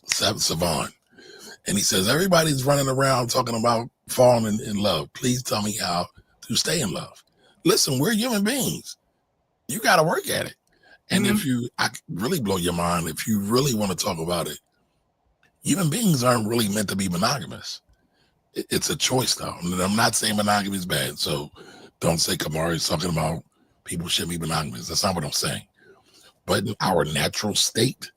Savon. And he says, everybody's running around talking about falling in love. Please tell me how to stay in love. Listen, we're human beings. You got to work at it. And if I really blow your mind, if you really want to talk about it, human beings aren't really meant to be monogamous. It's a choice, though. And I'm not saying monogamy is bad. So don't say Kamari's talking about people shouldn't be monogamous. That's not what I'm saying. But in our natural state,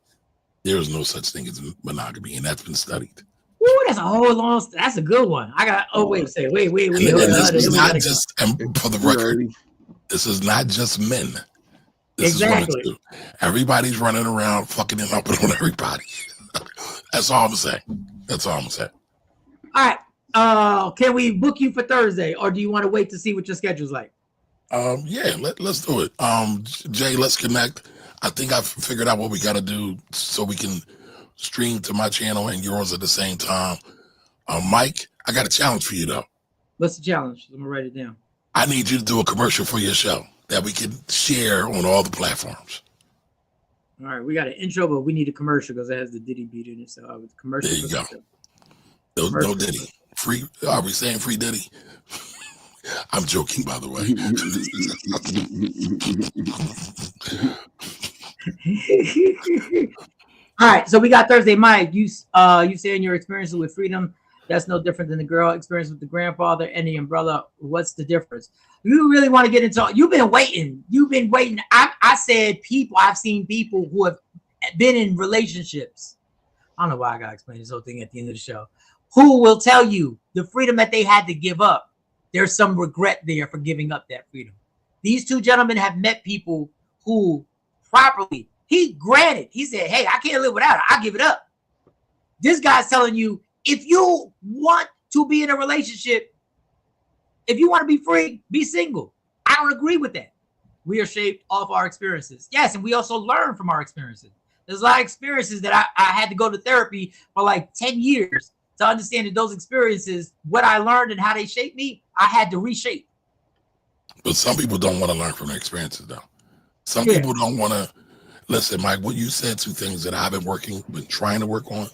there is no such thing as monogamy, and that's been studied. Ooh, that's a good one. I got. Oh wait. This is not just, and for the record, this is not just men. This is women too. Everybody's running around fucking and humping on everybody. That's all I'm saying. All right. Can we book you for Thursday, or do you want to wait to see what your schedule's like? Yeah, let's do it. Jay, let's connect. I think I've figured out what we got to do so we can stream to my channel and yours at the same time. Mike, I got a challenge for you, though. What's the challenge? I'm going to write it down. I need you to do a commercial for your show that we can share on all the platforms. All right, we got an intro, but we need a commercial because it has the Diddy beat in it. So I was commercial. There you go. No Diddy. Free? Are we saying free Diddy? I'm joking, by the way. All right, so we got Thursday. Mike, you saying your experiences with freedom, that's no different than the girl experience with the grandfather and the umbrella. What's the difference? You really want to get into it? You've been waiting. I said people. I've seen people who have been in relationships. I don't know why I got to explain this whole thing at the end of the show. Who will tell you the freedom that they had to give up? There's some regret there for giving up that freedom. These two gentlemen have met people who properly, he said, hey, I can't live without it. I'll give it up. This guy's telling you, if you want to be in a relationship, if you want to be free, be single. I don't agree with that. We are shaped off our experiences. Yes, and we also learn from our experiences. There's a lot of experiences that I had to go to therapy for like 10 years to understand that those experiences, what I learned and how they shaped me, I had to reshape. But some people don't want to learn from their experiences, though. Some people don't want to. Listen, Mike, what you said, two things that I've been trying to work on: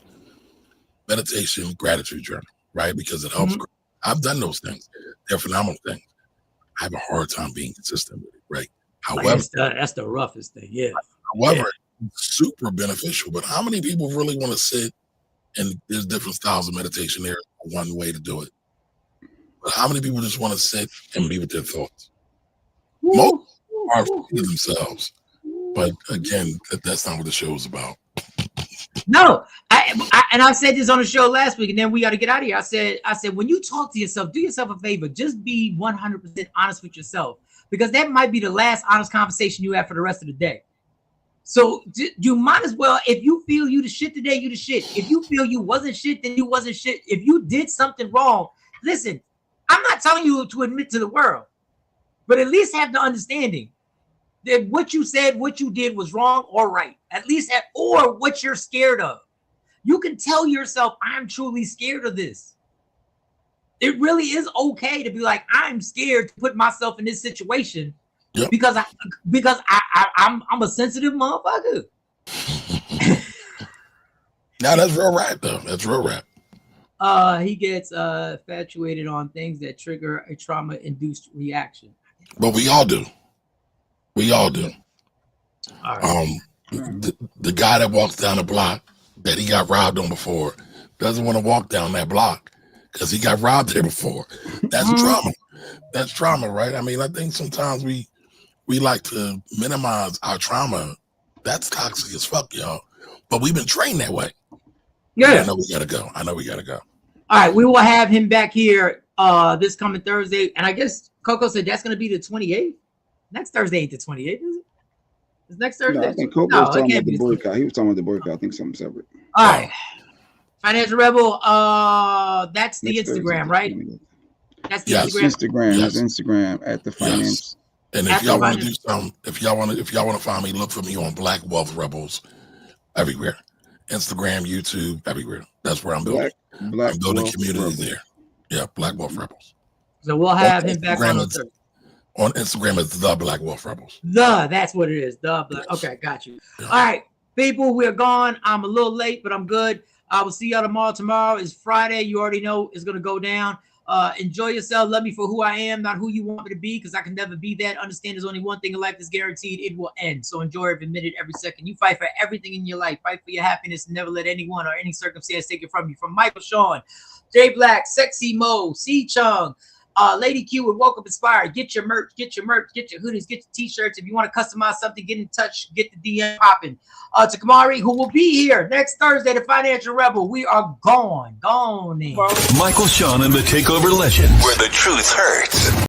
meditation, gratitude journal, right? Because it helps. I've done those things. They're phenomenal things. I have a hard time being consistent with it, right? However, that's the roughest thing. Yeah. However, it's super beneficial. But how many people really want to sit? And there's different styles of meditation. There's one way to do it. But how many people just want to sit and be with their thoughts? Most are for themselves. But again, that's not what the show is about. No, and I said this on the show last week, and then we got to get out of here. I said, when you talk to yourself, do yourself a favor. Just be 100% honest with yourself, because that might be the last honest conversation you have for the rest of the day. So you might as well, if you feel you the shit today, you the shit. If you feel you wasn't shit, then you wasn't shit. If you did something wrong, listen, I'm not telling you to admit to the world, but at least have the understanding that what you said, what you did was wrong or right. At least or what you're scared of. You can tell yourself, I'm truly scared of this. It really is okay to be like, I'm scared to put myself in this situation. Yep. Because I'm a sensitive motherfucker. Now that's real rap though. That's real rap. He gets infatuated on things that trigger a trauma-induced reaction. But we all do. We all do. All right. The guy that walks down the block that he got robbed on before doesn't want to walk down that block because he got robbed there before. That's trauma. That's trauma, right? I mean, I think sometimes we like to minimize our trauma. That's toxic as fuck, y'all. But we've been trained that way. Yeah. I know we gotta go. All right, we will have him back here this coming Thursday. And I guess Coco said that's gonna be the 28th. Next Thursday ain't the 28th, is it? It's next Thursday. No, I think Coco was talking about the boycott. He was talking about the boycott. I think something separate. All right. Financial Rebel, that's the next Instagram, Thursday, right? That's the Instagram. Yes. That's Instagram at the finance. Yes. And if y'all want to do something, if y'all want to find me, look for me on Black Wealth Rebels everywhere. Instagram, YouTube, everywhere. That's where I'm building. I'm building community Rebels. There. Yeah, Black Wealth Rebels. So we'll have him back on Instagram is the Black Wealth Rebels. That's what it is. The Black. Okay, got you. Yeah. All right, people, we're gone. I'm a little late, but I'm good. I will see y'all tomorrow. Tomorrow is Friday. You already know it's gonna go down. Enjoy yourself. Love me for who I am, not who you want me to be, because I can never be that. Understand there's only one thing in life that's guaranteed. It will end. So enjoy every minute, every second. You fight for everything in your life. Fight for your happiness and never let anyone or any circumstance take it from you. From Michael Sean, Jay Black, Sexy Mo, C Chung, Lady Q, and Woke Up Inspired. Get your merch, get your hoodies, get your t-shirts. If you want to customize something, get in touch, get the DM popping. To Kamari, who will be here next Thursday, the Financial Rebel. We are gone in. Michael Sean and the Takeover Legends, where the truth hurts.